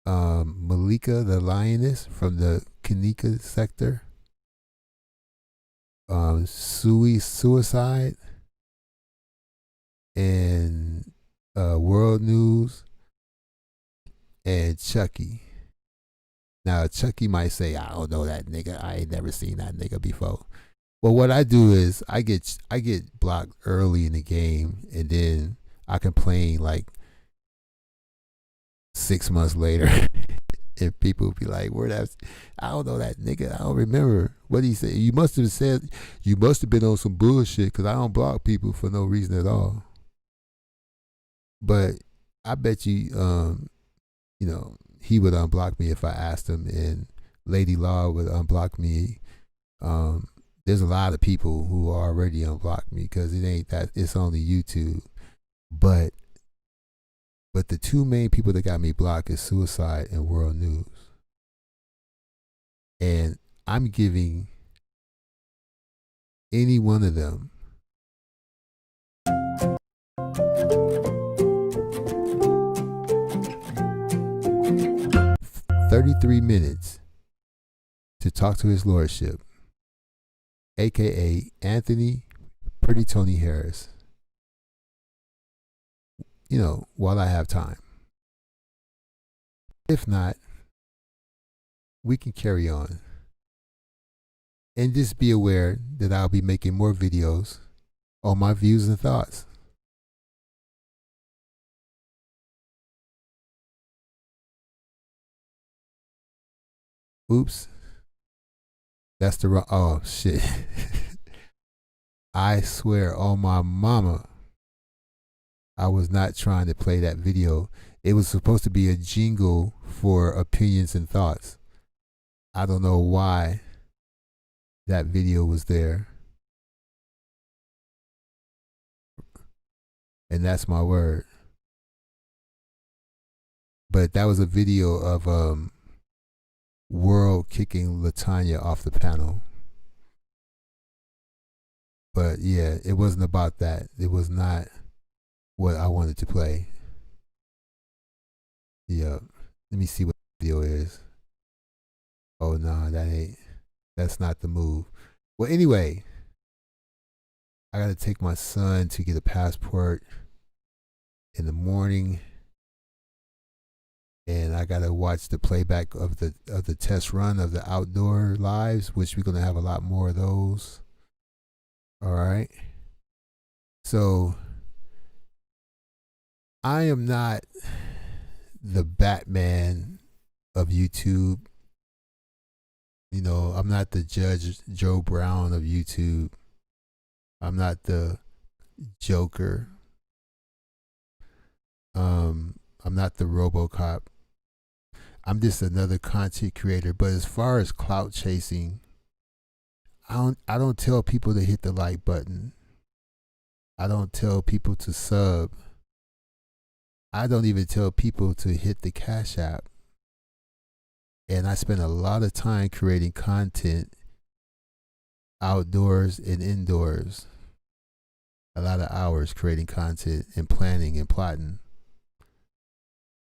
Speaker 1: Malika the Lioness from the Kanika sector, Suicide, and World News, and Chucky. Now Chucky might say, I don't know that nigga. I ain't never seen that nigga before. Well, what I do is I get blocked early in the game, and then I complain like 6 months later, and people be like, "Where that? I don't know that nigga. I don't remember what he said. You must have said you must have been on some bullshit, because I don't block people for no reason at all." But I bet you, you know, he would unblock me if I asked him, and Lady Law would unblock me. There's a lot of people who already unblocked me because it ain't that, it's only YouTube. But the 2 main people that got me blocked is Suicide and World News. And I'm giving any one of them 33 minutes to talk to his lordship, aka Anthony Pretty Tony Harris, you know, while I have time. If not, we can carry on. And just be aware that I'll be making more videos on my views and thoughts. Oops. That's the wrong, oh shit. I swear on my mama, I was not trying to play that video. It was supposed to be a jingle for opinions and thoughts. I don't know why that video was there. And that's my word. But that was a video of World kicking Latanya off the panel. But yeah, it wasn't about that. It was not what I wanted to play. Yeah. Let me see what the video is. Oh no, that's not the move. Well, anyway, I gotta take my son to get a passport in the morning, and I gotta watch the playback of the test run of the outdoor lives, which we're gonna have a lot more of those. All right. So I am not the Batman of YouTube. You know, I'm not the Judge Joe Brown of YouTube. I'm not the Joker. I'm not the RoboCop. I'm just another content creator. But as far as clout chasing, I don't tell people to hit the like button. I don't tell people to sub. I don't even tell people to hit the Cash App. And I spend a lot of time creating content outdoors and indoors. A lot of hours creating content and planning and plotting.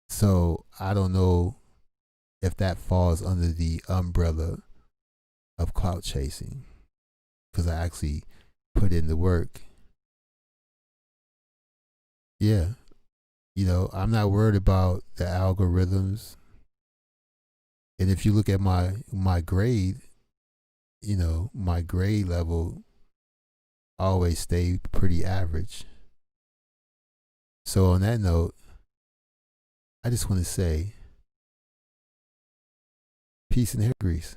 Speaker 1: So I don't know if that falls under the umbrella of clout chasing, because I actually put in the work. Yeah. You know, I'm not worried about the algorithms. And if you look at my grade, you know, my grade level always stay pretty average. So on that note, I just want to say peace and hair grease.